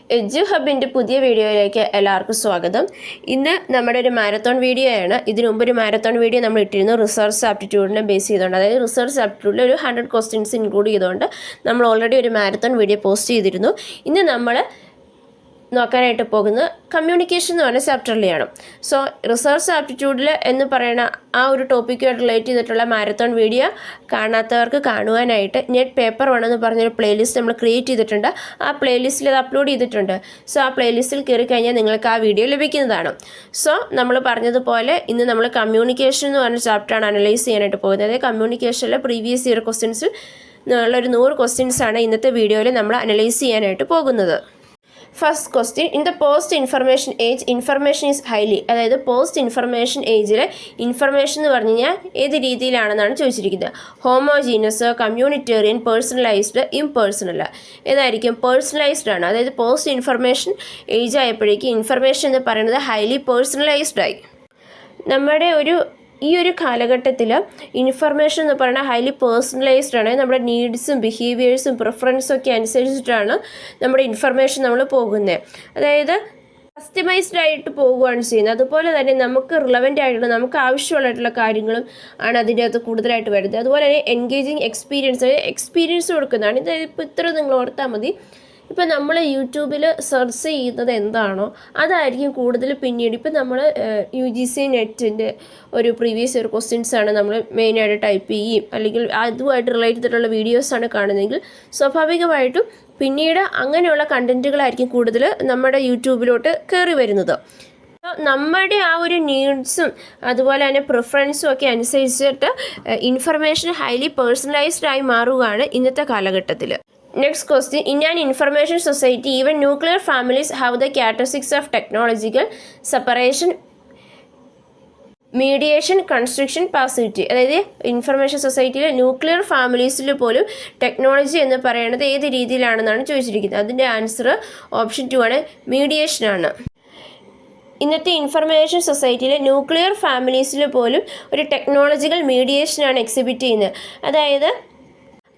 എഡ്ജു ഹബിൻ്റെ പുതിയ വീഡിയോയിലേക്ക് എല്ലാവർക്കും സ്വാഗതം. ഇന്ന് നമ്മുടെ ഒരു മാരത്തോൺ വീഡിയോ ആണ്. ഇതിനു മുമ്പ് ഒരു മാരത്തോൺ വീഡിയോ നമ്മൾ ഇട്ടിരുന്നു റിസർച്ച് ആപ്റ്റിറ്റ്യൂഡിനെ ബേസ് ചെയ്തുകൊണ്ട്, അതായത് റിസർച്ച് ആപ്റ്റിറ്റ്യൂഡിൽ ഒരു 100 ക്വസ്റ്റ്യൻസ് ഇൻക്ലൂഡ് ചെയ്തുകൊണ്ട് നമ്മൾ ഓൾറെഡി ഒരു മാരത്തോൺ വീഡിയോ പോസ്റ്റ് ചെയ്തിരുന്നു. ഇന്ന് നമ്മൾ നോക്കാനായിട്ട് പോകുന്നത് കമ്മ്യൂണിക്കേഷൻ എന്ന് പറഞ്ഞ ചാപ്റ്ററിലെയാണ്. സോ റിസർച്ച് ആപ്റ്റിറ്റ്യൂഡിൽ എന്ന് പറയുന്ന ആ ഒരു ടോപ്പിക്കുമായിട്ട് റിലേറ്റ് ചെയ്തിട്ടുള്ള മാരത്തോൺ വീഡിയോ കാണാത്തവർക്ക് കാണുവാനായിട്ട് നെറ്റ് പേപ്പർ 1 എന്ന് പറഞ്ഞൊരു പ്ലേലിസ്റ്റ് നമ്മൾ ക്രിയേറ്റ് ചെയ്തിട്ടുണ്ട്. ആ പ്ലേലിസ്റ്റിൽ അത് അപ്ലോഡ് ചെയ്തിട്ടുണ്ട്. സോ ആ പ്ലേലിസ്റ്റിൽ കയറി കഴിഞ്ഞാൽ നിങ്ങൾക്ക് ആ വീഡിയോ ലഭിക്കുന്നതാണ്. സോ നമ്മൾ പറഞ്ഞതുപോലെ ഇന്ന് നമ്മൾ കമ്മ്യൂണിക്കേഷൻ എന്ന് പറഞ്ഞ ചാപ്റ്ററാണ് അനലൈസ് ചെയ്യാനായിട്ട് പോകുന്നത്. അതായത് കമ്മ്യൂണിക്കേഷനിലെ പ്രീവിയസ് ഇയർ ക്വസ്റ്റ്യൻസിൽ ഉള്ളൊരു 100 ക്വസ്റ്റ്യൻസാണ് ഇന്നത്തെ വീഡിയോയിൽ നമ്മൾ അനലൈസ് ചെയ്യാനായിട്ട് പോകുന്നത്. First question, in the post information age information is highly, അതായത് പോസ്റ്റ് ഇൻഫർമേഷൻ ഏജിൽ ഇൻഫർമേഷൻ എന്ന് പറഞ്ഞു കഴിഞ്ഞാൽ ഏത് രീതിയിലാണെന്നാണ് ചോദിച്ചിരിക്കുന്നത്. Homogeneous, communitarian, personalised, impersonal. ഏതായിരിക്കും? പേഴ്സണലൈസ്ഡ് ആണ്. അതായത് പോസ്റ്റ് ഇൻഫർമേഷൻ ഏജ് ആയപ്പോഴേക്കും ഇൻഫർമേഷൻ എന്ന് പറയുന്നത് ഹൈലി പേഴ്സണലൈസ്ഡ് ആയി. നമ്മുടെ ഈ ഒരു കാലഘട്ടത്തിൽ ഇൻഫർമേഷൻ എന്ന് പറയുന്നത് ഹൈലി പേഴ്സണലൈസ്ഡ് ആണ്. നമ്മുടെ നീഡ്സും ബിഹേവിയേഴ്സും പ്രിഫറൻസും ഒക്കെ അനുസരിച്ചിട്ടാണ് നമ്മുടെ ഇൻഫർമേഷൻ നമ്മൾ പോകുന്നത്. അതായത് കസ്റ്റമൈസ്ഡ് ആയിട്ട് പോവുകയാണ് ചെയ്യുന്നത്. അതുപോലെ തന്നെ നമുക്ക് റിലവൻ്റ് ആയിട്ടുള്ള നമുക്ക് ആവശ്യമുള്ളതായിട്ടുള്ള കാര്യങ്ങളും ആണ് അതിൻ്റെ അകത്ത് കൂടുതലായിട്ട് വരുന്നത്. അതുപോലെ തന്നെ എൻഗേജിങ് എക്സ്പീരിയൻസ് കൊടുക്കുന്നതാണ്. ഇത് ഇപ്പോൾ ഇത്ര നിങ്ങൾ ഓർത്താൽ മതി. ഇപ്പം നമ്മൾ യൂട്യൂബിൽ സെർച്ച് ചെയ്യുന്നത് എന്താണോ അതായിരിക്കും കൂടുതൽ പിന്നീട്. ഇപ്പം നമ്മൾ UGC നെറ്റിൻ്റെ ഒരു പ്രീവിയസ് ഇയർ ക്വസ്റ്റ്യൻസാണ് നമ്മൾ മെയിനായിട്ട് ടൈപ്പ് ചെയ്യും, അല്ലെങ്കിൽ അതുമായിട്ട് റിലേറ്റ് ചെയ്തിട്ടുള്ള വീഡിയോസാണ് കാണുന്നതെങ്കിൽ സ്വാഭാവികമായിട്ടും പിന്നീട് അങ്ങനെയുള്ള കണ്ടൻറ്റുകളായിരിക്കും കൂടുതൽ നമ്മുടെ യൂട്യൂബിലോട്ട് കയറി വരുന്നത്. നമ്മുടെ ആ ഒരു നീഡ്സും അതുപോലെ തന്നെ പ്രിഫറൻസും ഒക്കെ അനുസരിച്ചിട്ട് ഇൻഫർമേഷൻ ഹൈലി പേഴ്സണലൈസ്ഡ് ആയി മാറുകയാണ് ഇന്നത്തെ കാലഘട്ടത്തിൽ. Next question, in an information society, even nuclear families have the characteristics of technological separation, mediation, construction, passivity. അതായത് ഇൻഫർമേഷൻ സൊസൈറ്റിയിലെ ന്യൂക്ലിയർ ഫാമിലീസിൽ പോലും ടെക്നോളജി എന്ന് പറയുന്നത് ഏത് രീതിയിലാണെന്നാണ് ചോദിച്ചിരിക്കുന്നത്. അതിൻ്റെ ആൻസർ ഓപ്ഷൻ 2 ആണ്, മീഡിയേഷനാണ്. ഇന്നത്തെ ഇൻഫർമേഷൻ സൊസൈറ്റിയിലെ ന്യൂക്ലിയർ ഫാമിലീസിൽ പോലും ഒരു ടെക്നോളജിക്കൽ മീഡിയേഷനാണ് എക്സിബിറ്റ് ചെയ്യുന്നത്. അതായത്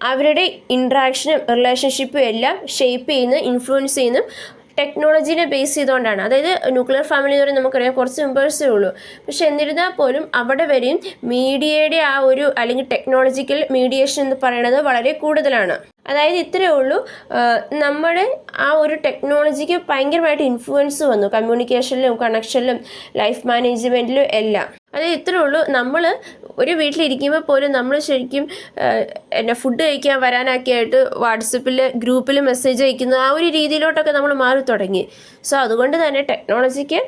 അവരുടെ ഇൻട്രാക്ഷനും റിലേഷൻഷിപ്പും എല്ലാം ഷേപ്പ് ചെയ്യുന്ന ഇൻഫ്ലുവൻസ് ചെയ്യുന്ന ടെക്നോളജീനെ ബേസ് ചെയ്തുകൊണ്ടാണ്. അതായത് ന്യൂക്ലിയർ ഫാമിലി എന്ന് പറയുന്നത് നമുക്കറിയാം കുറച്ച് മെമ്പേഴ്സേ ഉള്ളൂ. പക്ഷെ എന്നിരുന്നാൽ പോലും അവിടെ വരെയും മീഡിയയുടെ ആ ഒരു അല്ലെങ്കിൽ ടെക്നോളജിക്കൽ മീഡിയേഷൻ എന്ന് പറയുന്നത് വളരെ കൂടുതലാണ്. അതായത് ഇത്രയേ ഉള്ളൂ, നമ്മുടെ ആ ഒരു ടെക്നോളജിക്ക് ഭയങ്കരമായിട്ട് ഇൻഫ്ലുവൻസ് വന്നു കമ്മ്യൂണിക്കേഷനിലും കണക്ഷനിലും ലൈഫ് മാനേജ്മെൻറ്റിലും എല്ലാം. അതായത് ഇത്രയേ ഉള്ളൂ, നമ്മൾ ഒരു വീട്ടിലിരിക്കുമ്പോൾ പോലും നമ്മൾ ശരിക്കും ഫുഡ് കഴിക്കാൻ വരാനൊക്കെ ആയിട്ട് വാട്സപ്പിൽ ഗ്രൂപ്പിൽ മെസ്സേജ് അയക്കുന്ന ആ ഒരു രീതിയിലോട്ടൊക്കെ നമ്മൾ മാറി തുടങ്ങി. സോ അതുകൊണ്ട് തന്നെ ടെക്നോളജിക്ക്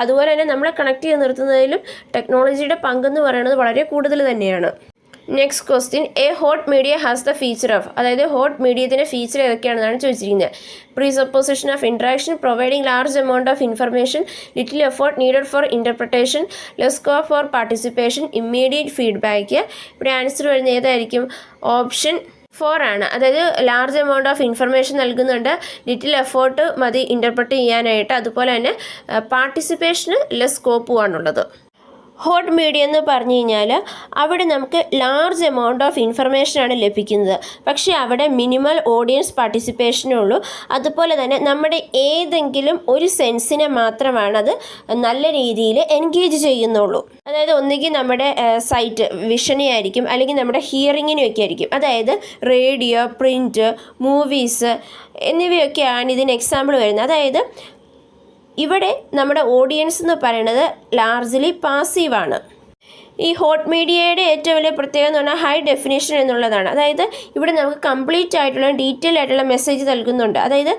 അതുപോലെ തന്നെ നമ്മളെ കണക്ട് ചെയ്ത് നിർത്തുന്നതിലും ടെക്നോളജിയുടെ പങ്കെന്ന് പറയുന്നത് വളരെ കൂടുതൽ തന്നെയാണ്. Next question, a hot media has the feature of, അതായത് ഹോട്ട് മീഡിയത്തിൻ്റെ ഫീച്ചർ ഏതൊക്കെയാണെന്നാണ് ചോദിച്ചിരിക്കുന്നത്. Presupposition of interaction, providing large amount of information, little effort needed for interpretation, less scope for participation, immediate feedback. ഇവിടെ ആൻസർ വരുന്നത് ഏതായിരിക്കും? Option 4 ആണ്. അതായത് large amount of information നൽകുന്നുണ്ട്, ലിറ്റിൽ എഫേർട്ട് മതി ഇൻ്റർപ്രറ്റ് ചെയ്യാനായിട്ട്, അതുപോലെ തന്നെ പാർട്ടിസിപ്പേഷന് ലെസ് സ്കോപ്പുമാണുള്ളത്. ഹോട്ട് മീഡിയ എന്ന് പറഞ്ഞു കഴിഞ്ഞാൽ അവിടെ നമുക്ക് ലാർജ് എമൗണ്ട് ഓഫ് ഇൻഫർമേഷനാണ് ലഭിക്കുന്നത്. പക്ഷേ അവിടെ മിനിമൽ ഓഡിയൻസ് പാർട്ടിസിപ്പേഷനേ ഉള്ളൂ. അതുപോലെ തന്നെ നമ്മുടെ ഏതെങ്കിലും ഒരു സെൻസിനെ മാത്രമാണ് അത് നല്ല രീതിയിൽ എൻഗേജ് ചെയ്യുന്നുള്ളൂ. അതായത് ഒന്നുകിൽ നമ്മുടെ സൈറ്റ് വിഷനെ ആയിരിക്കും, അല്ലെങ്കിൽ നമ്മുടെ ഹിയറിങ്ങിനെയൊക്കെ ആയിരിക്കും. അതായത് റേഡിയോ, പ്രിൻറ്റ്, മൂവീസ് എന്നിവയൊക്കെയാണ് ഇതിന് എക്സാമ്പിൾ വരുന്നത്. അതായത് ഇവിടെ നമ്മുടെ ഓഡിയൻസ് എന്ന് പറയുന്നത് ലാർജ്ലി പാസീവാണ്. ഈ ഹോട്ട് മീഡിയയുടെ ഏറ്റവും വലിയ പ്രത്യേകത എന്ന് പറഞ്ഞാൽ ഹൈ ഡെഫിനേഷൻ എന്നുള്ളതാണ്. അതായത് ഇവിടെ നമുക്ക് കംപ്ലീറ്റ് ആയിട്ടുള്ള ഡീറ്റെയിൽ ആയിട്ടുള്ള മെസ്സേജ് നൽകുന്നുണ്ട്. അതായത്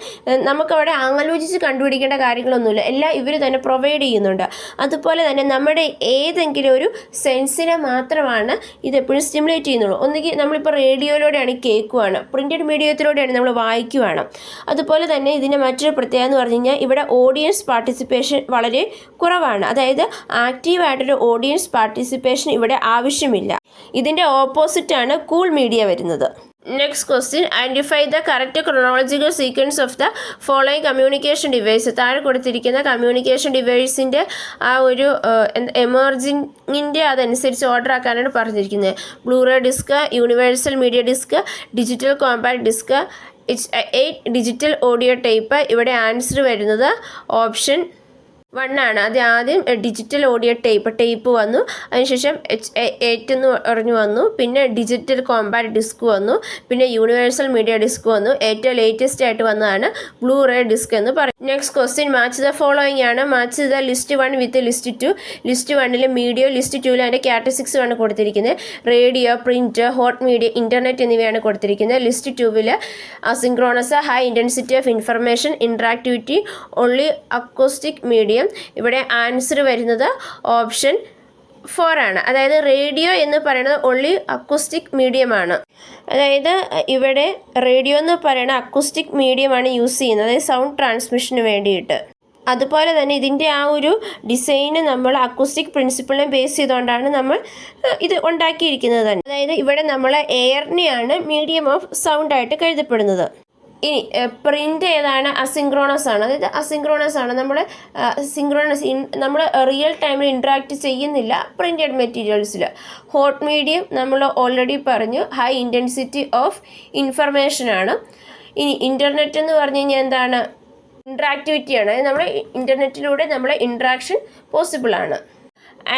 നമുക്കവിടെ ആലോചിച്ച് കണ്ടുപിടിക്കേണ്ട കാര്യങ്ങളൊന്നുമില്ല, എല്ലാം ഇവർ തന്നെ പ്രൊവൈഡ് ചെയ്യുന്നുണ്ട്. അതുപോലെ തന്നെ നമ്മുടെ ഏതെങ്കിലും ഒരു സെൻസിനെ മാത്രമാണ് ഇതെപ്പോഴും സ്റ്റിമുലേറ്റ് ചെയ്യുന്നുള്ളൂ. ഒന്നുകിൽ നമ്മളിപ്പോൾ റേഡിയോയിലൂടെയാണ് കേൾക്കുവാണ്, പ്രിൻറ്റഡ് മീഡിയത്തിലൂടെയാണ് നമ്മൾ വായിക്കുവാണ്. അതുപോലെ തന്നെ ഇതിൻ്റെ മറ്റൊരു പ്രത്യേകത എന്ന് പറഞ്ഞു കഴിഞ്ഞാൽ ഇവിടെ ഓഡിയൻസ് പാർട്ടിസിപ്പേഷൻ വളരെ കുറവാണ്. അതായത് ആക്റ്റീവായിട്ടൊരു ഓഡിയൻസ് പാർട്ടിസിപ്പേഷൻ ഇവിടെ ആവശ്യമില്ല. ഇതിൻ്റെ ഓപ്പോസിറ്റാണ് കൂൾ മീഡിയ വരുന്നത്. Next question, identify the correct chronological sequence of the following communication device. താഴെ കൊടുത്തിരിക്കുന്ന കമ്മ്യൂണിക്കേഷൻ ഡിവൈസിൻ്റെ ആ ഒരു എമർജിങ്ങിൻ്റെ അതനുസരിച്ച് ഓർഡർ ആക്കാനാണ് പറഞ്ഞിരിക്കുന്നത്. Blu ray disc, universal media disc, digital compact disc, H8 digital audio tape. ഇവിടെ ആൻസർ വരുന്നത് ഓപ്ഷൻ 1 ആണ്. അത് ആദ്യം ഡിജിറ്റൽ ഓഡിയോ ടേപ്പ് വന്നു, അതിനുശേഷം H8 എന്ന് പറഞ്ഞു വന്നു, പിന്നെ ഡിജിറ്റൽ കോമ്പാക്ട് ഡിസ്ക് വന്നു, പിന്നെ യൂണിവേഴ്സൽ മീഡിയ ഡിസ്ക് വന്നു. ഏറ്റവും ലേറ്റസ്റ്റ് ആയിട്ട് വന്നതാണ് ബ്ലൂ റേ ഡിസ്ക് എന്ന് പറയും. Next question match the following ആണ്. Match the list 1 with list 2. List 1 media, list 2 അതിൻ്റെ കാറ്റഗറീസ് ആണ് കൊടുത്തിരിക്കുന്നത്. Radio, print, hot media, internet എന്നിവയാണ് കൊടുത്തിരിക്കുന്നത്. List 2 asynchronous, high intensity of information, interactivity, only acoustic medium. ഇവിടെ answer വരുന്നത് ഓപ്ഷൻ 4 ആണ്. അതായത് റേഡിയോ എന്ന് പറയുന്നത് ഓൺലി അക്കോസ്റ്റിക് മീഡിയമാണ്. അതായത് ഇവിടെ റേഡിയോ എന്ന് പറയുന്ന അക്കോസ്റ്റിക് മീഡിയമാണ് യൂസ് ചെയ്യുന്നത്, അതായത് സൗണ്ട് ട്രാൻസ്മിഷന് വേണ്ടിയിട്ട്. അതുപോലെ തന്നെ ഇതിൻ്റെ ആ ഒരു ഡിസൈന് നമ്മൾ അക്കോസ്റ്റിക് പ്രിൻസിപ്പിളിനെ ബേസ് ചെയ്തുകൊണ്ടാണ് നമ്മൾ ഇത് ഉണ്ടാക്കിയിരിക്കുന്നത് തന്നെ. അതായത് ഇവിടെ നമ്മൾ എയറിനെയാണ് മീഡിയം ഓഫ് സൗണ്ട് ആയിട്ട് കരുതപ്പെടുന്നത്. ഇനി പ്രിൻ്റ് ഏതാണ്? അസിൻക്രോണസ് ആണ്. അതായത് അസിൻക്രോണസ് ആണ്. നമ്മൾ നമ്മൾ റിയൽ ടൈമിൽ ഇൻട്രാക്ട് ചെയ്യുന്നില്ല പ്രിൻറ്റഡ് മെറ്റീരിയൽസിൽ. ഹോട്ട് മീഡിയം നമ്മൾ ഓൾറെഡി പറഞ്ഞു, ഹൈ ഇൻറ്റൻസിറ്റി ഓഫ് ഇൻഫർമേഷൻ ആണ്. ഇനി ഇൻ്റർനെറ്റ് എന്ന് പറഞ്ഞു കഴിഞ്ഞാൽ എന്താണ്? ഇൻട്രാക്ടിവിറ്റിയാണ്. നമ്മൾ ഇൻ്റർനെറ്റിലൂടെ നമ്മളെ ഇൻട്രാക്ഷൻ പോസിബിൾ ആണ്.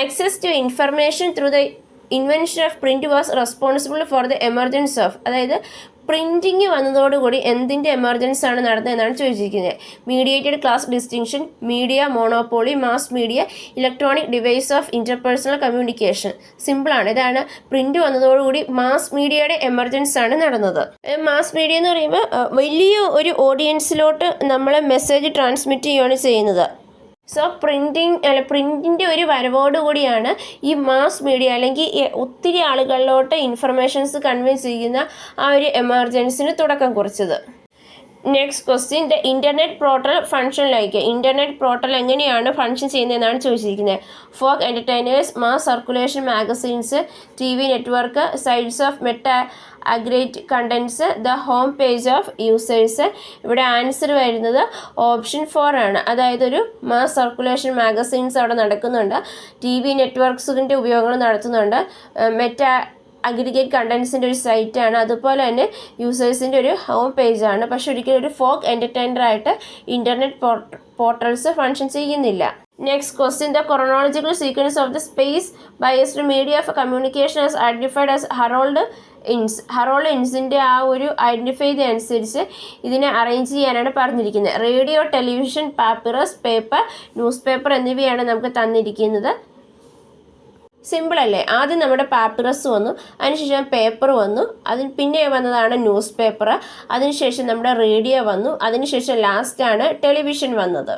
Access to information through the invention of print was responsible for the emergence of. അതായത് പ്രിൻറ്റിങ് വന്നതോടുകൂടി എന്തിൻ്റെ എമർജൻസ് ആണ് നടന്നതെന്നാണ് ചോദിച്ചിരിക്കുന്നത്. Mediated class distinction, media monopoly, mass media, electronic device of interpersonal communication. സിമ്പിളാണ്. ഇതാണ് പ്രിൻറ്റ് വന്നതോടുകൂടി മാസ് മീഡിയയുടെ എമർജൻസ് ആണ് നടന്നത്. മാസ് മീഡിയ എന്ന് പറയുമ്പോൾ വലിയ ഒരു ഓഡിയൻസിലോട്ട് നമ്മൾ മെസ്സേജ് ട്രാൻസ്മിറ്റ് ചെയ്യുകയാണ് ചെയ്യുന്നത്. സോ പ്രിൻറ്റിൻ്റെ ഒരു വരവോടുകൂടിയാണ് ഈ മാസ് മീഡിയ അല്ലെങ്കിൽ ഒത്തിരി ആളുകളിലോട്ട് ഇൻഫർമേഷൻസ് കൺവേ ചെയ്യുന്ന ആ ഒരു എമർജൻസിന് തുടക്കം കുറിച്ചത്. Next question, the internet portal function like. Internet portal എങ്ങനെയാണ് ഫങ്ഷൻ ചെയ്യുന്നതെന്നാണ് ചോദിച്ചിരിക്കുന്നത്. For entertainers, mass circulation magazines, TV network, sites of meta aggregate contents, the home page of users. ഇവിടെ ആൻസർ വരുന്നത് ഓപ്ഷൻ 4 ആണ്. അതായത് ഒരു മാസ് സർക്കുലേഷൻ മാഗസീൻസ് അവിടെ നടക്കുന്നുണ്ട്, TV നെറ്റ്വർക്ക്സിൻ്റെ ഉപയോഗങ്ങൾ നടത്തുന്നുണ്ട്, മെറ്റാ അഗ്രിഗേറ്റ് കണ്ടൻസിൻ്റെ ഒരു സൈറ്റാണ്, അതുപോലെ തന്നെ യൂസേഴ്സിൻ്റെ ഒരു ഹോം പേജാണ്. പക്ഷെ ഒരിക്കലും ഒരു ഫോക്ക് എൻ്റർടൈനറായിട്ട് ഇൻ്റർനെറ്റ് പോർട്ടൽസ് ഫങ്ഷൻ ചെയ്യുന്നില്ല. Next question, the chronological sequence of the space biased media of communication as identified as Harold ഇൻസിൻ്റെ ആ ഒരു ഐഡൻറ്റിഫൈ അനുസരിച്ച് ഇതിനെ അറേഞ്ച് ചെയ്യാനാണ് പറഞ്ഞിരിക്കുന്നത്. Radio, television, papyrus, paper, news paper എന്നിവയാണ് നമുക്ക് തന്നിരിക്കുന്നത്. സിമ്പിൾ അല്ലേ? ആദ്യം നമ്മുടെ പാപ്പിറസ് വന്നു, അതിനുശേഷം പേപ്പർ വന്നു, പിന്നെ വന്നതാണ് ന്യൂസ് പേപ്പർ, അതിനുശേഷം നമ്മുടെ റേഡിയോ വന്നു, അതിനുശേഷം ലാസ്റ്റാണ് ടെലിവിഷൻ വന്നത്.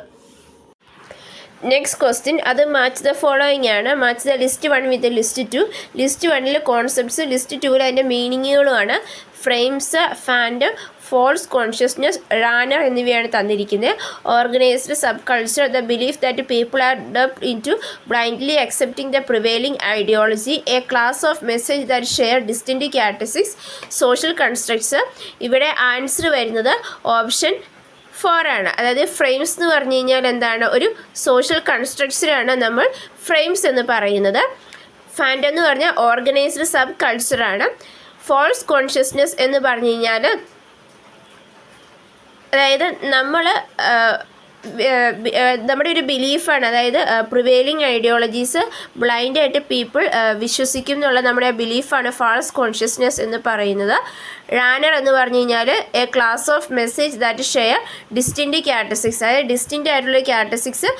നെക്സ്റ്റ് ക്വസ്റ്റ്യൻ, അത് മാച്ച് ദ ഫോളോയിങ് ആണ്. Match the list 1 with list 2. List 1 concepts, list 2 അതിൻ്റെ മീനിങ്ങുകളുമാണ്. Frames, fandom, false consciousness, genre എന്നിവയാണ് തന്നിരിക്കുന്നത്. Organised sub culture, the belief that people are duped into blindly accepting the prevailing ideology, a class of message that share distinct characteristics, social constructs. ഇവിടെ answer വരുന്നത് option 4 ആണ്. അതായത് frames എന്ന് പറഞ്ഞു കഴിഞ്ഞാൽ എന്താണ്? ഒരു സോഷ്യൽ കൺസ്ട്രക്ചറാണ് നമ്മൾ ഫ്രെയിംസ് എന്ന് പറയുന്നത്. ഫാൻഡം എന്ന് പറഞ്ഞാൽ ഓർഗനൈസ്ഡ് സബ് കൾച്ചറാണ്. ഫോൾസ് കോൺഷ്യസ്നെസ് എന്ന് പറഞ്ഞു കഴിഞ്ഞാൽ അതായത് നമ്മുടെ ഒരു ബിലീഫാണ്. അതായത് പ്രിവെയിലിംഗ് ഐഡിയോളജീസ് ബ്ലൈൻഡായിട്ട് പീപ്പിൾ വിശ്വസിക്കും എന്നുള്ള നമ്മുടെ ബിലീഫാണ് ഫാൾസ് കോൺഷ്യസ്നെസ് എന്ന് പറയുന്നത്. റാനർ എന്ന് പറഞ്ഞു കഴിഞ്ഞാൽ a class of message that share distinct characteristics, അതായത് ഡിസ്റ്റിൻറ്റ് ആയിട്ടുള്ള ക്യാരക്ടറിസ്റ്റിക്സ്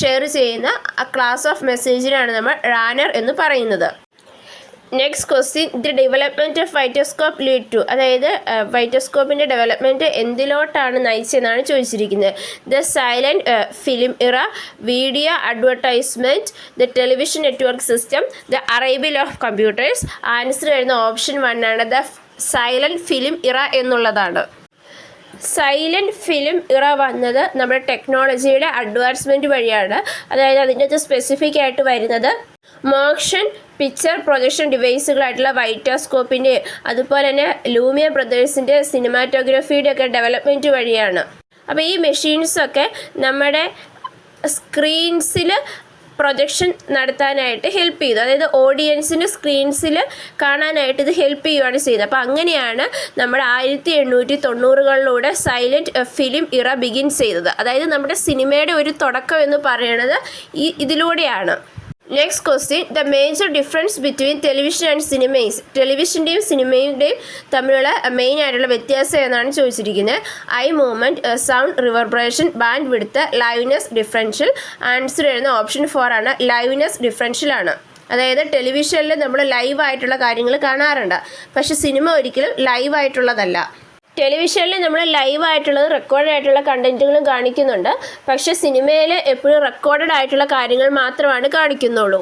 ഷെയർ ചെയ്യുന്ന ആ ക്ലാസ് ഓഫ് മെസ്സേജിനാണ് നമ്മൾ റാനർ എന്ന് പറയുന്നത്. Next question, the development of vitascope lead to. അതായത് വൈറ്റോസ്കോപ്പിൻ്റെ ഡെവലപ്മെൻറ്റ് എന്തിലോട്ടാണ് നയിച്ചതെന്നാണ് ചോദിച്ചിരിക്കുന്നത്. The silent film era, video advertisement, the television network system, the arrival of computers. Answer വരുന്ന ഓപ്ഷൻ 1 ആണ്. ദ സൈലൻറ്റ് ഫിലിം ഇറ എന്നുള്ളതാണ്. സൈലൻറ്റ് ഫിലിം ഇറ വന്നത് നമ്മുടെ ടെക്നോളജിയുടെ അഡ്വാൻസ്മെൻറ്റ് വഴിയാണ്. അതായത് അതിൻ്റെ അകത്ത് സ്പെസിഫിക് ആയിട്ട് വരുന്നത് മോഷൻ പിക്ചർ പ്രൊജക്ഷൻ ഡിവൈസുകളായിട്ടുള്ള വൈറ്റോസ്കോപ്പിൻ്റെ അതുപോലെ തന്നെ ലൂമിയ ബ്രദേഴ്സിൻ്റെ സിനിമാറ്റോഗ്രഫിയുടെ ഒക്കെ ഡെവലപ്മെൻറ്റ് വഴിയാണ്. അപ്പോൾ ഈ മെഷീൻസൊക്കെ നമ്മുടെ സ്ക്രീൻസിൽ പ്രൊജക്ഷൻ നടത്താനായിട്ട് ഹെൽപ്പ് ചെയ്തു. അതായത് ഓഡിയൻസിന് സ്ക്രീൻസിൽ കാണാനായിട്ട് ഇത് ഹെൽപ്പ് ചെയ്യുകയാണ് ചെയ്യുന്നത്. അപ്പോൾ അങ്ങനെയാണ് നമ്മുടെ 1890കളിലൂടെ സൈലൻറ്റ് ഫിലിം ഇറ ബിഗിൻസ് ചെയ്തത്. അതായത് നമ്മുടെ സിനിമയുടെ ഒരു തുടക്കം എന്ന് പറയുന്നത് ഇതിലൂടെയാണ്. Next question, the major difference between television and സിനിമയും ടെലിവിഷൻ്റെയും സിനിമയുടെയും തമ്മിലുള്ള മെയിൻ ആയിട്ടുള്ള വ്യത്യാസം എന്നാണ് ചോദിച്ചിരിക്കുന്നത്. Eye movement, sound reverberation, bandwidth, liveness, differential. Answer വരുന്ന ഓപ്ഷൻ 4 ആണ്. ലൈവ്നെസ് ഡിഫറൻഷ്യലാണ്. അതായത് ടെലിവിഷനിൽ നമ്മൾ ലൈവായിട്ടുള്ള കാര്യങ്ങൾ കാണാറുണ്ട്, പക്ഷെ സിനിമ ഒരിക്കലും ലൈവായിട്ടുള്ളതല്ല. ടെലിവിഷനിൽ നമ്മൾ ലൈവായിട്ടുള്ളത് റെക്കോർഡ് ആയിട്ടുള്ള കണ്ടൻറ്റുകളും കാണിക്കുന്നുണ്ട്, പക്ഷെ സിനിമയിൽ എപ്പോഴും റെക്കോർഡഡ് ആയിട്ടുള്ള കാര്യങ്ങൾ മാത്രമാണ് കാണിക്കുന്നുള്ളൂ.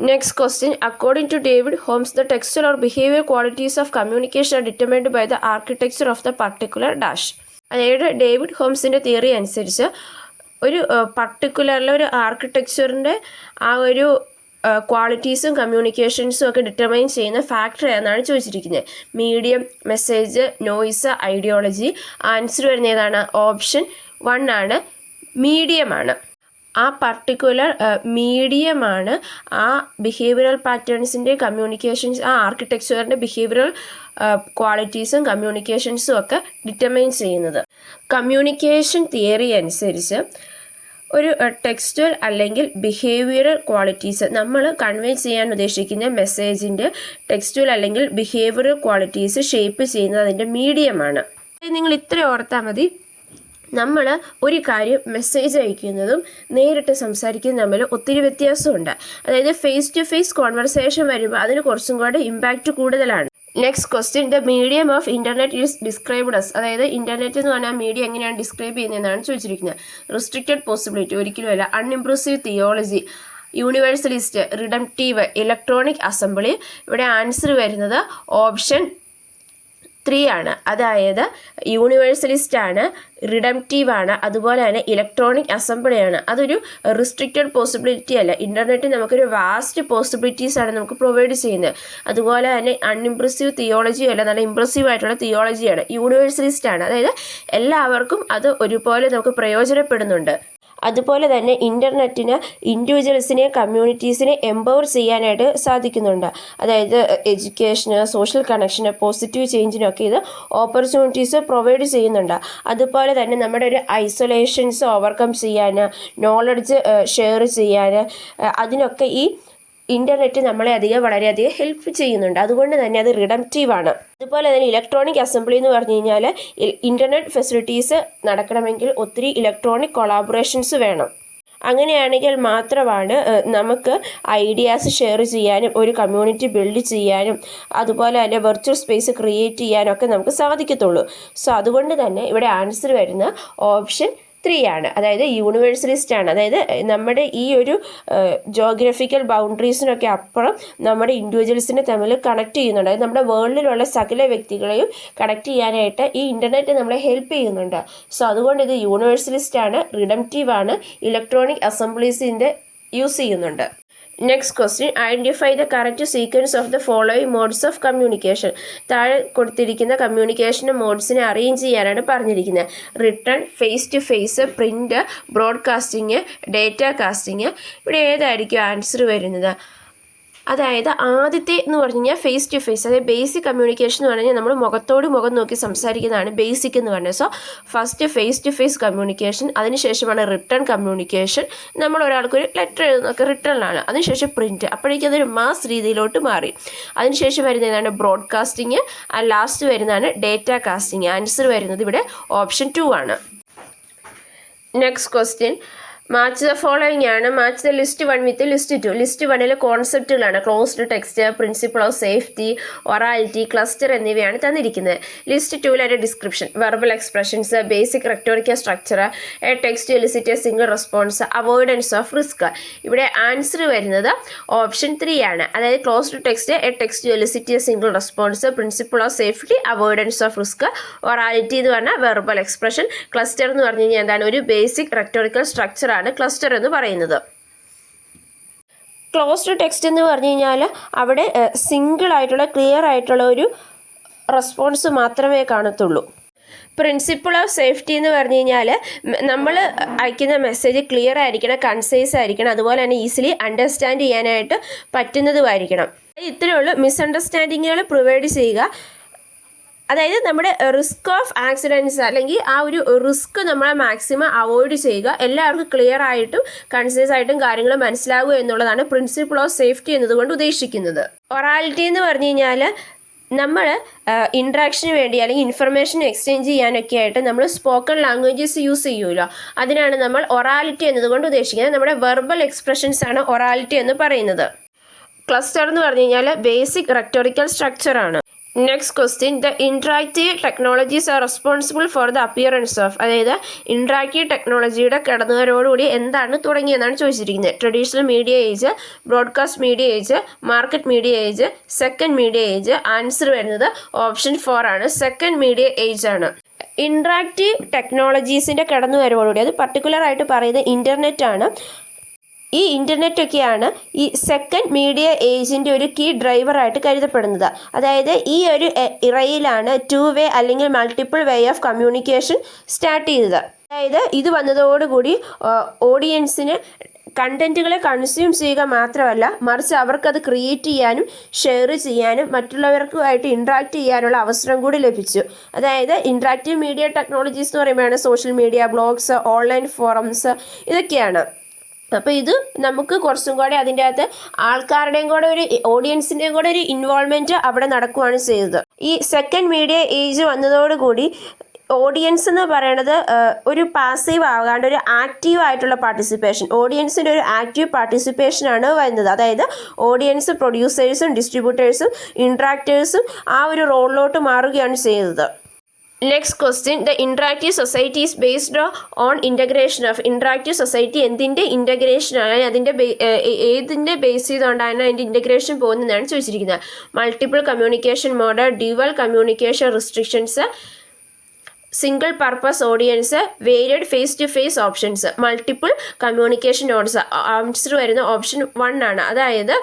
Next question, according to David Holmes the texture or behaviour qualities of communication are determined by the architecture of the particular dash. അതായത് ഡേവിഡ് ഹോംസിൻ്റെ തിയറി അനുസരിച്ച് ഒരു പർട്ടിക്കുലറിലെ ഒരു ആർക്കിടെക്ചറിൻ്റെ ആ ഒരു ക്വാളിറ്റീസും കമ്മ്യൂണിക്കേഷൻസും ഒക്കെ ഡിറ്റർമൈൻ ചെയ്യുന്ന ഫാക്ടർ എന്നാണ് ചോദിച്ചിരിക്കുന്നത്. Medium, message, noise, ideology. Answer വരുന്ന ഏതാണ്? ഓപ്ഷൻ 1 ആണ്. മീഡിയമാണ്. ആ പർട്ടിക്കുലർ മീഡിയമാണ് ആ ബിഹേവിയറൽ പാറ്റേൺസിൻ്റെ കമ്മ്യൂണിക്കേഷൻസ്, ആ ആർക്കിടെക്ചറിൻ്റെ ബിഹേവിയറൽ ക്വാളിറ്റീസും കമ്മ്യൂണിക്കേഷൻസും ഒക്കെ ഡിറ്റർമൈൻ ചെയ്യുന്നത്. കമ്മ്യൂണിക്കേഷൻ തിയറി അനുസരിച്ച് ഒരു ടെക്സ്റ്റുവൽ അല്ലെങ്കിൽ ബിഹേവിയറൽ ക്വാളിറ്റീസ് നമ്മൾ കൺവേ ചെയ്യാൻ ഉദ്ദേശിക്കുന്ന മെസ്സേജിൻ്റെ ടെക്സ്റ്റുവൽ അല്ലെങ്കിൽ ബിഹേവിയറൽ ക്വാളിറ്റീസ് ഷേപ്പ് ചെയ്യുന്നത് അതിൻ്റെ മീഡിയമാണ്. നിങ്ങൾ ഇത്ര ഓർത്താൽ മതി. നമ്മൾ ഒരു കാര്യം മെസ്സേജ് അയക്കുന്നതും നേരിട്ട് സംസാരിക്കുന്നതും തമ്മിൽ ഒത്തിരി വ്യത്യാസമുണ്ട്. അതായത് ഫേസ് ടു ഫേസ് കോൺവെർസേഷൻ വരുമ്പോൾ അതിന് കുറച്ചും കൂടെ ഇമ്പാക്റ്റ് കൂടുതലാണ്. Next question, the medium of internet is described as. അതായത് ഇൻ്റർനെറ്റ് എന്ന് പറഞ്ഞാൽ മീഡിയ എങ്ങനെയാണ് ഡിസ്ക്രൈബ് ചെയ്യുന്നതെന്നാണ് ചോദിച്ചിരിക്കുന്നത്. റിസ്ട്രിക്റ്റഡ് പോസിബിലിറ്റി, ഒരിക്കലുമല്ല. അൺഇംപ്രസീവ് തിയോളജി, യൂണിവേഴ്സലിസ്റ്റ്, റിഡംപ്റ്റീവ്, ഇലക്ട്രോണിക് അസംബ്ലി. ഇവിടെ ആൻസർ വരുന്നത് ഓപ്ഷൻ 3 ആണ്. അതായത് യൂണിവേഴ്സലിസ്റ്റ് ആണ്, റിഡംപ്റ്റീവ് ആണ്, അതുപോലെ തന്നെ ഇലക്ട്രോണിക് അസംബ്ലിയാണ്. അതൊരു റിസ്ട്രിക്റ്റഡ് പോസിബിലിറ്റി അല്ല. ഇൻ്റർനെറ്റ് നമുക്കൊരു വാസ്റ്റ് പോസിബിലിറ്റീസ് ആണ് നമുക്ക് പ്രൊവൈഡ് ചെയ്യുന്നത്. അതുപോലെ തന്നെ അൺഇംപ്രസീവ് തിയോളജി അല്ല, നല്ല ഇംപ്രസീവ് ആയിട്ടുള്ള തിയോളജിയാണ്. യൂണിവേഴ്സലിസ്റ്റ് ആണ്, അതായത് എല്ലാവർക്കും അത് ഒരുപോലെ നമുക്ക് പ്രയോജനപ്പെടുന്നുണ്ട്. അതുപോലെ തന്നെ ഇൻ്റർനെറ്റിന് ഇൻഡിവിജ്വൽസിനെ കമ്മ്യൂണിറ്റീസിനെ എംപവർ ചെയ്യാനായിട്ട് സാധിക്കുന്നുണ്ട്. അതായത് എഡ്യൂക്കേഷന്, സോഷ്യൽ കണക്ഷന്, പോസിറ്റീവ് ചേഞ്ചിനൊക്കെ ഇത് ഓപ്പർച്യൂണിറ്റീസ് പ്രൊവൈഡ് ചെയ്യുന്നുണ്ട്. അതുപോലെ തന്നെ നമ്മുടെ ഒരു ഐസൊലേഷൻസ് ഓവർകം ചെയ്യാൻ, നോളജ് ഷെയർ ചെയ്യാൻ, അതിനൊക്കെ ഈ ഇൻ്റർനെറ്റ് നമ്മളെ വളരെയധികം ഹെൽപ്പ് ചെയ്യുന്നുണ്ട്. അതുകൊണ്ട് തന്നെ അത് റിഡംപ്റ്റീവാണ്. അതുപോലെ തന്നെ ഇലക്ട്രോണിക് അസംബ്ലി എന്ന് പറഞ്ഞു കഴിഞ്ഞാൽ ഇൻ്റർനെറ്റ് ഫെസിലിറ്റീസ് നടക്കണമെങ്കിൽ ഒത്തിരി ഇലക്ട്രോണിക് കൊളാബറേഷൻസ് വേണം. അങ്ങനെയാണെങ്കിൽ മാത്രമാണ് നമുക്ക് ഐഡിയാസ് ഷെയർ ചെയ്യാനും ഒരു കമ്മ്യൂണിറ്റി ബിൽഡ് ചെയ്യാനും അതുപോലെ തന്നെ വെർച്വൽ സ്പേസ് ക്രിയേറ്റ് ചെയ്യാനൊക്കെ നമുക്ക് സാധിക്കത്തുള്ളൂ. സോ അതുകൊണ്ട് തന്നെ ഇവിടെ ആൻസർ വരുന്ന ഓപ്ഷൻ 3 ആണ്. അതായത് യൂണിവേഴ്സലിസ്റ്റ് ആണ്. അതായത് നമ്മുടെ ഈ ഒരു ജോഗ്രഫിക്കൽ ബൗണ്ടറീസിനൊക്കെ അപ്പുറം നമ്മുടെ ഇൻഡിവിജ്വൽസിനെ തമ്മിൽ കണക്ട് ചെയ്യുന്നുണ്ട്. അതായത് നമ്മുടെ വേൾഡിലുള്ള സകല വ്യക്തികളെയും കണക്ട് ചെയ്യാനായിട്ട് ഈ ഇൻ്റർനെറ്റ് നമ്മളെ ഹെൽപ്പ് ചെയ്യുന്നുണ്ട്. സോ അതുകൊണ്ട് ഇത് യൂണിവേഴ്സലിസ്റ്റ് ആണ്, റിഡംപ്റ്റീവ് ആണ്, ഇലക്ട്രോണിക് അസംബ്ലീസിൻ്റെ യൂസ് ചെയ്യുന്നുണ്ട്. Next question, identify the correct sequence of the following modes of communication. താഴെ കൊടുത്തിരിക്കുന്ന കമ്മ്യൂണിക്കേഷൻ മോഡ്സിനെ അറേഞ്ച് ചെയ്യാനാണ് പറഞ്ഞിരിക്കുന്നത്. Written, face to face, print, broadcasting, data casting. ഇവിടെ ഏതായിരിക്കും ആൻസർ വരുന്നത്? അതായത് ആദ്യത്തെ എന്ന് പറഞ്ഞു കഴിഞ്ഞാൽ ഫേസ് ടു ഫേസ്, അതായത് ബേസിക് കമ്മ്യൂണിക്കേഷൻ എന്ന് പറഞ്ഞു കഴിഞ്ഞാൽ നമ്മൾ മുഖത്തോട് മുഖം നോക്കി സംസാരിക്കുന്നതാണ് ബേസിക് എന്ന് പറഞ്ഞത്. So first face to face communication, അതിനുശേഷമാണ് റിട്ടേൺ കമ്മ്യൂണിക്കേഷൻ. നമ്മൾ ഒരാൾക്കൊരു ലെറ്റർ എഴുതുന്നതൊക്കെ റിട്ടേണിലാണ്. അതിനുശേഷം പ്രിൻറ്റ്, അപ്പോഴേക്കും അതൊരു മാസ് രീതിയിലോട്ട് മാറി. അതിനുശേഷം വരുന്നതാണ് ബ്രോഡ്കാസ്റ്റിംഗ്, ലാസ്റ്റ് വരുന്നതാണ് ഡേറ്റ കാസ്റ്റിംഗ്. ആൻസർ വരുന്നത് ഇവിടെ ഓപ്ഷൻ 2 ആണ്. Next question, match the following ആണ്. Match the list 1 with list 2. List 1 കോൺസെപ്റ്റുകളാണ്. Closed text, principle of safety, orality, cluster എന്നിവയാണ് തന്നിരിക്കുന്നത്. List 2 description, verbal expressions, basic rhetorical structure, a text elicit a single response, avoidance of risk. ഇവിടെ answer വരുന്നത് option 3 ആണ്. അതായത് closed text, a text elicit a single response, principle of safety, avoidance of risk, orality എന്ന് പറഞ്ഞാൽ verbal expression, cluster എന്ന് പറഞ്ഞു കഴിഞ്ഞാൽ എന്താണ്? ഒരു ബേസിക് റെക്ടോറിക്കൽ സ്ട്രക്ചർ ആണ് ക്ലസ്റ്റർ എന്ന് പറയുന്നത്. ക്ലോസ്ഡ് ടെക്സ്റ്റ് എന്ന് പറഞ്ഞു കഴിഞ്ഞാൽ അവിടെ സിംഗിൾ ആയിട്ടുള്ള ക്ലിയർ ആയിട്ടുള്ള ഒരു റെസ്പോൺസ് മാത്രമേ കാണത്തുള്ളൂ. പ്രിൻസിപ്പിൾ ഓഫ് സേഫ്റ്റി എന്ന് പറഞ്ഞു കഴിഞ്ഞാൽ നമ്മൾ അയക്കുന്ന മെസ്സേജ് ക്ലിയർ ആയിരിക്കണം, കൺസൈസ് ആയിരിക്കണം, അതുപോലെ തന്നെ ഈസിലി അണ്ടർസ്റ്റാൻഡ് ചെയ്യാനായിട്ട് പറ്റുന്നതുമായിരിക്കണം. ഇത്രയേ ഉള്ളൂ. മിസ്അണ്ടർസ്റ്റാൻഡിങ്ങുകൾ പ്രിവൈഡ് ചെയ്യുക, അതായത് നമ്മുടെ റിസ്ക് ഓഫ് ആക്സിഡൻറ്റ്സ് അല്ലെങ്കിൽ ആ ഒരു റിസ്ക് നമ്മളെ മാക്സിമം അവോയ്ഡ് ചെയ്യുക. എല്ലാവർക്കും ക്ലിയർ ആയിട്ടും കൺസൈസ് ആയിട്ടും കാര്യങ്ങൾ മനസ്സിലാകുക എന്നുള്ളതാണ് പ്രിൻസിപ്പിൾ ഓഫ് സേഫ്റ്റി എന്നതുകൊണ്ട് ഉദ്ദേശിക്കുന്നത്. ഒറാലിറ്റി എന്ന് പറഞ്ഞു കഴിഞ്ഞാൽ നമ്മൾ ഇൻട്രാക്ഷന് വേണ്ടി അല്ലെങ്കിൽ ഇൻഫർമേഷൻ എക്സ്ചേഞ്ച് ചെയ്യാനൊക്കെ ആയിട്ട് നമ്മൾ സ്പോക്കൺ ലാംഗ്വേജസ് യൂസ് ചെയ്യുമല്ലോ, അതിനാണ് നമ്മൾ ഒറാലിറ്റി എന്നതുകൊണ്ട് ഉദ്ദേശിക്കുന്നത്. നമ്മുടെ വെർബൽ എക്സ്പ്രഷൻസ് ആണ് ഒറാലിറ്റി എന്ന് പറയുന്നത്. ക്ലസ്റ്റർ എന്ന് പറഞ്ഞു കഴിഞ്ഞാൽ ബേസിക് റെറ്റോറിക്കൽ സ്ട്രക്ചറാണ്. Next question, the interactive technologies are responsible for the appearance of, അതായത് ഇൻട്രാക്റ്റീവ് ടെക്നോളജിയുടെ കടന്നുവരവോടുകൂടി എന്താണ് തുടങ്ങിയെന്നാണ് ചോദിച്ചിരിക്കുന്നത്. Traditional media age, broadcast media age, market media age, second media age. Answer വരുന്നത് ഓപ്ഷൻ 4 ആണ്, സെക്കൻഡ് മീഡിയ ഏജ് ആണ്. ഇൻട്രാക്റ്റീവ് ടെക്നോളജീസിൻ്റെ കടന്നുവരവോടുകൂടി, അത് പർട്ടിക്കുലർ ആയിട്ട് പറയുന്നത് ഇൻ്റർനെറ്റ് ആണ്. ഈ ഇൻ്റർനെറ്റൊക്കെയാണ് ഈ സെക്കൻഡ് മീഡിയ ഏജിൻ്റെ ഒരു കീ ഡ്രൈവറായിട്ട് കരുതപ്പെടുന്നത്. അതായത് ഈ ഒരു ഇറയിലാണ് 2 വേ അല്ലെങ്കിൽ multiple way of communication start ചെയ്തത്. അതായത് ഇത് വന്നതോടുകൂടി ഓഡിയൻസിന് കണ്ടൻറ്റുകളെ കൺസ്യൂം ചെയ്യുക മാത്രമല്ല, മറിച്ച് അവർക്കത് ക്രിയേറ്റ് ചെയ്യാനും ഷെയർ ചെയ്യാനും മറ്റുള്ളവർക്കുമായിട്ട് ഇൻട്രാക്ട് ചെയ്യാനുള്ള അവസരം കൂടി ലഭിച്ചു. അതായത് ഇൻട്രാക്റ്റീവ് മീഡിയ ടെക്നോളജീസ് എന്ന് പറയുമ്പോഴാണ് social media, blogs, online forums, ഇതൊക്കെയാണ്. അപ്പോൾ ഇത് നമുക്ക് കുറച്ചും കൂടെ അതിൻ്റെ അകത്ത് ആൾക്കാരുടെയും കൂടെ ഒരു ഓഡിയൻസിൻ്റെയും കൂടെ ഒരു ഇൻവോൾവ്മെൻറ്റ് അവിടെ നടക്കുകയാണ് ചെയ്തത്. ഈ സെക്കൻഡ് മീഡിയ ഏജ് വന്നതോടുകൂടി ഓഡിയൻസ് എന്ന് പറയുന്നത് ഒരു പാസീവ് ആകാണ്ട് ഒരു ആക്റ്റീവ് ആയിട്ടുള്ള പാർട്ടിസിപ്പേഷൻ, ഓഡിയൻസിൻ്റെ ഒരു ആക്റ്റീവ് പാർട്ടിസിപ്പേഷനാണ് വരുന്നത്. അതായത് ഓഡിയൻസ് പ്രൊഡ്യൂസേഴ്സും ഡിസ്ട്രിബ്യൂട്ടേഴ്സും ഇൻട്രാക്ടേഴ്സും ആ ഒരു റോളിലോട്ട് മാറുകയാണ് ചെയ്തത്. Next question, the interactive society is based on integration of. Interactive society എന്തിൻ്റെ ഇൻ്റഗ്രേഷനാണ്, അതിൻ്റെ ഏതിൻ്റെ ബേസ് ചെയ്തുകൊണ്ടാണ് അതിൻ്റെ ഇൻ്റഗ്രേഷൻ പോകുന്നതെന്നാണ് ചോദിച്ചിരിക്കുന്നത്. Multiple communication model, dual communication restrictions, single purpose audience, varied face to face options. Multiple communication modes, answer വരുന്ന option 1 ആണ്. അതായത്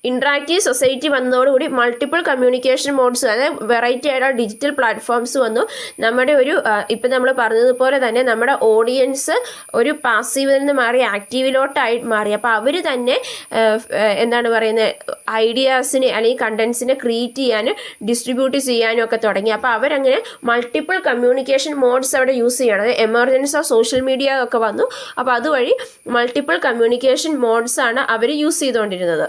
ഇൻട്രാക്റ്റീവ് സൊസൈറ്റി വന്നതോടുകൂടി മൾട്ടിപ്പിൾ കമ്മ്യൂണിക്കേഷൻ മോഡ്സ്, അതായത് വെറൈറ്റി ആയിട്ടുള്ള ഡിജിറ്റൽ പ്ലാറ്റ്ഫോംസ് വന്നു. നമ്മുടെ ഒരു ഇപ്പം നമ്മൾ പറഞ്ഞതുപോലെ തന്നെ നമ്മുടെ ഓഡിയൻസ് ഒരു പാസീവിൽ നിന്ന് മാറി ആക്റ്റീവിലോട്ടായി മാറി. അപ്പോൾ അവർ തന്നെ എന്താണ് പറയുന്നത്, ഐഡിയാസിനെ അല്ലെങ്കിൽ കണ്ടൻസിനെ ക്രിയേറ്റ് ചെയ്യാനും ഡിസ്ട്രിബ്യൂട്ട് ചെയ്യാനും ഒക്കെ തുടങ്ങി. അപ്പോൾ അവരങ്ങനെ മൾട്ടിപ്പിൾ കമ്മ്യൂണിക്കേഷൻ മോഡ്സ് അവിടെ യൂസ് ചെയ്യണം. അതായത് എമർജൻസ് ഓഫ് സോഷ്യൽ മീഡിയ ഒക്കെ വന്നു. അപ്പോൾ അതുവഴി മൾട്ടിപ്പിൾ കമ്മ്യൂണിക്കേഷൻ മോഡ്സ് ആണ് അവർ യൂസ് ചെയ്തുകൊണ്ടിരുന്നത്.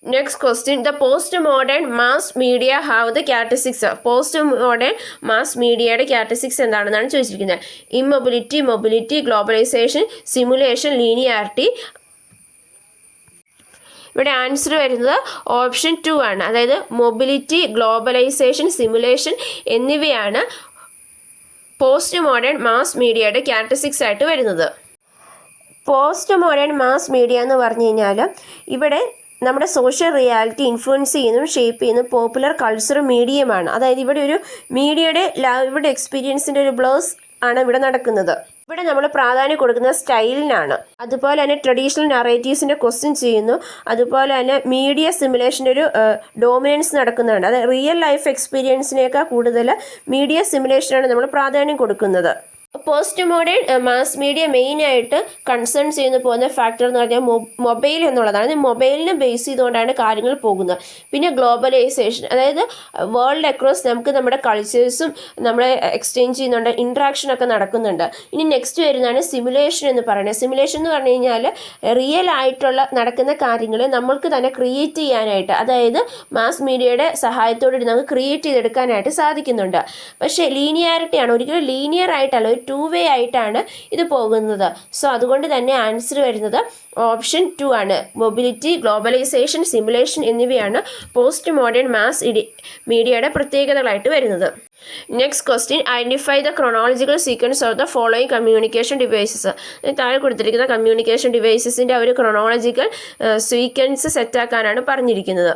Next question, the post modern mass media have the characteristics. Post modern mass മീഡിയയുടെ ക്യാരക്ടറിസ്റ്റിക്സ് എന്താണെന്നാണ് ചോദിച്ചിരിക്കുന്നത്. Immobility, mobility, globalisation, simulation, linearity. ഇവിടെ ആൻസർ വരുന്നത് ഓപ്ഷൻ 2 ആണ്. അതായത് മൊബിലിറ്റി, ഗ്ലോബലൈസേഷൻ, സിമുലേഷൻ എന്നിവയാണ് പോസ്റ്റ് മോഡേൺ മാസ് മീഡിയയുടെ ക്യാരക്ടറിസ്റ്റിക്സ് ആയിട്ട് വരുന്നത്. പോസ്റ്റ് മോഡേൺ മാസ് മീഡിയ എന്ന് പറഞ്ഞു കഴിഞ്ഞാൽ ഇവിടെ നമ്മുടെ സോഷ്യൽ റിയാലിറ്റി ഇൻഫ്ലുവൻസ് ചെയ്യുന്നതും ഷേപ്പ് ചെയ്യുന്നതും പോപ്പുലർ കൾച്ചറും മീഡിയമാണ്. അതായത് ഇവിടെ ഒരു മീഡിയയുടെ ലൈവ്ഡ് എക്സ്പീരിയൻസിൻ്റെ ഒരു ബ്ലോസ് ആണ് ഇവിടെ നടക്കുന്നത്. ഇവിടെ നമ്മൾ പ്രാധാന്യം കൊടുക്കുന്നത് സ്റ്റൈലിനാണ്. അതുപോലെ തന്നെ ട്രഡീഷണൽ നറേറ്റീവ്സിൻ്റെ ക്വസ്റ്റ്യൻ ചെയ്യുന്നു. അതുപോലെ തന്നെ മീഡിയ സിമുലേഷൻ്റെ ഒരു ഡോമിനൻസ് നടക്കുന്നുണ്ട്. അതായത് റിയൽ ലൈഫ് എക്സ്പീരിയൻസിനേക്കാൾ കൂടുതൽ മീഡിയ സിമുലേഷനാണ് നമ്മൾ പ്രാധാന്യം കൊടുക്കുന്നത്. പോസ്റ്റ് മോഡേൺ മാസ് മീഡിയ മെയിനായിട്ട് കൺസേൺ ചെയ്യുന്ന പോകുന്ന ഫാക്ടർ എന്ന് പറഞ്ഞാൽ മൊബൈൽ എന്നുള്ളതാണ്. മൊബൈലിനെ ബേസ് ചെയ്തുകൊണ്ടാണ് കാര്യങ്ങൾ പോകുന്നത്. പിന്നെ ഗ്ലോബലൈസേഷൻ, അതായത് വേൾഡ് അക്രോസ് നമുക്ക് നമ്മുടെ കൾച്ചേഴ്സും നമ്മളെ എക്സ്ചേഞ്ച് ചെയ്യുന്നുണ്ട്, ഇൻട്രാക്ഷനൊക്കെ നടക്കുന്നുണ്ട്. ഇനി നെക്സ്റ്റ് വരുന്നതാണ് സിമുലേഷൻ എന്ന് പറയുന്നത്. സിമുലേഷൻ എന്ന് പറഞ്ഞു കഴിഞ്ഞാൽ റിയൽ ആയിട്ടുള്ള നടക്കുന്ന കാര്യങ്ങൾ നമ്മൾക്ക് തന്നെ ക്രിയേറ്റ് ചെയ്യാനായിട്ട്, അതായത് മാസ് മീഡിയയുടെ സഹായത്തോടുകൂടി നമുക്ക് ക്രിയേറ്റ് ചെയ്തെടുക്കാനായിട്ട് സാധിക്കുന്നുണ്ട്. പക്ഷേ ലീനിയാരിറ്റിയാണ്, ഒരിക്കലും ലീനിയർ ആയിട്ടല്ല, ഒരു 2 വേ ആയിട്ടാണ് ഇത് പോകുന്നത്. സോ അതുകൊണ്ട് തന്നെ ആൻസർ വരുന്നത് ഓപ്ഷൻ 2 ആണ്. മൊബിലിറ്റി, ഗ്ലോബലൈസേഷൻ, സിമുലേഷൻ എന്നിവയാണ് പോസ്റ്റ് മോഡേൺ മാസ് മീഡിയയുടെ പ്രത്യേകതകളായിട്ട് വരുന്നത്. Next question, identify the chronological sequence of the following communication devices. താഴെ കൊടുത്തിരിക്കുന്ന കമ്മ്യൂണിക്കേഷൻ ഡിവൈസസിൻ്റെ ഒരു ക്രോണോളജിക്കൽ സീക്വൻസ് സെറ്റാക്കാനാണ് പറഞ്ഞിരിക്കുന്നത്.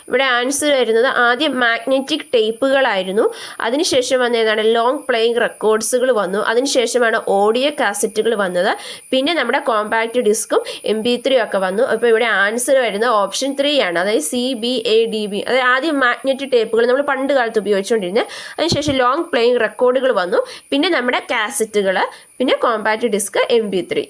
ഇവിടെ ആൻസർ വരുന്നത് ആദ്യം മാഗ്നറ്റിക് ടേപ്പുകളായിരുന്നു, അതിനുശേഷം വന്ന ഏതാണ് ലോങ് പ്ലേയിങ് റെക്കോർഡ്സുകൾ വന്നു, അതിനുശേഷമാണ് ഓഡിയോ കാസറ്റുകൾ വന്നത്, പിന്നെ നമ്മുടെ കോമ്പാക്റ്റ് ഡിസ്കും MP3 ഒക്കെ വന്നു. അപ്പോൾ ഇവിടെ ആൻസർ വരുന്നത് ഓപ്ഷൻ 3 ആണ്, അതായത് CBADB. അതായത് ആദ്യം മാഗ്നറ്റിക് ടേപ്പുകൾ നമ്മൾ പണ്ട് കാലത്ത് ഉപയോഗിച്ചുകൊണ്ടിരുന്നത്, അതിനുശേഷം ലോങ് പ്ലേയിങ് റെക്കോർഡുകൾ വന്നു, പിന്നെ നമ്മുടെ കാസറ്റുകൾ, പിന്നെ compact disc, MP3.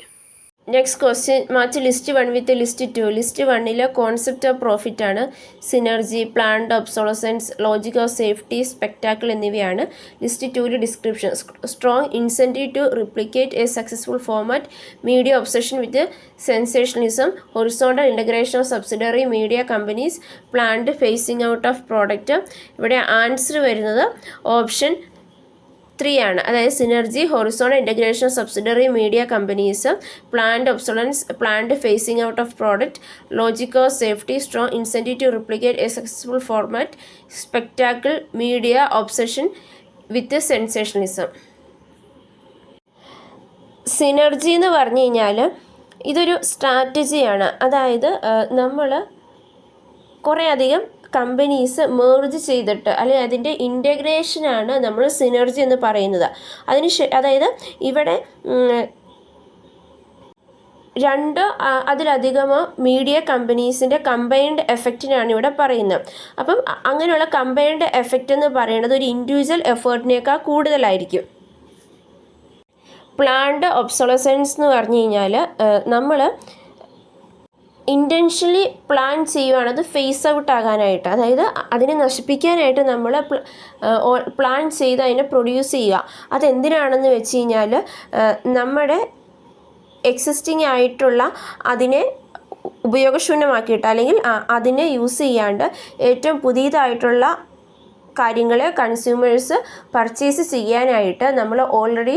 Next question match list 1 with list 2. List 1 concept of profit ആണ്, synergy, planned obsolescence, logic of safety, spectacle എന്നിവയാണ്. List 2 description strong incentive to replicate a successful format, media obsession with sensationalism, horizontal integration of subsidiary media companies, planned phasing out of product. ഇവിടെ answer വരുന്നത് option 3 ആണ്, അതായത് synergy, horizontal integration subsidiary media companies, planned obsolescence, planned phasing out of product, logic of safety, strong incentive to replicate a successful format, spectacle, media obsession with sensationalism. Synergy എന്ന് പറഞ്ഞു കഴിഞ്ഞാൽ ഇതൊരു സ്ട്രാറ്റജിയാണ്, അതായത് നമ്മൾ കുറേയധികം കമ്പനീസ് മേർജ് ചെയ്തിട്ട് അല്ലെങ്കിൽ അതിൻ്റെ ഇൻ്റഗ്രേഷനാണ് നമ്മൾ സിനർജി എന്ന് പറയുന്നത്. അതായത് ഇവിടെ 2 അതിലധികമോ മീഡിയ കമ്പനീസിൻ്റെ കമ്പൈൻഡ് എഫക്റ്റിനാണ് ഇവിടെ പറയുന്നത്. അപ്പം അങ്ങനെയുള്ള കമ്പൈൻഡ് എഫക്റ്റ് എന്ന് പറയുന്നത് ഒരു ഇൻഡിവിജ്വൽ എഫേർട്ടിനേക്കാൾ കൂടുതലായിരിക്കും. പ്ലാൻഡ് ഒബ്സൊളസൻസ് എന്ന് പറഞ്ഞു കഴിഞ്ഞാൽ നമ്മൾ ഇൻറ്റൻഷനലി പ്ലാൻ ചെയ്യുവാണ് അത് ഫേസ് ഔട്ട് ആകാനായിട്ട്, അതായത് അതിനെ നശിപ്പിക്കാനായിട്ട് നമ്മൾ പ്ലാൻ ചെയ്ത് അതിനെ പ്രൊഡ്യൂസ് ചെയ്യുക. അതെന്തിനാണെന്ന് വെച്ച് കഴിഞ്ഞാൽ നമ്മുടെ എക്സിസ്റ്റിംഗ് ആയിട്ടുള്ള അതിനെ ഉപയോഗശൂന്യമാക്കിയിട്ട് അല്ലെങ്കിൽ അതിനെ യൂസ് ചെയ്യാണ്ട് ഏറ്റവും പുതിയതായിട്ടുള്ള കാര്യങ്ങൾ കൺസ്യൂമേഴ്സ് പർച്ചേസ് ചെയ്യാനായിട്ട് നമ്മൾ ഓൾറെഡി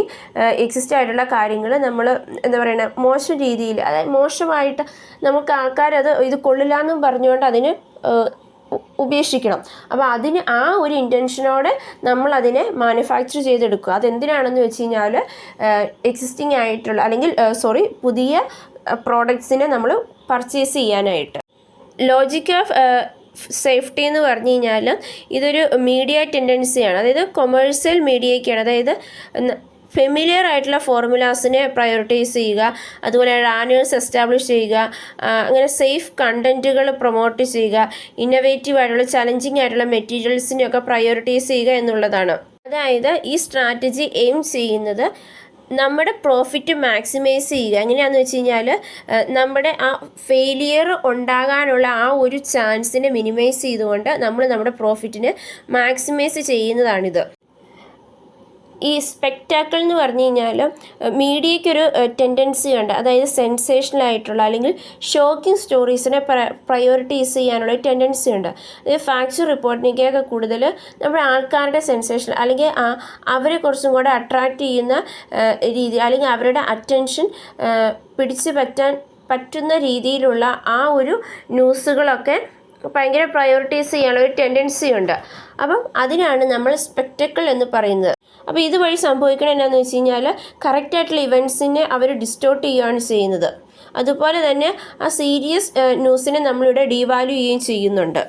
എക്സിസ്റ്റ് ആയിട്ടുള്ള കാര്യങ്ങൾ നമ്മൾ എന്താ പറയുക മോശം രീതിയിൽ, അതായത് മോശമായിട്ട് നമുക്ക് ആൾക്കാരത് ഇത് കൊള്ളില്ല എന്നും പറഞ്ഞുകൊണ്ട് അതിന് ഉപേക്ഷിക്കണം. അപ്പോൾ അതിന് ആ ഒരു ഇൻറ്റൻഷനോടെ നമ്മളതിനെ മാനുഫാക്ചർ ചെയ്തെടുക്കുക. അതെന്തിനാണെന്ന് വെച്ച് കഴിഞ്ഞാൽ എക്സിസ്റ്റിംഗ് ആയിട്ടുള്ള അല്ലെങ്കിൽ പുതിയ പ്രോഡക്ട്സിനെ നമ്മൾ പർച്ചേസ് ചെയ്യാനായിട്ട്. ലോജിക് ഓഫ് സേഫ്റ്റി എന്ന് പറഞ്ഞു കഴിഞ്ഞാൽ ഇതൊരു മീഡിയ ടെൻഡൻസിയാണ്, അതായത് കൊമേഴ്സ്യൽ മീഡിയയ്ക്കാണ്, അതായത് ഫെമിലിയർ ആയിട്ടുള്ള ഫോർമുലാസിനെ പ്രയോറിറ്റൈസ് ചെയ്യുക, അതുപോലെ റാനേഴ്സ് എസ്റ്റാബ്ലിഷ് ചെയ്യുക, അങ്ങനെ സേഫ് കണ്ടൻറ്റുകൾ പ്രൊമോട്ട് ചെയ്യുക, ഇന്നൊവേറ്റീവ് ആയിട്ടുള്ള ചലഞ്ചിങ് ആയിട്ടുള്ള മെറ്റീരിയൽസിനെയൊക്കെ പ്രയോറിറ്റൈസ് ചെയ്യുക എന്നുള്ളതാണ്. അതായത് ഈ സ്ട്രാറ്റജി എയിം ചെയ്യുന്നത് നമ്മുടെ പ്രോഫിറ്റ് മാക്സിമൈസ് ചെയ്യുക. എങ്ങനെയാണെന്ന് വെച്ച് കഴിഞ്ഞാൽ നമ്മുടെ ആ ഫെയിലിയർ ഉണ്ടാകാനുള്ള ആ ഒരു ചാൻസിനെ മിനിമൈസ് ചെയ്തുകൊണ്ട് നമ്മൾ നമ്മുടെ പ്രോഫിറ്റിനെ മാക്സിമൈസ് ചെയ്യുന്നതാണിത്. ഈ സ്പെക്ടാക്കിൾ എന്ന് പറഞ്ഞു കഴിഞ്ഞാൽ മീഡിയയ്ക്കൊരു ടെൻഡൻസി ഉണ്ട്, അതായത് സെൻസേഷണൽ ആയിട്ടുള്ള അല്ലെങ്കിൽ ഷോക്കിംഗ് സ്റ്റോറീസിനെ പ്രയോറിറ്റൈസ് ചെയ്യാനുള്ള ഒരു ടെൻഡൻസി ഉണ്ട്. അതായത് ഫാക്ച്വൽ റിപ്പോർട്ടിനേക്കൊക്കെ കൂടുതൽ നമ്മുടെ ആൾക്കാരുടെ സെൻസേഷൻ അല്ലെങ്കിൽ അവരെ കുറച്ചും കൂടെ അട്രാക്റ്റ് ചെയ്യുന്ന രീതി അല്ലെങ്കിൽ അവരുടെ അറ്റൻഷൻ പിടിച്ചു പറ്റുന്ന രീതിയിലുള്ള ആ ഒരു ന്യൂസുകളൊക്കെ ഭയങ്കര പ്രയോറിറ്റൈസ് ചെയ്യാനുള്ള ഒരു ടെൻഡൻസി ഉണ്ട്. അപ്പം അതിനാണ് നമ്മൾ സ്പെക്ടക്കിൾ എന്ന് പറയുന്നത്. അപ്പോൾ ഇതുവഴി സംഭവിക്കണം എന്താണെന്ന് വെച്ച് കഴിഞ്ഞാൽ കറക്റ്റായിട്ടുള്ള ഇവൻറ്റ്സിനെ അവർ ഡിസ്റ്റോർട്ട് ചെയ്യുകയാണ് ചെയ്യുന്നത്. അതുപോലെ തന്നെ ആ സീരിയസ് ന്യൂസിനെ നമ്മളിവിടെ ഡീവാല്യൂ ചെയ്യുകയും ചെയ്യുന്നുണ്ട്.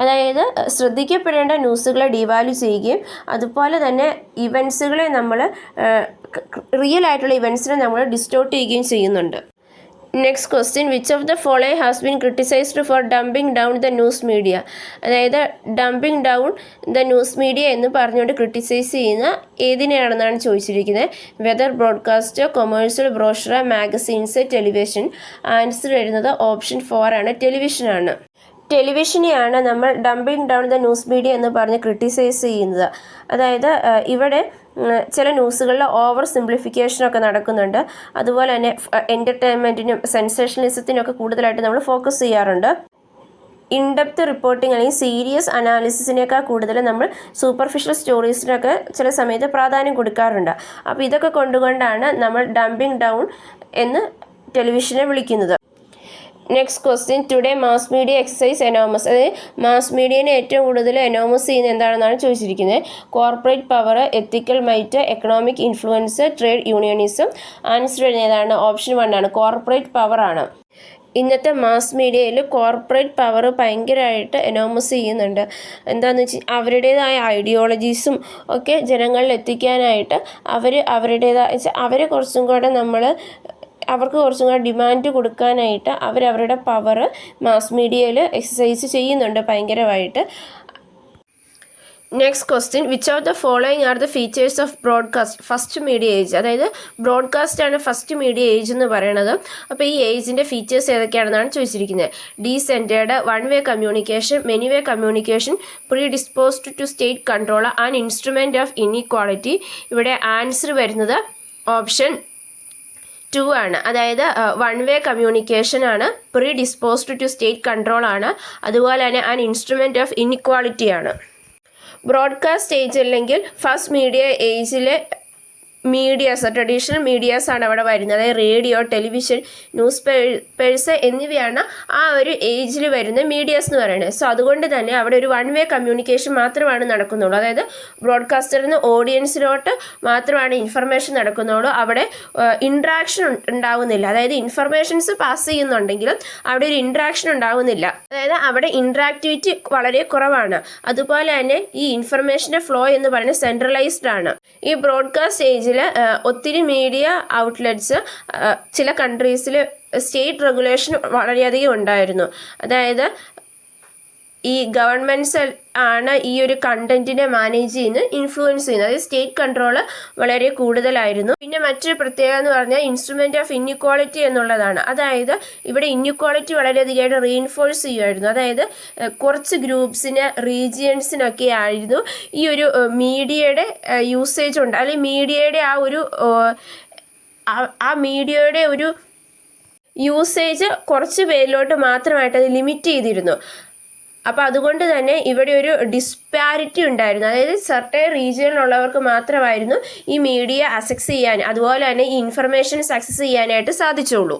അതായത് ശ്രദ്ധിക്കപ്പെടേണ്ട ന്യൂസുകളെ ഡീവാല്യൂ ചെയ്യുകയും അതുപോലെ തന്നെ ഇവൻറ്റ്സുകളെ നമ്മൾ റിയൽ ആയിട്ടുള്ള ഇവൻറ്റ്സിനെ നമ്മൾ ഡിസ്റ്റോർട്ട് ചെയ്യുകയും ചെയ്യുന്നുണ്ട്. Next question, which of the following has been criticised for dumbing down the news media? അതായത് dumbing down the news media എന്ന് പറഞ്ഞുകൊണ്ട് ക്രിട്ടിസൈസ് ചെയ്യുന്ന ഏതിനെയാണെന്നാണ് ചോദിച്ചിരിക്കുന്നത്. Weather, broadcast, commercial, brochure, magazines, television. Answer വരുന്നത് ഓപ്ഷൻ 4 ആണ്, ടെലിവിഷനാണ്. ടെലിവിഷനെയാണ് നമ്മൾ dumbing down the news media എന്ന് പറഞ്ഞ് ക്രിട്ടിസൈസ് ചെയ്യുന്നത്. അതായത് ഇവിടെ ചില ന്യൂസുകളിൽ ഓവർ സിംപ്ലിഫിക്കേഷനൊക്കെ നടക്കുന്നുണ്ട്. അതുപോലെ തന്നെ എൻ്റർടൈൻമെൻറ്റിനും സെൻസേഷണലിസത്തിനൊക്കെ കൂടുതലായിട്ട് നമ്മൾ ഫോക്കസ് ചെയ്യാറുണ്ട്. ഇൻഡെപ്ത് റിപ്പോർട്ടിംഗ് അല്ലെങ്കിൽ സീരിയസ് അനാലിസിസിനേക്കാൾ കൂടുതൽ നമ്മൾ സൂപ്പർഫിഷ്യൽ സ്റ്റോറീസിനൊക്കെ ചില സമയത്ത് പ്രാധാന്യം കൊടുക്കാറുണ്ട്. അപ്പോൾ ഇതൊക്കെ കൊണ്ടുകൊണ്ടാണ് നമ്മൾ ഡംപിങ് ഡൗൺ എന്ന് ടെലിവിഷനെ വിളിക്കുന്നത്. Next question, today mass media exercise enormous. അതായത് മാസ് മീഡിയനെ ഏറ്റവും കൂടുതൽ എനോമസ് ചെയ്യുന്നത് എന്താണെന്നാണ് ചോദിച്ചിരിക്കുന്നത്. Corporate power, ethical might, economic influence, trade unionism. Answer ഏതാണ്? ഓപ്ഷൻ 1 ആണ്, കോർപ്പറേറ്റ് പവർ ആണ്. ഇന്നത്തെ മാസ് മീഡിയയിൽ കോർപ്പറേറ്റ് പവർ ഭയങ്കരമായിട്ട് എനോമസ് ചെയ്യുന്നുണ്ട്. എന്താണെന്ന് വെച്ചാൽ അവരുടേതായ ഐഡിയോളജീസും ഒക്കെ ജനങ്ങളിൽ എത്തിക്കാനായിട്ട് അവരെ കുറച്ചും കൂടെ അവർക്ക് കുറച്ചും കൂടെ ഡിമാൻഡ് കൊടുക്കാനായിട്ട് അവരവരുടെ പവർ മാസ് മീഡിയയിൽ എക്സസൈസ് ചെയ്യുന്നുണ്ട് ഭയങ്കരമായിട്ട്. Next question, which of the following are the features of broadcast first media age? അതായത് ബ്രോഡ്കാസ്റ്റാണ് ഫസ്റ്റ് മീഡിയ ഏജ് എന്ന് പറയുന്നത്. അപ്പോൾ ഈ ഏജിൻ്റെ ഫീച്ചേഴ്സ് ഏതൊക്കെയാണെന്നാണ് ചോദിച്ചിരിക്കുന്നത്. Decentred, one way communication, many way communication, predisposed to state control, and instrument of inequality. ഇവിടെ answer വരുന്നത് option 2 ആണ്. അതായത് വൺ വേ കമ്മ്യൂണിക്കേഷൻ ആണ്, predisposed to state control ആണ്, അതുപോലെ തന്നെ ആൻഡ് ഇൻസ്ട്രുമെൻറ്റ് ഓഫ് ഇൻഇക്വാളിറ്റി ആണ്. ബ്രോഡ്കാസ്റ്റ് ഏജ് അല്ലെങ്കിൽ ഫസ്റ്റ് മീഡിയ ഏജിലെ മീഡിയാസ്, ട്രഡീഷണൽ മീഡിയാസ് ആണ് അവിടെ വരുന്നത്. അതായത് റേഡിയോ, ടെലിവിഷൻ, ന്യൂസ് പേഴ്സ് എന്നിവയാണ് ആ ഒരു ഏജിൽ വരുന്ന മീഡിയാസ് എന്ന് പറയുന്നത്. സോ അതുകൊണ്ട് തന്നെ അവിടെ ഒരു വൺ വേ കമ്മ്യൂണിക്കേഷൻ മാത്രമാണ് നടക്കുന്നുള്ളൂ. അതായത് ബ്രോഡ്കാസ്റ്ററിൽ നിന്ന് ഓഡിയൻസിലോട്ട് മാത്രമാണ് ഇൻഫർമേഷൻ നടക്കുന്നുള്ളൂ. അവിടെ ഇൻട്രാക്ഷൻ ഉണ്ടാവുന്നില്ല. അതായത് ഇൻഫർമേഷൻസ് പാസ് ചെയ്യുന്നുണ്ടെങ്കിലും അവിടെ ഒരു ഇൻട്രാക്ഷൻ ഉണ്ടാവുന്നില്ല. അതായത് അവിടെ ഇൻട്രാക്ടിവിറ്റി വളരെ കുറവാണ്. അതുപോലെ തന്നെ ഈ ഇൻഫർമേഷൻ്റെ ഫ്ലോ എന്ന് പറയുന്നത് സെൻട്രലൈസ്ഡ് ആണ്. ഈ ബ്രോഡ്കാസ്റ്റ് ഏജിൽ ഒത്തിരി മീഡിയ ഔട്ട്ലെറ്റ്സ് ചില കൺട്രീസിൽ സ്റ്റേറ്റ് റെഗുലേഷൻ വളരെയധികം ഉണ്ടായിരുന്നു. അതായത് ഈ ഗവൺമെൻറ്റ്സ് ആണ് ഈ ഒരു കണ്ടന്റിനെ മാനേജ് ചെയ്യുന്നത്, ഇൻഫ്ലുവൻസ് ചെയ്യുന്നത്. അതായത് സ്റ്റേറ്റ് കൺട്രോൾ വളരെ കൂടുതലായിരുന്നു. പിന്നെ മറ്റൊരു പ്രത്യേകത എന്ന് പറഞ്ഞാൽ ഇൻസ്ട്രുമെൻറ്റ് ഓഫ് ഇൻഇക്വാളിറ്റി എന്നുള്ളതാണ്. അതായത് ഇവിടെ ഇൻഇക്വാളിറ്റി വളരെയധികമായിട്ട് റീഇൻഫോഴ്സ് ചെയ്യുമായിരുന്നു. അതായത് കുറച്ച് ഗ്രൂപ്പ്സിന്, റീജിയൻസിനൊക്കെ ആയിരുന്നു ഈ ഒരു മീഡിയയുടെ യൂസേജ് ഉണ്ട്, അല്ലെങ്കിൽ മീഡിയയുടെ മീഡിയയുടെ ഒരു യൂസേജ് കുറച്ച് പേരിലോട്ട് മാത്രമായിട്ട് അത് ലിമിറ്റ് ചെയ്തിരുന്നു. അപ്പോൾ അതുകൊണ്ട് തന്നെ ഇവിടെ ഒരു ഡിസ്പാരിറ്റി ഉണ്ടായിരുന്നു. അതായത് സർട്ടൻ റീജിയനിലുള്ളവർക്ക് മാത്രമായിരുന്നു ഈ മീഡിയ ആക്സസ് ചെയ്യാൻ, അതുപോലെ തന്നെ ഈ ഇൻഫർമേഷൻസ് ആക്സസ് ചെയ്യാനായിട്ട് സാധിച്ചുള്ളൂ.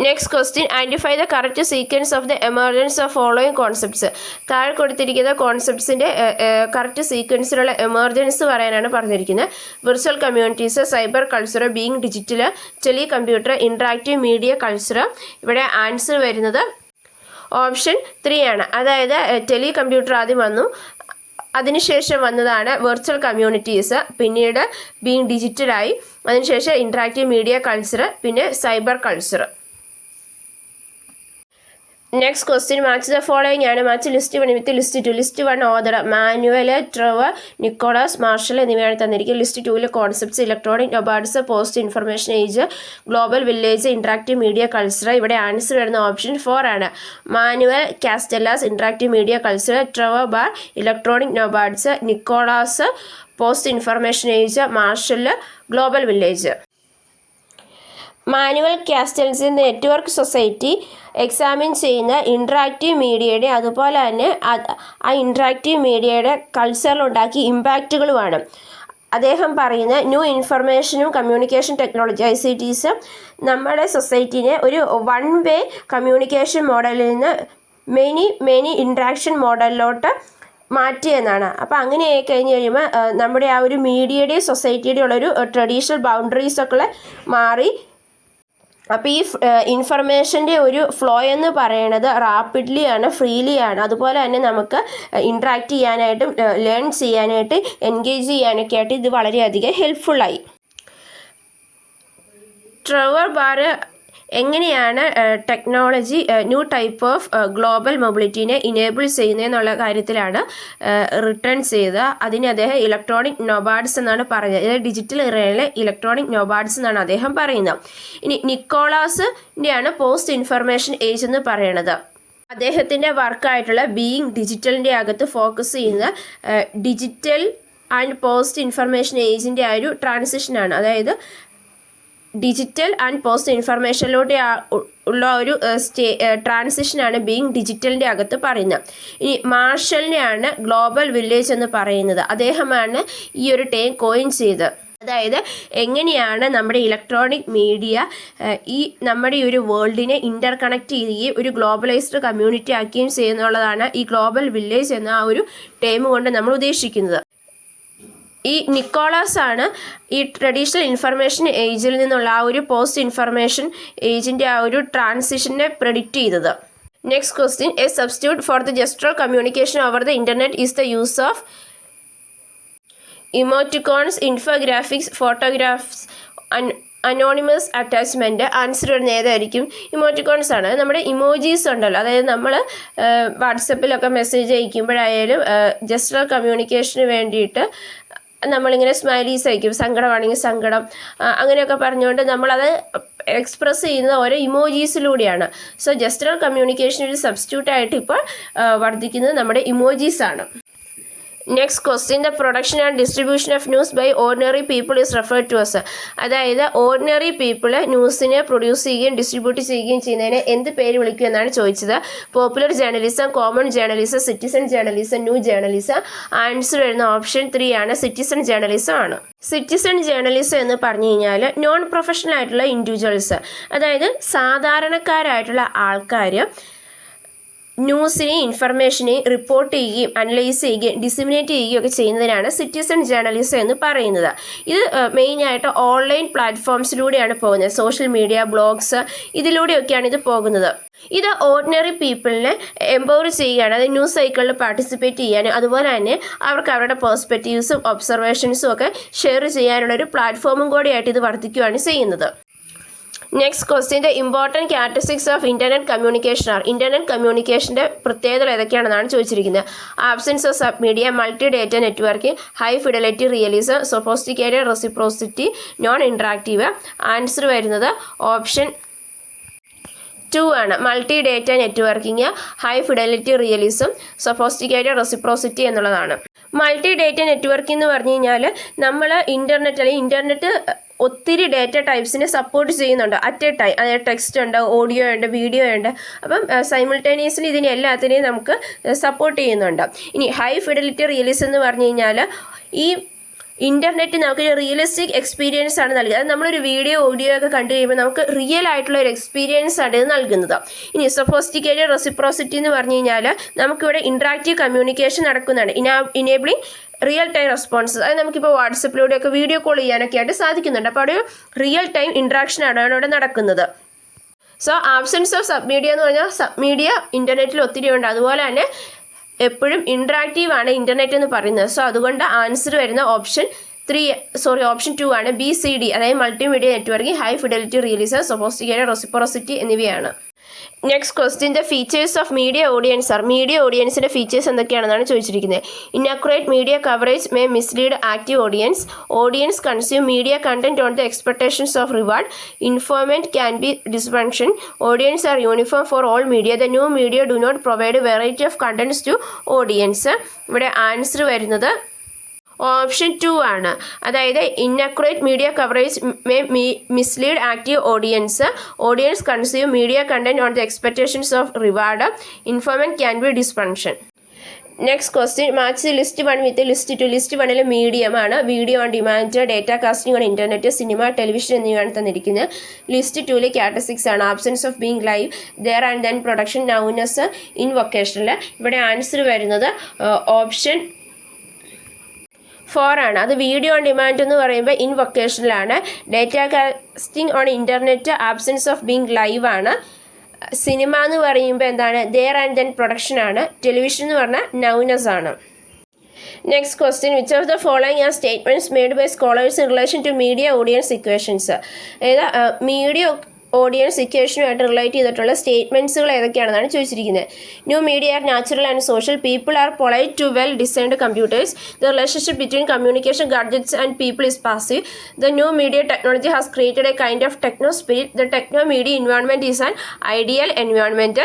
Next question, identify the correct sequence of the emergence of following concepts. താഴെ കൊടുത്തിരിക്കുന്ന കോൺസെപ്റ്റ്സിൻ്റെ കറക്റ്റ് സീക്വൻസിലുള്ള എമർജൻസ് പറയാനാണ് പറഞ്ഞിരിക്കുന്നത്. Virtual communities, cyber culture, being digital, tele computer, interactive media culture. ഇവിടെ ആൻസർ വരുന്നത് ഓപ്ഷൻ 3 ആണ്. അതായത് ടെലി കമ്പ്യൂട്ടർ ആദ്യം വന്നു, അതിനുശേഷം വന്നതാണ് വെർച്വൽ കമ്മ്യൂണിറ്റീസ്, പിന്നീട് ബീയിങ് ഡിജിറ്റലായി, അതിനുശേഷം ഇൻട്രാക്റ്റീവ് മീഡിയ കൾച്ചർ, പിന്നെ cyber culture. Next question, match the following ആണ്. Match list 1 with list 2. List 1 author Manuel, Trevor, Nicholas, Marshall എന്നിവയാണ് തന്നിരിക്കുന്നത്. List 2 concepts, electronic nomads, post information age, global village, interactive media culture. ഇവിടെ answer വരുന്ന option 4 ആണ്. Manuel Castells, interactive media culture, Trevor Barr, electronic nomads, Nicholas, post information age, Marshall, global village. Manuel Castells network society examine ചെയ്യുന്ന interactive മീഡിയയുടെ, അതുപോലെ തന്നെ ആ interactive മീഡിയയുടെ കൾച്ചറിലുണ്ടാക്കിയ ഇമ്പാക്റ്റുകളുമാണ്. അദ്ദേഹം പറയുന്ന ന്യൂ ഇൻഫർമേഷനും കമ്മ്യൂണിക്കേഷൻ ടെക്നോളജി ICTs നമ്മുടെ സൊസൈറ്റിനെ ഒരു വൺ വേ കമ്മ്യൂണിക്കേഷൻ മോഡലിൽ നിന്ന് മെനി ഇൻട്രാക്ഷൻ മോഡലിലോട്ട് മാറ്റിയെന്നാണ്. അപ്പോൾ അങ്ങനെ ആയി കഴിഞ്ഞ് കഴിയുമ്പോൾ നമ്മുടെ ആ ഒരു മീഡിയയുടെയും സൊസൈറ്റിയുടെയും ഉള്ളൊരു ട്രഡീഷണൽ ബൗണ്ടറീസൊക്കെ മാറി. അപ്പോൾ ഈ ഇൻഫർമേഷൻ്റെ ഒരു ഫ്ലോ എന്ന് പറയുന്നത് റാപ്പിഡ്ലി ആണ്, ഫ്രീലി ആണ്. അതുപോലെ തന്നെ നമുക്ക് ഇൻട്രാക്ട് ചെയ്യാനായിട്ടും ലേൺ ചെയ്യാനായിട്ട്, എൻഗേജ് ചെയ്യാനൊക്കെ ആയിട്ട് ഇത് വളരെയധികം ഹെൽപ്ഫുള്ളായി. ട്രെവർ ബാർ എങ്ങനെയാണ് technology new type of global മൊബിലിറ്റീനെ ഇനേബിൾ ചെയ്യുന്നതെന്നുള്ള കാര്യത്തിലാണ് റിട്ടേൺ ചെയ്തത്. അതിന് അദ്ദേഹം ഇലക്ട്രോണിക് നൊബാർഡ്സ് എന്നാണ് പറഞ്ഞത്. ഇത് ഡിജിറ്റൽ ഇറയിലെ ഇലക്ട്രോണിക് നൊബാർഡ്സ് എന്നാണ് അദ്ദേഹം പറയുന്നത്. ഇനി നിക്കോളാസിൻ്റെയാണ് പോസ്റ്റ് ഇൻഫർമേഷൻ ഏജ് എന്ന് പറയുന്നത്. അദ്ദേഹത്തിൻ്റെ വർക്കായിട്ടുള്ള ബീയിങ് ഡിജിറ്റലിൻ്റെ അകത്ത് ഫോക്കസ് ചെയ്യുന്ന ഡിജിറ്റൽ ആൻഡ് പോസ്റ്റ് ഇൻഫർമേഷൻ ഏജിൻ്റെ ആ ഒരു ട്രാൻസിഷനാണ്. അതായത് ഡിജിറ്റൽ ആൻഡ് പോസ്റ്റ് ഇൻഫർമേഷനിലൂടെ ഉള്ള ഒരു ട്രാൻസിഷനാണ് ബീയിങ് ഡിജിറ്റലിൻ്റെ അകത്ത് പറയുന്നത്. ഇനി മാർഷലിനെയാണ് ഗ്ലോബൽ വില്ലേജ് എന്ന് പറയുന്നത്. അദ്ദേഹമാണ് ഈ ഒരു ടേം കോയിൻ ചെയ്തത്. അതായത് എങ്ങനെയാണ് നമ്മുടെ ഇലക്ട്രോണിക് മീഡിയ ഈ നമ്മുടെ ഈ ഒരു വേൾഡിനെ ഇൻ്റർ കണക്ട് ചെയ്യുകയും ഒരു ഗ്ലോബലൈസ്ഡ് കമ്മ്യൂണിറ്റി ആക്കുകയും ചെയ്യുന്നുള്ളതാണ് ഈ ഗ്ലോബൽ വില്ലേജ് എന്ന ആ ഒരു ടേം കൊണ്ട് നമ്മൾ ഉദ്ദേശിക്കുന്നത്. ഈ നിക്കോളാസ് ആണ് ഈ ട്രഡീഷണൽ ഇൻഫർമേഷൻ ഏജിൽ നിന്നുള്ള ആ ഒരു പോസ്റ്റ് ഇൻഫർമേഷൻ ഏജിൻ്റെ ആ ഒരു ട്രാൻസിഷനെ പ്രെഡിക്റ്റ് ചെയ്തത്. Next question, a substitute for the gestural communication over the internet is the use of emoticons, infographics, photographs, anonymous attachment. Answer വരുന്ന ഏതായിരിക്കും? ഇമോറ്റിക്കോൺസ് ആണ്. നമ്മുടെ ഇമോജീസ് ഉണ്ടല്ലോ, അതായത് നമ്മൾ വാട്സപ്പിലൊക്കെ മെസ്സേജ് അയക്കുമ്പോഴായാലും ജസ്റ്ററൽ കമ്മ്യൂണിക്കേഷന് വേണ്ടിയിട്ട് നമ്മളിങ്ങനെ സ്മൈലീസ് അയക്കും, സങ്കടമാണെങ്കിൽ സങ്കടം അങ്ങനെയൊക്കെ പറഞ്ഞുകൊണ്ട് നമ്മളത് എക്സ്പ്രസ് ചെയ്യുന്നത് ഓരോ ഇമോജീസിലൂടെയാണ്. സോ ജസ്റ്ററൽ കമ്മ്യൂണിക്കേഷൻ ഒരു സബ്സ്റ്റിറ്റ്യൂട്ടായിട്ട് ഇപ്പോൾ വർദ്ധിക്കുന്നത് നമ്മുടെ ഇമോജീസാണ്. Next question, the production and distribution of news by ordinary people is referred to as. അതായത് ഓർഡിനറി പീപ്പിൾ ന്യൂസിനെ പ്രൊഡ്യൂസ് ചെയ്യുകയും ഡിസ്ട്രിബ്യൂട്ട് ചെയ്യുകയും ചെയ്യുന്നതിനെ എന്ത് പേര് വിളിക്കും എന്നാണ് ചോദിച്ചത്. Popular journalism, common journalism, citizen journalism, new journalism. Answer വരുന്ന ഓപ്ഷൻ 3 ആണ്, സിറ്റിസൺ ജേർണലിസം ആണ്. സിറ്റിസൺ ജേർണലിസം എന്ന് പറഞ്ഞു കഴിഞ്ഞാൽ നോൺ പ്രൊഫഷണൽ ആയിട്ടുള്ള ഇൻഡിവിജ്വൽസ്, അതായത് സാധാരണക്കാരായിട്ടുള്ള ആൾക്കാർ ന്യൂസിനെയും ഇൻഫർമേഷനെയും റിപ്പോർട്ട് ചെയ്യുകയും അനലൈസ് ചെയ്യുകയും ഡിസിമിനേറ്റ് ചെയ്യുകയും ഒക്കെ ചെയ്യുന്നതിനാണ് സിറ്റിസൺ ജേർണലിസം എന്ന് പറയുന്നത്. ഇത് മെയിനായിട്ട് ഓൺലൈൻ പ്ലാറ്റ്ഫോംസിലൂടെയാണ് പോകുന്നത്. സോഷ്യൽ മീഡിയ, ബ്ലോഗ്സ്, ഇതിലൂടെയൊക്കെയാണ് ഇത് പോകുന്നത്. ഇത് ഓർഡിനറി പീപ്പിളിനെ എംപവർ ചെയ്യുകയാണ്, അത് ന്യൂസ് സൈക്കിളിൽ പാർട്ടിസിപ്പേറ്റ് ചെയ്യാനും അതുപോലെ തന്നെ അവർക്ക് അവരുടെ പെർസ്പെക്റ്റീവ്സും ഒബ്സർവേഷൻസും ഒക്കെ ഷെയർ ചെയ്യാനുള്ള ഒരു പ്ലാറ്റ്ഫോമും കൂടിയായിട്ട് ഇത് വർദ്ധിക്കുകയാണ് ചെയ്യുന്നത്. Next question, the important characteristics of internet communication are. Internet കമ്മ്യൂണിക്കേഷൻ്റെ പ്രത്യേകതകൾ ഏതൊക്കെയാണെന്നാണ് ചോദിച്ചിരിക്കുന്നത്. Absence of sub media, multi data networking, high fidelity realism, sophisticated reciprocity, non interactive. Answer വരുന്നത് ഓപ്ഷൻ 2 ആണ്, multi data networking, high fidelity realism, sophisticated reciprocity എന്നുള്ളതാണ്. Multi data networking എന്ന് പറഞ്ഞു കഴിഞ്ഞാൽ നമ്മൾ ഇൻ്റർനെറ്റ് ഒത്തിരി ഡേറ്റ ടൈപ്സിനെ സപ്പോർട്ട് ചെയ്യുന്നുണ്ട് അറ്റ് എ ടൈം. അതായത് ടെക്സ്റ്റ് ഉണ്ട്, ഓഡിയോ ഉണ്ട്, വീഡിയോ ഉണ്ട്. അപ്പം സൈമിൾട്ടേനിയസ്ലി ഇതിനെ എല്ലാത്തിനെയും നമുക്ക് സപ്പോർട്ട് ചെയ്യുന്നുണ്ട്. ഇനി ഹൈ ഫിഡലിറ്റി റിയലിസം എന്ന് പറഞ്ഞു കഴിഞ്ഞാൽ ഈ ഇൻ്റർനെറ്റ് നമുക്ക് റിയലിസ്റ്റിക് എക്സ്പീരിയൻസ് ആണ് നൽകുന്നത്. അത് നമ്മളൊരു വീഡിയോ, ഓഡിയോ ഒക്കെ കണ്ടു കഴിയുമ്പോൾ നമുക്ക് റിയൽ ആയിട്ടുള്ള ഒരു എക്സ്പീരിയൻസ് ആണ് ഇത് നൽകുന്നത്. ഇനി സൊഫോസ്റ്റിക്കേറ്റഡ് റെസിപ്രോസിറ്റി എന്ന് പറഞ്ഞു കഴിഞ്ഞാൽ നമുക്കിവിടെ ഇൻട്രാക്റ്റീവ് കമ്മ്യൂണിക്കേഷൻ നടക്കുന്നതാണ്. ഇനേബിളിംഗ് റിയൽ ടൈം റെസ്പോൺസസ്, അത് നമുക്കിപ്പോൾ വാട്സപ്പിലൂടെയൊക്കെ വീഡിയോ കോൾ ചെയ്യാനൊക്കെ ആയിട്ട് സാധിക്കുന്നുണ്ട്. അപ്പോൾ അവിടെ റിയൽ ടൈം ഇൻട്രാക്ഷനാണ് അവിടെ നടക്കുന്നത്. So absence of sub media എന്ന് പറഞ്ഞാൽ സബ് മീഡിയ ഇൻ്റർനെറ്റിൽ ഒത്തിരി ഉണ്ട്. അതുപോലെ തന്നെ എപ്പോഴും ഇൻട്രാക്റ്റീവ് ആണ് ഇൻ്റർനെറ്റ് എന്ന് പറയുന്നത്. സോ അതുകൊണ്ട് ആൻസർ വരുന്ന ഓപ്ഷൻ 2 ആണ്, BCD, അതായത് multimedia networking, high fidelity realism, sophisticated reciprocity എന്നിവയാണ്. Next question, the features of media audience are. Media ഓഡിയൻസിൻ്റെ ഫീച്ചേഴ്സ് എന്തൊക്കെയാണെന്നാണ് ചോദിച്ചിരിക്കുന്നത്. Inaccurate media coverage may mislead active audience. Audience consume media content on the expectations of reward. Informate can be dysfunction. Audience are uniform for all media. The new media do not provide variety of contents to audience. ഇവിടെ answer വരുന്നത് option 2 ആണ്, അതായത് ഇൻഅക്യുറേറ്റ് media coverage may mislead active audience. Audience consume media content on the expectations of reward. Informate can be dysfunction. Next question, match list 1 with list 2. List 1 മീഡിയമാണ്, video on demand, data casting on internet, cinema, television എന്നിവയാണ് തന്നിരിക്കുന്നത്. List 2 characteristics ആണ്, absence of being live, there and then, production, nowness, invocational. ഇവിടെ answer വരുന്നത് option 4 ആണ്. അത് video on demand എന്ന് പറയുമ്പോൾ ഇൻ വൊക്കേഷനിലാണ്. Data casting on internet, absence of being live ആണ്. സിനിമ എന്ന് പറയുമ്പോൾ എന്താണ്, ദെയർ ആൻഡ് ദെൻ, പ്രൊഡക്ഷൻ ആണ്. ടെലിവിഷൻ എന്ന് പറഞ്ഞാൽ നൗനെസ് ആണ്. Next question, which of the following are statements made by scholars in relation to media audience equations. അതായത് media audience ഇക്വേഷനുമായിട്ട് റിലേറ്റ് ചെയ്തിട്ടുള്ള സ്റ്റേറ്റ്മെൻറ്റ്സുകൾ ഏതൊക്കെയാണെന്നാണ് ചോദിച്ചിരിക്കുന്നത്. New media are natural and social. People are polite to well designed computers. The relationship between communication gadgets and people is passive. The new media technology has created A kind of techno spirit. The techno media environment is an ideal environment.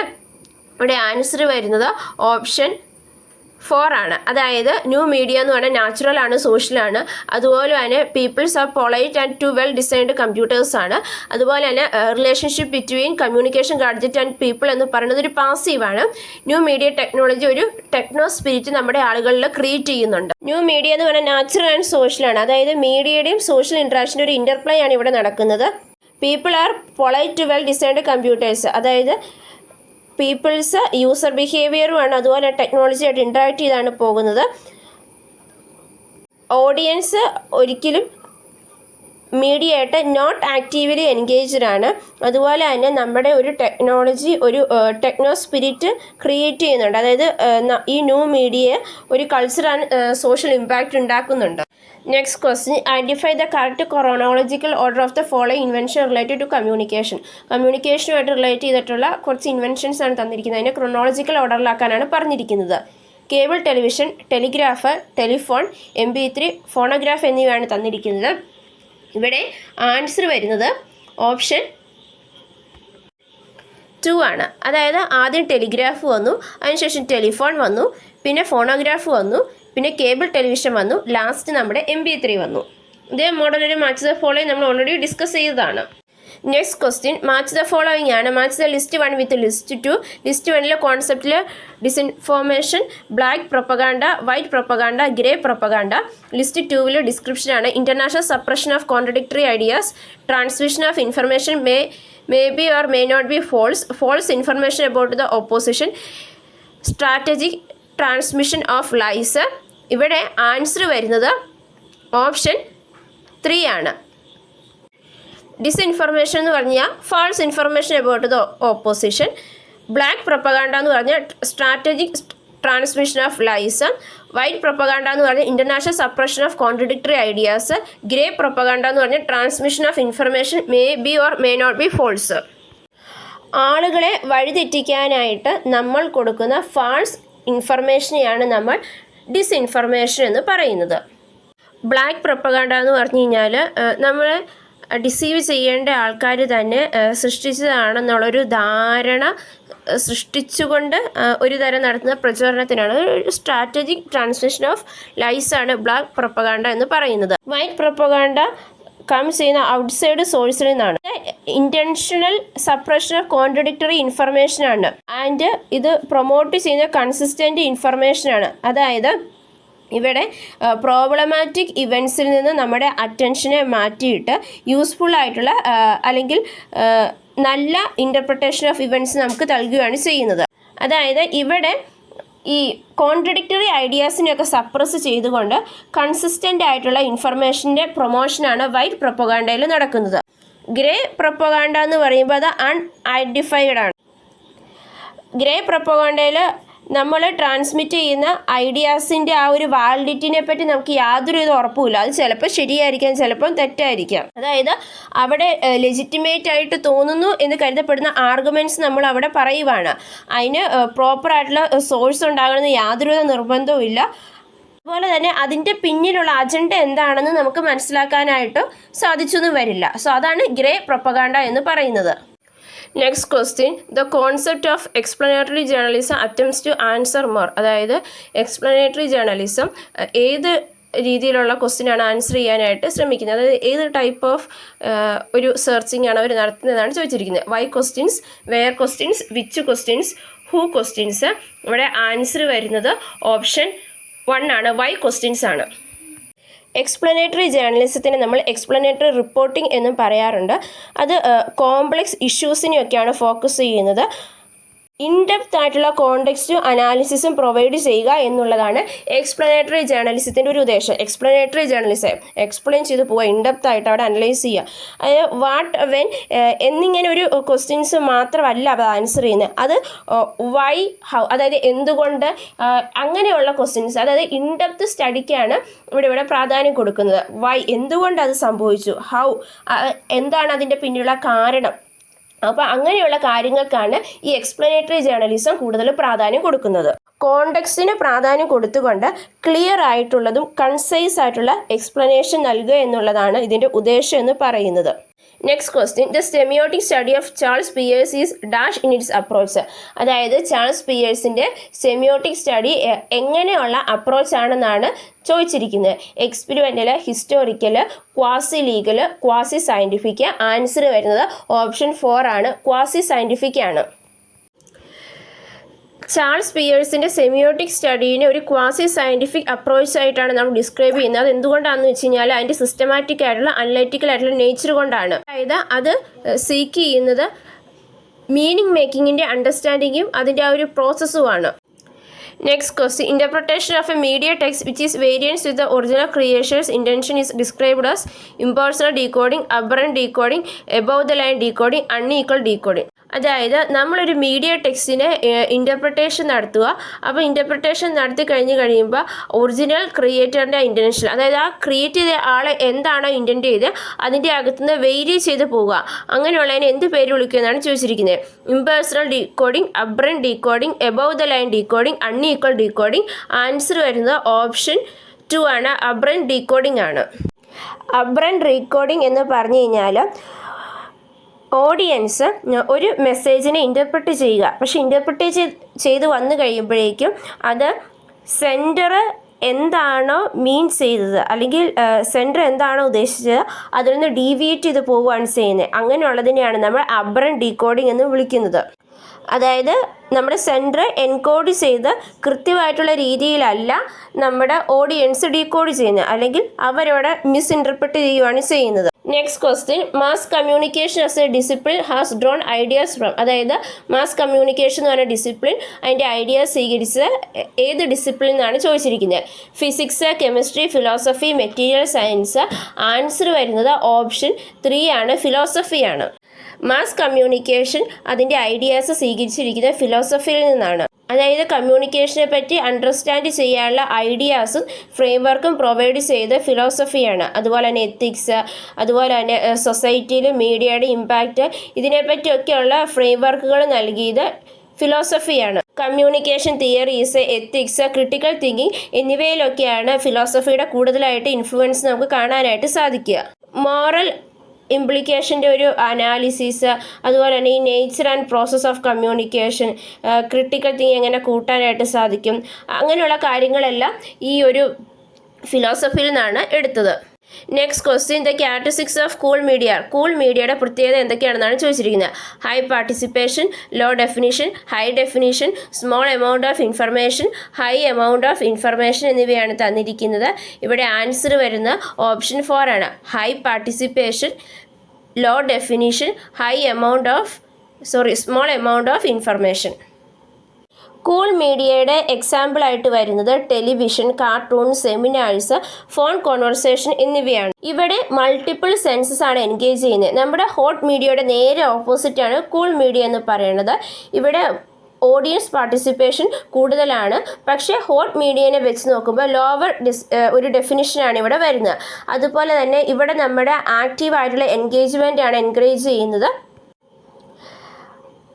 ഇവിടെ answer വരുന്നത് option 4 ആണ്. അതായത് new media എന്ന് പറഞ്ഞാൽ natural ആണ്, സോഷ്യലാണ്. അതുപോലെ തന്നെ peoples are polite and to well designed computers ആണ്. അതുപോലെ തന്നെ relationship between communication gadget and people എന്ന് പറയുന്നത് ഒരു പാസീവാണ്. ന്യൂ മീഡിയ ടെക്നോളജി ഒരു ടെക്നോ സ്പിരിറ്റ് നമ്മുടെ ആളുകളിൽ ക്രിയേറ്റ് ചെയ്യുന്നുണ്ട്. ന്യൂ മീഡിയ എന്ന് പറഞ്ഞാൽ നാച്ചുറൽ ആൻഡ് സോഷ്യലാണ്. അതായത് മീഡിയയുടെയും സോഷ്യൽ ഇൻട്രാക്ഷൻ്റെ ഒരു ഇൻ്റർപ്ലേ ആണ് ഇവിടെ നടക്കുന്നത്. People are polite to well designed computers, അതായത് പീപ്പിൾസ് യൂസർ ബിഹേവിയറുമാണ് അതുപോലെ ടെക്നോളജിയായിട്ട് ഇൻട്രാക്ട് ചെയ്താണ് പോകുന്നത്. ഓഡിയൻസ് ഒരിക്കലും മീഡിയയായിട്ട് നോട്ട് ആക്റ്റീവ്ലി എൻഗേജ്ഡ് ആണ്. അതുപോലെ തന്നെ നമ്മുടെ ഒരു ടെക്നോളജി ഒരു ടെക്നോ സ്പിരിറ്റ് ക്രിയേറ്റ് ചെയ്യുന്നുണ്ട്. അതായത് ഈ ന്യൂ മീഡിയ ഒരു കൾച്ചർ ആൻഡ് സോഷ്യൽ ഇമ്പാക്റ്റ് ഉണ്ടാക്കുന്നുണ്ട്. Next question, identify the correct chronological order of the following invention related to communication. കമ്മ്യൂണിക്കേഷനുമായിട്ട് റിലേറ്റ് ചെയ്തിട്ടുള്ള കുറച്ച് ഇൻവെൻഷൻസ് ആണ് തന്നിരിക്കുന്നത്. അതിനെ ക്രോണോളജിക്കൽ ഓർഡറിലാക്കാനാണ് പറഞ്ഞിരിക്കുന്നത്. Cable television, telegraph, telephone, MP3, phonograph എന്നിവയാണ് തന്നിരിക്കുന്നത്. ഇവിടെ ആൻസർ വരുന്നത് ഓപ്ഷൻ 2 ആണ്. അതായത് ആദ്യം ടെലിഗ്രാഫ് വന്നു, അതിനുശേഷം ടെലിഫോൺ വന്നു, പിന്നെ ഫോണോഗ്രാഫ് വന്നു, പിന്നെ കേബിൾ ടെലിവിഷൻ വന്നു, ലാസ്റ്റ് നമ്മുടെ MP3 വന്നു. ഇതേ മോഡൽ ഒരു മാച്ച് ദ ഫോളോയിങ് നമ്മൾ ഓൾറെഡി ഡിസ്കസ് ചെയ്തതാണ്. Next question, match the following ആണ്. Match the list 1 with list 2. List 1 കോൺസെപ്റ്റിൽ disinformation, black propaganda, white propaganda, grey propaganda. List 2 ഡിസ്ക്രിപ്ഷനാണ്. International suppression of contradictory ideas, transmission of information may be or may not be false information about the opposition, strategic transmission of lies. ഇവിടെ answer വരുന്നത് option 3 ആണ്. Disinformation എന്ന് പറഞ്ഞാൽ false information about the opposition. Black propaganda എന്ന് പറഞ്ഞാൽ strategic transmission of lies. White propaganda എന്ന് പറഞ്ഞാൽ international suppression of contradictory ideas. Grey propaganda എന്ന് പറഞ്ഞാൽ transmission of information may be or may not be false. ആളുകളെ വഴിതെറ്റിക്കാനായിട്ട് നമ്മൾ കൊടുക്കുന്ന ഫാൾസ് ഇൻഫർമേഷനെയാണ് നമ്മൾ ഡിസ്ഇൻഫർമേഷൻ എന്ന് പറയുന്നത്. ബ്ലാക്ക് പ്രൊപ്പഗാൻഡ എന്ന് പറഞ്ഞു കഴിഞ്ഞാൽ നമ്മൾ ഡിസീവ് ചെയ്യേണ്ട ആൾക്കാർ തന്നെ സൃഷ്ടിച്ചതാണെന്നുള്ളൊരു ധാരണ സൃഷ്ടിച്ചുകൊണ്ട് ഒരു തരം നടത്തുന്ന പ്രചരണത്തിനാണ് ഒരു സ്ട്രാറ്റജിക് ട്രാൻസ്മിഷൻ ഓഫ് ലൈസ് ആണ് ബ്ലാക്ക് പ്രൊപ്പഗാൻഡ എന്ന് പറയുന്നത്. വൈറ്റ് പ്രൊപ്പഗാൻഡ കംസ് ചെയ്യുന്ന ഔട്ട്സൈഡ് സോഴ്സിൽ നിന്നാണ്. Intentional suppression of contradictory information ആണ്. ആൻഡ് ഇത് പ്രൊമോട്ട് ചെയ്യുന്ന കൺസിസ്റ്റൻ്റ് ഇൻഫർമേഷനാണ്. അതായത് ഇവിടെ പ്രോബ്ലമാറ്റിക് ഇവൻസിൽ നിന്ന് നമ്മുടെ അറ്റൻഷനെ മാറ്റിയിട്ട് യൂസ്ഫുൾ ആയിട്ടുള്ള അല്ലെങ്കിൽ നല്ല ഇൻ്റർപ്രിട്ടേഷൻ ഓഫ് ഇവൻറ്റ്സ് നമുക്ക് നൽകുകയാണ് ചെയ്യുന്നത്. അതായത് ഇവിടെ ഈ കോൺട്രഡിക്ടറി ഐഡിയാസിനെയൊക്കെ സപ്രസ് ചെയ്തുകൊണ്ട് കൺസിസ്റ്റൻ്റ് ആയിട്ടുള്ള ഇൻഫർമേഷൻ്റെ പ്രൊമോഷനാണ് വൈറ്റ് പ്രൊപ്പഗാൻഡയിൽ നടക്കുന്നത്. ഗ്രേ പ്രൊപ്പഗാൻഡ എന്ന് പറയുമ്പോൾ അത് അൺഐഡൻറ്റിഫൈഡ് ആണ്. ഗ്രേ പ്രൊപ്പഗാൻഡയിൽ നമ്മൾ ട്രാൻസ്മിറ്റ് ചെയ്യുന്ന ഐഡിയാസിൻ്റെ ആ ഒരു വാലിഡിറ്റിനെ പറ്റി നമുക്ക് യാതൊരു ഇത് ഉറപ്പുമില്ല. അത് ചിലപ്പോൾ ശരിയായിരിക്കാം, ചിലപ്പം തെറ്റായിരിക്കാം. അതായത് അവിടെ ലെജിറ്റിമേറ്റ് ആയിട്ട് തോന്നുന്നു എന്ന് കരുതപ്പെടുന്ന ആർഗ്യുമെൻറ്റ്സ് നമ്മൾ അവിടെ പറയുവാണ്. അതിന് പ്രോപ്പറായിട്ടുള്ള സോഴ്സ് ഉണ്ടാകണമെന്ന് യാതൊരുവിധ നിർബന്ധവും ഇല്ല. അതുപോലെ തന്നെ അതിൻ്റെ പിന്നിലുള്ള അജണ്ട എന്താണെന്ന് നമുക്ക് മനസ്സിലാക്കാനായിട്ട് സാധിച്ചൊന്നും വരില്ല. സോ അതാണ് ഗ്രേ പ്രൊപ്പഗാൻഡ എന്ന് പറയുന്നത്. Next question, the concept of explanatory journalism attempts to answer more. അതായത് എക്സ്പ്ലനേറ്ററി ജേർണലിസം ഏത് രീതിയിലുള്ള ക്വസ്റ്റ്യനാണ് ആൻസർ ചെയ്യാനായിട്ട് ശ്രമിക്കുന്നത്, അതായത് ഏത് ടൈപ്പ് ഓഫ് ഒരു സെർച്ചിങ് ആണ് അവർ നടത്തുന്നതാണ് ചോദിച്ചിരിക്കുന്നത്. Why questions, where questions, which questions, who questions. ഇവിടെ ആൻസർ വരുന്നത് ഓപ്ഷൻ 1 ആണ്, വൈ ക്വസ്റ്റ്യൻസ് ആണ്. എക്സ്പ്ലനേറ്ററി ജേർണലിസത്തിന് നമ്മൾ എക്സ്പ്ലനേറ്ററി റിപ്പോർട്ടിംഗ് എന്നും പറയാറുണ്ട്. അത് കോംപ്ലക്സ് ഇഷ്യൂസിനെയൊക്കെയാണ് ഫോക്കസ് ചെയ്യുന്നത്. ഇൻഡെപ്ത് ആയിട്ടുള്ള കോണ്ടെക്സ്റ്റും അനാലിസിസും പ്രൊവൈഡ് ചെയ്യുക എന്നുള്ളതാണ് എക്സ്പ്ലനേറ്ററി ജേർണലിസത്തിൻ്റെ ഒരു ഉദ്ദേശം. എക്സ്പ്ലനേറ്ററി ജേർണലിസം എക്സ്പ്ലെയിൻ ചെയ്ത് പോവുക, ഇൻഡെപ്ത് ആയിട്ട് അവിടെ അനലൈസ് ചെയ്യുക. അതായത് വാട്ട്, വെൻ എന്നിങ്ങനെ ഒരു ക്വസ്റ്റ്യൻസ് മാത്രമല്ല അത് ആൻസർ ചെയ്യുന്നത്. അത് വൈ, ഹൗ, അതായത് എന്തുകൊണ്ട്, അങ്ങനെയുള്ള ക്വസ്റ്റ്യൻസ്, അതായത് ഇൻഡെപ്ത് സ്റ്റഡിക്കാണ് ഇവിടെ പ്രാധാന്യം കൊടുക്കുന്നത്. വൈ, എന്തുകൊണ്ട് അത് സംഭവിച്ചു, ഹൗ, എന്താണ് അതിൻ്റെ പിന്നിലുള്ള കാരണം. അപ്പോൾ അങ്ങനെയുള്ള കാര്യങ്ങൾക്കാണ് ഈ എക്സ്പ്ലനേറ്ററി ജേർണലിസം കൂടുതൽ പ്രാധാന്യം കൊടുക്കുന്നത്. കോണ്ടെക്സ്റ്റിന് പ്രാധാന്യം കൊടുത്തുകൊണ്ട് ക്ലിയർ ആയിട്ടുള്ളതും കൺസൈസ് ആയിട്ടുള്ള എക്സ്പ്ലനേഷൻ നൽകുക എന്നുള്ളതാണ് ഇതിൻ്റെ ഉദ്ദേശം എന്ന് പറയുന്നത്. Next question, the semiotic study of Charles Peirce is dash in its approach. അതായത് ചാൾസ് പിയേഴ്സിൻ്റെ സെമിയോട്ടിക് സ്റ്റഡി എങ്ങനെയുള്ള അപ്രോച്ച് ആണെന്നാണ് ചോദിച്ചിരിക്കുന്നത്. Experimental, historical, quasi legal, quasi scientific. Answer വരുന്നത് ഓപ്ഷൻ 4 ആണ്, ക്വാസി സയൻറ്റിഫിക് ആണ്. ചാൾസ് പിയേഴ്സിൻ്റെ സെമിയോട്ടിക് സ്റ്റഡീനെ ഒരു ക്വാസി സയൻറ്റിഫിക് അപ്രോച്ച് ആയിട്ടാണ് നമ്മൾ ഡിസ്ക്രൈബ് ചെയ്യുന്നത്. അത് എന്തുകൊണ്ടാണെന്ന് വെച്ച് കഴിഞ്ഞാൽ അതിൻ്റെ സിസ്റ്റമാറ്റിക് ആയിട്ടുള്ള അനലൈറ്റിക്കൽ ആയിട്ടുള്ള നേച്ചർ കൊണ്ടാണ്. അതായത് അത് സീക്ക് ചെയ്യുന്നത് മീനിങ് മേക്കിങ്ങിൻ്റെ അണ്ടർസ്റ്റാൻഡിങ്ങും അതിൻ്റെ ആ ഒരു പ്രോസസ്സുമാണ്. Next question. Interpretation of a media text which is variance with the original creator's intention is described as impersonal decoding, aberrant decoding, above the line decoding, unequal decoding. അതായത് നമ്മളൊരു media ടെക്സ്റ്റിനെ interpretation നടത്തുക. അപ്പോൾ interpretation നടത്തി കഴിയുമ്പോൾ original ക്രിയേറ്ററിൻ്റെ intention, അതായത് ആ create ചെയ്ത ആളെ എന്താണോ ഇൻറ്റൻറ്റ് ചെയ്ത് അതിൻ്റെ അകത്തുനിന്ന് വേരി ചെയ്ത് പോവുക. അങ്ങനെയുള്ളതിനെ എന്ത് പേര് വിളിക്കുന്നതാണ് ചോദിച്ചിരിക്കുന്നത്. Impersonal decoding, aberrant decoding, above the line decoding, unequal decoding. Answer വരുന്നത് ഓപ്ഷൻ 2 ആണ്, അബ്രന്റ് ഡീകോഡിംഗ് ആണ്. അബ്രന്റ് റീകോഡിംഗ് എന്ന് പറഞ്ഞു കഴിഞ്ഞാൽ ഓഡിയൻസ് ഒരു മെസ്സേജിനെ ഇൻ്റർപ്രറ്റ് ചെയ്യുക. പക്ഷെ ഇൻ്റർപ്രറ്റ് ചെയ്ത് വന്നു കഴിയുമ്പോഴേക്കും അത് സെൻറ്റർ എന്താണോ മീൻ ചെയ്തത് അല്ലെങ്കിൽ സെൻറ്റർ എന്താണോ ഉദ്ദേശിച്ചത് അതിൽ നിന്ന് ഡീവിയേറ്റ് ചെയ്ത് പോവുകയാണ് ചെയ്യുന്നത്. അങ്ങനെയുള്ളതിനെയാണ് നമ്മൾ അബ്രന്റ് ഡീകോഡിംഗ് എന്ന് വിളിക്കുന്നത്. അതായത് നമ്മുടെ സെൻറ്റർ എൻകോഡ് ചെയ്ത് കൃത്യമായിട്ടുള്ള രീതിയിലല്ല നമ്മുടെ ഓഡിയൻസ് ഡീകോഡ് ചെയ്യുന്നത്, അല്ലെങ്കിൽ അവരോട് മിസ്ഇൻറ്റർപ്രറ്റ് ചെയ്യുകയാണ് ചെയ്യുന്നത്. Next question. Mass communication as A discipline has drone ideas from. അതായത് മാസ് കമ്മ്യൂണിക്കേഷൻ എന്ന് പറഞ്ഞ ഡിസിപ്ലിൻ അതിൻ്റെ ഐഡിയാസ് സ്വീകരിച്ച് ഏത് ഡിസിപ്ലിൻ എന്നാണ് ചോദിച്ചിരിക്കുന്നത്. Physics, chemistry, philosophy, material science. Answer വരുന്നത് ഓപ്ഷൻ 3 ആണ്, ഫിലോസഫിയാണ്. മാസ് കമ്മ്യൂണിക്കേഷൻ അതിൻ്റെ ഐഡിയാസ് സ്വീകരിച്ചിരിക്കുന്നത് ഫിലോസഫിയിൽ നിന്നാണ്. അതായത് കമ്മ്യൂണിക്കേഷനെ പറ്റി അണ്ടർസ്റ്റാൻഡ് ചെയ്യാനുള്ള ഐഡിയാസും ഫ്രെയിംവർക്കും പ്രൊവൈഡ് ചെയ്ത് ഫിലോസഫിയാണ്. അതുപോലെ തന്നെ എത്തിക്സ്, അതുപോലെ തന്നെ സൊസൈറ്റിയിൽ മീഡിയയുടെ ഇമ്പാക്റ്റ്, ഇതിനെപ്പറ്റിയൊക്കെയുള്ള ഫ്രെയിംവർക്കുകൾ നൽകിയത് ഫിലോസഫിയാണ്. Communication theories, ethics, critical thinking എന്നിവയിലൊക്കെയാണ് ഫിലോസഫിയുടെ കൂടുതലായിട്ട് ഇൻഫ്ലുവൻസ് നമുക്ക് കാണാനായിട്ട് സാധിക്കുക. മോറൽ ഇംപ്ലിക്കേഷൻ്റെ ഒരു അനാലിസിസ്, അതുപോലെ തന്നെ ഈ nature and process of communication, critical thinking എങ്ങനെ കൂട്ടാനായിട്ട് സാധിക്കും, അങ്ങനെയുള്ള കാര്യങ്ങളെല്ലാം ഈ ഒരു ഫിലോസഫിയിൽ നിന്നാണ് എടുത്തത്. Next question. The characteristics of cool media. Cool മീഡിയയുടെ പ്രത്യേകത എന്തൊക്കെയാണെന്നാണ് ചോദിച്ചിരിക്കുന്നത്. High participation, low definition, high definition, small amount of information, high amount of information എന്നിവയാണ് തന്നിരിക്കുന്നത്. ഇവിടെ ആൻസർ വരുന്ന ഓപ്ഷൻ 4 ആണ്, high participation, low definition, small amount of information. Cool മീഡിയയുടെ എക്സാമ്പിളായിട്ട് വരുന്നത് television, cartoon, seminars, phone conversation എന്നിവയാണ്. ഇവിടെ മൾട്ടിപ്പിൾ സെൻസസ് ആണ് എൻഗേജ് ചെയ്യുന്നത്. നമ്മുടെ ഹോട്ട് മീഡിയയുടെ നേരെ ഓപ്പോസിറ്റാണ് കൂൾ മീഡിയ എന്ന് പറയുന്നത്. ഇവിടെ ഓഡിയൻസ് പാർട്ടിസിപ്പേഷൻ കൂടുതലാണ്. പക്ഷേ ഹോട്ട് മീഡിയനെ വെച്ച് നോക്കുമ്പോൾ ലോവർ ഒരു ഡെഫിനിഷനാണ് ഇവിടെ വരുന്നത്. അതുപോലെ തന്നെ ഇവിടെ നമ്മുടെ ആക്റ്റീവായിട്ടുള്ള എൻഗേജ്മെൻ്റ് ആണ് എൻകറേജ് ചെയ്യുന്നത്.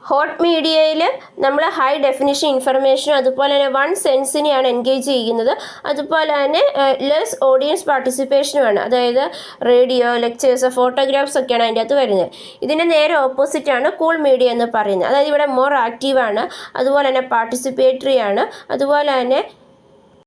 ഹോട്ട് മീഡിയയിൽ നമ്മൾ ഹൈ ഡെഫിനിഷൻ ഇൻഫർമേഷനും അതുപോലെ തന്നെ 1 സെൻസിനെയാണ് എൻഗേജ് ചെയ്യുന്നത്. അതുപോലെ തന്നെ ലെസ് ഓഡിയൻസ് പാർട്ടിസിപ്പേഷനുമാണ്. അതായത് റേഡിയോ, ലെക്ചേഴ്സ്, ഫോട്ടോഗ്രാഫ്സ് ഒക്കെയാണ് അതിൻ്റെ അകത്ത് വരുന്നത്. ഇതിൻ്റെ നേരെ ഓപ്പോസിറ്റാണ് കൂൾ മീഡിയ എന്ന് പറയുന്നത്. അതായത് ഇവിടെ മോർ ആക്റ്റീവാണ്, അതുപോലെ തന്നെ പാർട്ടിസിപ്പേറ്ററി ആണ്, അതുപോലെ തന്നെ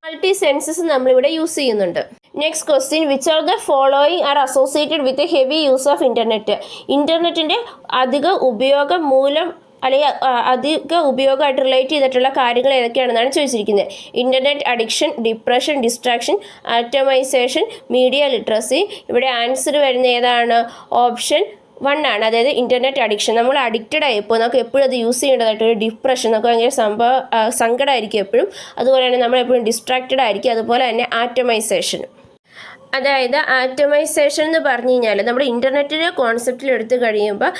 മൾട്ടി സെൻസസ് നമ്മളിവിടെ യൂസ് ചെയ്യുന്നുണ്ട്. Next question. Which of the following are associated with heavy use of internet. ഇൻ്റർനെറ്റിൻ്റെ അധിക ഉപയോഗം മൂലം അല്ലെങ്കിൽ അധിക ഉപയോഗമായിട്ട് റിലേറ്റ് ചെയ്തിട്ടുള്ള കാര്യങ്ങൾ ഏതൊക്കെയാണെന്നാണ് ചോദിച്ചിരിക്കുന്നത്. Internet addiction, depression, distraction, atomisation, media literacy. ഇവിടെ ആൻസർ വരുന്ന ഏതാണ്? ഓപ്ഷൻ 1 ആണ്, അതായത് ഇൻ്റർനെറ്റ് അഡിക്ഷൻ. നമ്മൾ അഡിക്റ്റഡ് ആയിപ്പോൾ നമുക്ക് എപ്പോഴും അത് യൂസ് ചെയ്യേണ്ടതായിട്ടൊരു ഡിപ്രഷൻ, നമുക്ക് ഭയങ്കര സങ്കടമായിരിക്കും എപ്പോഴും. അതുപോലെ തന്നെ നമ്മളെപ്പോഴും ഡിസ്ട്രാക്റ്റഡ് ആയിരിക്കും. അതുപോലെ തന്നെ ആറ്റമൈസേഷൻ. അതായത് ആറ്റമൈസേഷൻ എന്ന് പറഞ്ഞു കഴിഞ്ഞാൽ നമ്മുടെ ഇൻ്റർനെറ്റിൻ്റെ കോൺസെപ്റ്റിൽ എടുത്തു കഴിയുമ്പോൾ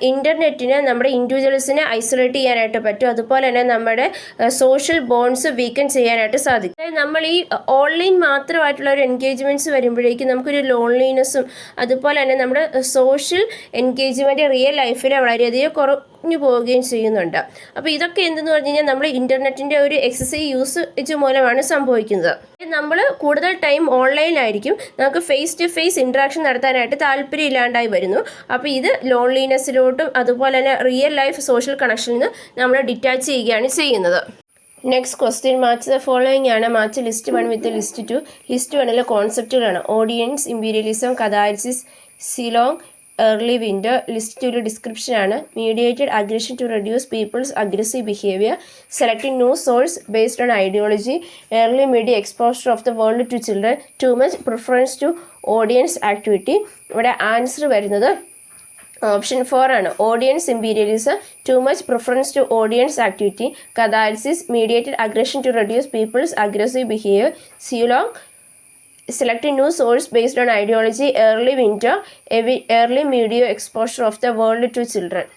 ഇൻ്റർനെറ്റിന് നമ്മുടെ ഇൻഡിവിജ്വൽസിനെ ഐസൊലേറ്റ് ചെയ്യാനായിട്ട് പറ്റും. അതുപോലെ തന്നെ നമ്മുടെ സോഷ്യൽ ബോണ്ട്സ് വീക്കൻ ചെയ്യാനായിട്ട് സാധിക്കും. അതായത് നമ്മൾ ഈ ഓൺലൈൻ മാത്രമായിട്ടുള്ള ഒരു എൻഗേജ്മെൻറ്റ്സ് വരുമ്പോഴേക്കും നമുക്കൊരു ലോൺലിനെസ്സും അതുപോലെ തന്നെ നമ്മുടെ സോഷ്യൽ എൻഗേജ്മെൻറ്റ് റിയൽ ലൈഫിൽ വളരെയധികം കുറഞ്ഞു പോവുകയും ചെയ്യുന്നുണ്ട്. അപ്പോൾ ഇതൊക്കെ എന്തെന്ന് പറഞ്ഞു കഴിഞ്ഞാൽ നമ്മൾ ഇൻ്റർനെറ്റിൻ്റെ ഒരു എക്സസീവ് യൂസേജ് മൂലമാണ് സംഭവിക്കുന്നത്. നമ്മൾ കൂടുതൽ ടൈം ഓൺലൈനായിരിക്കും, നമുക്ക് ഫേസ് ടു ഫേസ് ഇൻട്രാക്ഷൻ നടത്താനായിട്ട് താല്പര്യം ഇല്ലാണ്ടായി വരുന്നു. അപ്പോൾ ഇത് ലോൺലിനെസ്സിലോട്ടും അതുപോലെ തന്നെ റിയൽ ലൈഫ് സോഷ്യൽ കണക്ഷനിൽ നിന്ന് നമ്മൾ ഡിറ്റാച്ച് ചെയ്യുകയാണ് ചെയ്യുന്നത്. Next question. Match the following ആണ്. Match list 1 with list 2. List 1 കോൺസെപ്റ്റുകളാണ്. Audience, imperialism, catharsis, siloing, early winter. List 2 ഡിസ്ക്രിപ്ഷനാണ്. Mediated aggression to reduce people's aggressive behaviour. Selecting new source based on ideology. Early media exposure of the world to children. Too much preference to audience activity. ഇവിടെ answer വരുന്നത് option 4 ആണ്. Audience imperialism, too much preference to audience activity, കഥാലിസിസ്, mediated aggression to reduce people's aggressive behaviour, siloing, selecting new source based on ideology, early winter, early media exposure of the world to children.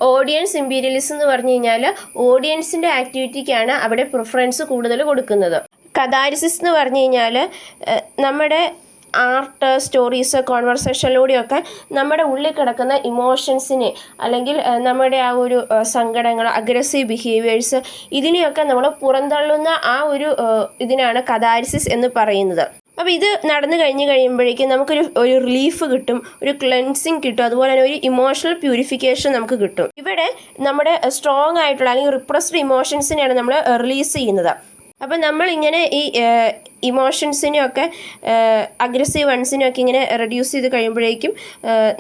Audience imperialism എന്ന് പറഞ്ഞു കഴിഞ്ഞാൽ ഓഡിയൻസിൻ്റെ ആക്ടിവിറ്റിക്കാണ് അവിടെ preference കൂടുതൽ കൊടുക്കുന്നത്. കഥാലിസിസ് എന്ന് പറഞ്ഞു കഴിഞ്ഞാൽ നമ്മുടെ ആർട്ട്, സ്റ്റോറീസ്, കോൺവെർസേഷനിലൂടെയൊക്കെ നമ്മുടെ ഉള്ളിൽ കിടക്കുന്ന ഇമോഷൻസിനെ അല്ലെങ്കിൽ നമ്മുടെ ആ ഒരു സങ്കടങ്ങൾ, അഗ്രസീവ് ബിഹേവിയേഴ്സ്, ഇതിനെയൊക്കെ നമ്മൾ പുറന്തള്ളുന്ന ആ ഒരു ഇതിനാണ് കഥാലിസിസ് എന്ന് പറയുന്നത്. അപ്പോൾ ഇത് നടന്നു കഴിയുമ്പോഴേക്കും നമുക്കൊരു റിലീഫ് കിട്ടും, ഒരു ക്ലെൻസിങ് കിട്ടും, അതുപോലെ തന്നെ ഒരു ഇമോഷണൽ പ്യൂരിഫിക്കേഷൻ നമുക്ക് കിട്ടും. ഇവിടെ നമ്മുടെ സ്ട്രോങ് ആയിട്ടുള്ള അല്ലെങ്കിൽ റിപ്രസ്ഡ് ഇമോഷൻസിനെയാണ് നമ്മൾ റിലീസ് ചെയ്യുന്നത്. അപ്പം നമ്മളിങ്ങനെ ഈ ഇമോഷൻസിനെയൊക്കെ അഗ്രസീവ് വൺസിനെയൊക്കെ ഇങ്ങനെ റെഡ്യൂസ് ചെയ്ത് കഴിയുമ്പോഴേക്കും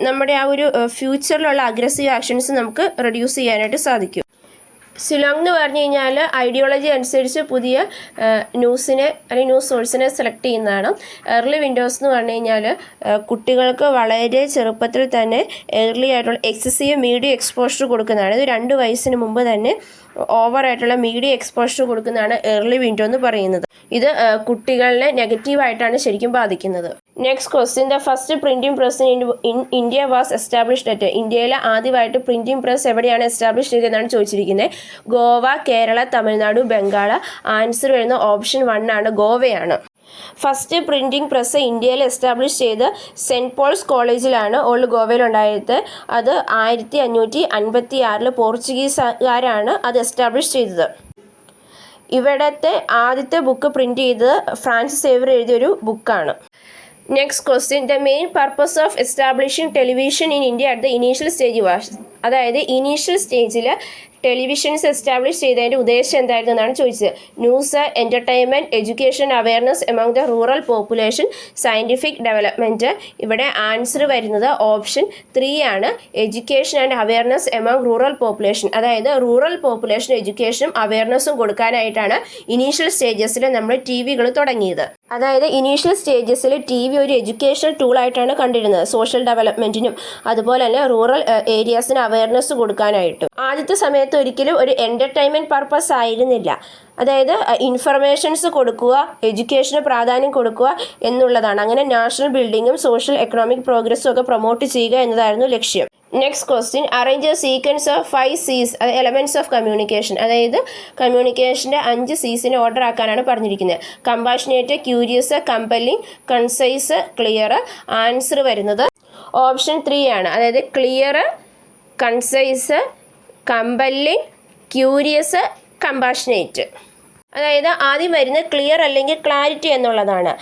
നമ്മുടെ ആ ഒരു ഫ്യൂച്ചറിലുള്ള അഗ്രസീവ് ആക്ഷൻസ് നമുക്ക് റെഡ്യൂസ് ചെയ്യാനായിട്ട് സാധിക്കും. സിലോങ് എന്ന് പറഞ്ഞു കഴിഞ്ഞാൽ ഐഡിയോളജി അനുസരിച്ച് പുതിയ ന്യൂസിനെ അല്ലെങ്കിൽ ന്യൂസ് സോഴ്സിനെ സെലക്ട് ചെയ്യുന്നതാണ്. ഏർലി വിൻഡോസ് എന്ന് പറഞ്ഞു കഴിഞ്ഞാൽ കുട്ടികൾക്ക് വളരെ ചെറുപ്പത്തിൽ തന്നെ ഏർലി ആയിട്ടുള്ള എക്സസീവ് മീഡിയ എക്സ്പോഷർ കൊടുക്കുന്നതാണ്. ഇത് 2 വയസ്സിന് മുമ്പ് തന്നെ ഓവറായിട്ടുള്ള മീഡിയ എക്സ്പോഷർ കൊടുക്കുന്നതാണ് ഏർലി വിൻഡോ എന്ന് പറയുന്നത്. ഇത് കുട്ടികളെ നെഗറ്റീവായിട്ടാണ് ശരിക്കും ബാധിക്കുന്നത്. Next question, the first printing press in India was established at. ഇന്ത്യയിലെ ആദ്യമായിട്ട് പ്രിൻറ്റിംഗ് പ്രസ് എവിടെയാണ് എസ്റ്റാബ്ലിഷ് ചെയ്തതെന്നാണ് ചോദിച്ചിരിക്കുന്നത്. ഗോവ, കേരള, തമിഴ്നാട്, ബംഗാൾ. ആൻസർ വരുന്ന ഓപ്ഷൻ 1 ആണ്, ഗോവയാണ്. ഫസ്റ്റ് പ്രിൻറ്റിംഗ് പ്രസ് ഇന്ത്യയിൽ എസ്റ്റാബ്ലിഷ് ചെയ്ത് സെൻറ്റ് പോൾസ് കോളേജിലാണ്, ഓൾഡ് ഗോവയിലുണ്ടായത്. അത് 1556 പോർച്ചുഗീസുകാരാണ് അത് എസ്റ്റാബ്ലിഷ് ചെയ്തത്. ഇവിടത്തെ ആദ്യത്തെ ബുക്ക് പ്രിൻറ്റ് ചെയ്തത് ഫ്രാൻസിസ് സേവ്യർ എഴുതിയൊരു ബുക്കാണ്. Next question, the main purpose of establishing television in India at the initial stage was. അതായത് ഇനീഷ്യൽ സ്റ്റേജിൽ ടെലിവിഷൻസ് എസ്റ്റാബ്ലിഷ് ചെയ്തതിൻ്റെ ഉദ്ദേശം എന്തായിരുന്നു എന്നാണ് ചോദിച്ചത്. News, entertainment, education, awareness among the rural population, scientific development. ഇവിടെ ആൻസർ വരുന്നത് ഓപ്ഷൻ 3 ആണ്, education and awareness among rural population. അതായത് റൂറൽ പോപ്പുലേഷൻ എഡ്യൂക്കേഷനും അവയർനെസ്സും കൊടുക്കാനായിട്ടാണ് ഇനീഷ്യൽ സ്റ്റേജസിൽ നമ്മൾ TV തുടങ്ങിയത്. അതായത് ഇനീഷ്യൽ സ്റ്റേജസിൽ TV ഒരു എഡ്യൂക്കേഷണൽ ടൂളായിട്ടാണ് കണ്ടിരുന്നത്, സോഷ്യൽ ഡെവലപ്മെൻറ്റിനും അതുപോലെ തന്നെ റൂറൽ ഏരിയാസിന് അവയർനെസ് കൊടുക്കാനായിട്ടും. ആദ്യത്തെ സമയത്ത് ഒരിക്കലും ഒരു എൻ്റർടൈൻമെൻറ്റ് പർപ്പസ് ആയിരുന്നില്ല. അതായത് ഇൻഫർമേഷൻസ് കൊടുക്കുക, എഡ്യൂക്കേഷന് പ്രാധാന്യം കൊടുക്കുക എന്നുള്ളതാണ്. അങ്ങനെ നാഷണൽ ബിൽഡിങ്ങും സോഷ്യൽ എക്കണോമിക് പ്രോഗ്രസ്സും ഒക്കെ പ്രൊമോട്ട് ചെയ്യുക എന്നതായിരുന്നു ലക്ഷ്യം. Next question, arrange A sequence of 5 C's, അത് എലമെൻറ്റ്സ് ഓഫ് കമ്മ്യൂണിക്കേഷൻ. അതായത് കമ്മ്യൂണിക്കേഷൻ്റെ 5 C'സിനെ ഓർഡർ ആക്കാനാണ് പറഞ്ഞിരിക്കുന്നത്. Compassionate, curious, compelling, concise, clear. Answer വരുന്നത് ഓപ്ഷൻ 3 ആണ്. അതായത് clear, concise, compelling, curious, compassionate. അതായത് ആദ്യം വരുന്ന ക്ലിയർ അല്ലെങ്കിൽ ക്ലാരിറ്റി എന്നുള്ളതാണ്.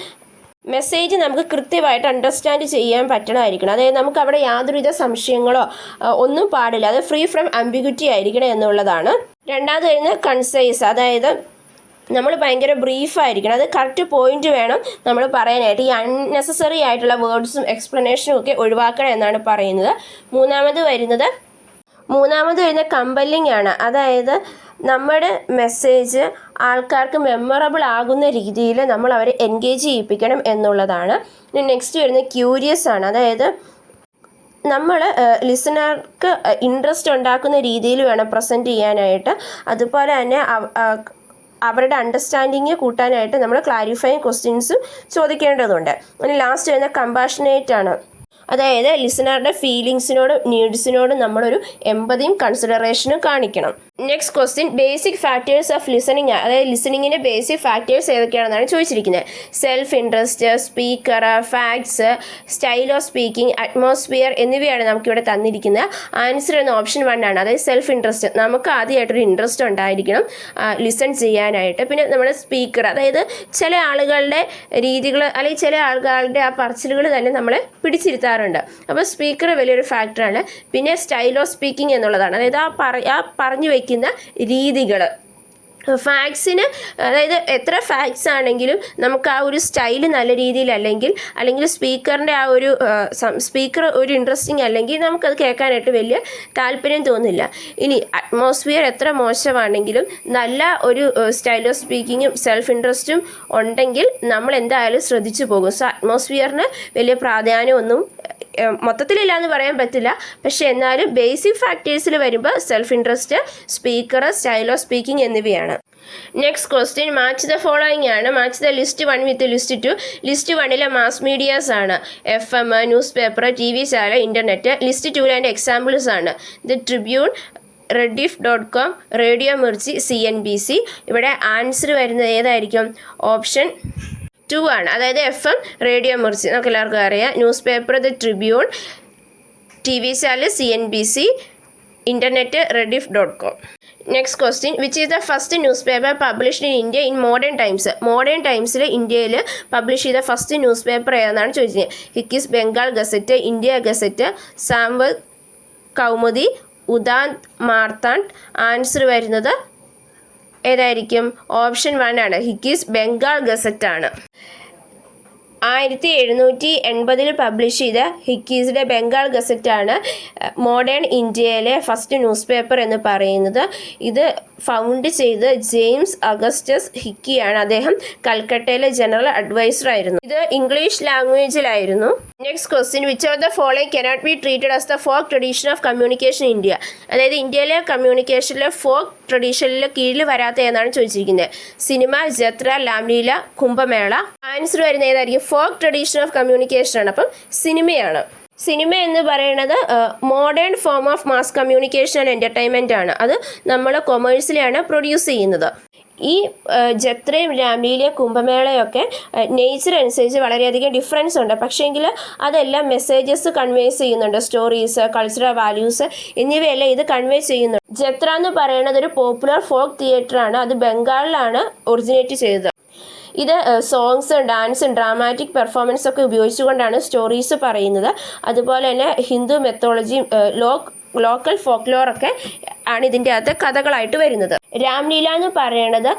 മെസ്സേജ് നമുക്ക് കൃത്യമായിട്ട് അണ്ടർസ്റ്റാൻഡ് ചെയ്യാൻ പറ്റണമായിരിക്കണം. അതായത് നമുക്ക് അവിടെ യാതൊരുവിധ സംശയങ്ങളോ ഒന്നും പാടില്ല, അത് ഫ്രീ ഫ്രം ആംബിഗ്വിറ്റി ആയിരിക്കണം എന്നുള്ളതാണ്. രണ്ടാമത് വരുന്നത് കൺസൈസ്, അതായത് നമ്മൾ ഭയങ്കര ബ്രീഫായിരിക്കണം, അത് കറക്റ്റ് പോയിന്റ് വേണം നമ്മൾ പറയാനായിട്ട്. ഈ അൺനെസസറി ആയിട്ടുള്ള വേർഡ്സും എക്സ്പ്ലനേഷനും ഒക്കെ ഒഴിവാക്കണം എന്നാണ് പറയുന്നത്. മൂന്നാമത് വരുന്ന കമ്പല്ലിംഗ് ആണ്. അതായത് നമ്മുടെ മെസ്സേജ് ആൾക്കാർക്ക് മെമ്മറബിൾ ആകുന്ന രീതിയിൽ നമ്മൾ അവരെ എൻഗേജ് ചെയ്യിപ്പിക്കണം എന്നുള്ളതാണ്. നെക്സ്റ്റ് വരുന്നത് ക്യൂരിയസ് ആണ്. അതായത് നമ്മൾ ലിസണർക്ക് ഇൻട്രസ്റ്റ് ഉണ്ടാക്കുന്ന രീതിയിൽ വേണം പ്രസൻറ്റ് ചെയ്യാനായിട്ട്. അതുപോലെ തന്നെ അവരുടെ അണ്ടർസ്റ്റാൻഡിങ് കൂട്ടാനായിട്ട് നമ്മൾ ക്ലാരിഫൈങ് ക്വസ്റ്റ്യൻസും ചോദിക്കേണ്ടതുണ്ട്. ഇനി ലാസ്റ്റ് വരുന്ന കമ്പാഷനേറ്റ് ആണ്. അതായത് ലിസണറുടെ ഫീലിങ്സിനോടും നീഡ്സിനോടും നമ്മളൊരു എമ്പതിയും കൺസിഡറേഷനും കാണിക്കണം. Next question, basic factors of listening. അതായത് ലിസണിങ്ങിൻ്റെ ബേസിക് ഫാക്ടേഴ്സ് ഏതൊക്കെയാണെന്നാണ് ചോദിച്ചിരിക്കുന്നത്. Self interest, speaker, facts, style of speaking, atmosphere എന്നിവയാണ് നമുക്കിവിടെ തന്നിരിക്കുന്നത്. ആൻസർ എന്ന ഓപ്ഷൻ 1 ആണ്. അതായത് സെൽഫ് ഇൻട്രസ്റ്റ്, നമുക്ക് ആദ്യമായിട്ടൊരു ഇൻട്രസ്റ്റ് ഉണ്ടായിരിക്കണം ലിസൺ ചെയ്യാനായിട്ട്. പിന്നെ നമ്മുടെ സ്പീക്കർ, അതായത് ചില ആളുകളുടെ രീതികൾ അല്ലെങ്കിൽ ചില ആളുകളുടെ ആ പറച്ചിലുകൾ തന്നെ നമ്മളെ പിടിച്ചിരുത്താറുണ്ട്. അപ്പോൾ സ്പീക്കർ വലിയൊരു ഫാക്ടറാണ്. പിന്നെ സ്റ്റൈൽ ഓഫ് സ്പീക്കിംഗ് എന്നുള്ളതാണ്. അതായത് ആ പറഞ്ഞു വയ്ക്കുന്ന രീതികൾ. ഫാക്ട്സിന്, അതായത് എത്ര ഫാക്ട്സ് ആണെങ്കിലും നമുക്ക് ആ ഒരു സ്റ്റൈല് നല്ല രീതിയിൽ അല്ലെങ്കിൽ സ്പീക്കറിൻ്റെ ആ ഒരു സ്പീക്കർ ഒരു ഇൻട്രസ്റ്റിംഗ് അല്ലെങ്കിൽ നമുക്കത് കേൾക്കാനായിട്ട് വലിയ താല്പര്യം തോന്നില്ല. ഇനി അറ്റ്മോസ്ഫിയർ എത്ര മോശമാണെങ്കിലും നല്ല ഒരു സ്റ്റൈൽ ഓഫ് സ്പീക്കിങ്ങും സെൽഫ് ഇൻട്രസ്റ്റും ഉണ്ടെങ്കിൽ നമ്മൾ എന്തായാലും ശ്രദ്ധിച്ചു പോകും. സോ അറ്റ്മോസ്ഫിയറിന് വലിയ പ്രാധാന്യമൊന്നും മൊത്തത്തിലില്ല എന്ന് പറയാൻ പറ്റില്ല, പക്ഷേ എന്നാലും ബേസിക് ഫാക്ടേഴ്സിൽ വരുമ്പോൾ self interest, speaker, style of speaking എന്നിവയാണ്. Next question match the following ആണ്. Match the list 1 with list 2. List 1 mass medias ആണ്. FM, newspaper, TV channel, internet. List 2 അതിൻ്റെ എക്സാമ്പിൾസ് ആണ്. The Tribune, rediff.com, radio Mirchi, CNBC. ഇവിടെ answer വരുന്നത് ഏതായിരിക്കും? Option 2 ആണ്. അതായത് FM, റേഡിയോ മിർച്ചി നമുക്ക് എല്ലാവർക്കും അറിയാം. Newspaper the Tribune, TV channel CNBC, internet rediff.com. Next question which is the first newspaper published in India in modern times. Modern ടൈംസിൽ ഇന്ത്യയിൽ പബ്ലിഷ് ചെയ്ത ഫസ്റ്റ് ന്യൂസ് പേപ്പർ ഏതാണെന്നാണ് ചോദിച്ചത്. Hicky's Bengal gazette, India gazette, Sambad Kaumudi, Udant Martand. Answer വരുന്നത് ഏതായിരിക്കും? Option 1 ആണ്. ഹിക്കിസ് Bengal gazette ആണ്. 1780 publish ചെയ്ത ഹിക്കീസിൻ്റെ ബംഗാൾ ഗസറ്റാണ് മോഡേൺ ഇന്ത്യയിലെ ഫസ്റ്റ് ന്യൂസ് പേപ്പർ എന്ന് പറയുന്നത്. ഇത് ഫൗണ്ട് ചെയ്ത് ജെയിംസ് അഗസ്റ്റസ് ഹിക്കിയാണ്. അദ്ദേഹം കൽക്കട്ടയിലെ ജനറൽ അഡ്വൈസർ ആയിരുന്നു. ഇത് ഇംഗ്ലീഷ് ലാംഗ്വേജിലായിരുന്നു. Next question which of the following cannot be treated as the folk tradition of communication India. അതായത് ഇന്ത്യയിലെ കമ്മ്യൂണിക്കേഷനിലെ ഫോക്ക് ട്രഡീഷനിൽ കീഴിൽ വരാത്ത എന്നാണ് ചോദിച്ചിരിക്കുന്നത്. സിനിമ, ജത്ര, ലാംലീല, കുംഭമേള. ആൻസർ വരുന്ന ഏതായിരിക്കും? ഫോക്ക് ട്രഡീഷൻ ഓഫ് കമ്മ്യൂണിക്കേഷൻ ആണ്. അപ്പം സിനിമയാണ്. സിനിമ എന്ന് പറയുന്നത് modern form of mass communication and entertainment ആണ്. അത് നമ്മൾ കൊമേഴ്സിലാണ് പ്രൊഡ്യൂസ് ചെയ്യുന്നത്. ഈ ജത്രയും രാംലീലയും കുംഭമേളയൊക്കെ നേച്ചർ അനുസരിച്ച് വളരെയധികം ഡിഫറൻസ് ഉണ്ട്. പക്ഷേങ്കിൽ അതെല്ലാം മെസ്സേജസ് കൺവേസ് ചെയ്യുന്നുണ്ട്. സ്റ്റോറീസ്, കൾച്ചറൽ വാല്യൂസ് എന്നിവയെല്ലാം ഇത് കൺവേ ചെയ്യുന്നുണ്ട്. ജത്ര എന്ന് പറയുന്നത് ഒരു പോപ്പുലർ ഫോക്ക് തിയേറ്റർ ആണ്. അത് ബംഗാളിലാണ് ഒറിജിനേറ്റ് ചെയ്തത്. ഇത് സോങ്സ്, ഡാൻസും ഡ്രാമാറ്റിക് പെർഫോമൻസ് ഒക്കെ ഉപയോഗിച്ചുകൊണ്ടാണ് സ്റ്റോറീസ് പറയുന്നത്. അതുപോലെ തന്നെ ഹിന്ദു മെത്തോളജിയും ലോക്കൽ ഫോക്ലോറൊക്കെ ആണ് ഇതിൻ്റെ അകത്ത് കഥകളായിട്ട് വരുന്നത്. രാംലീല എന്ന് പറയുന്നത്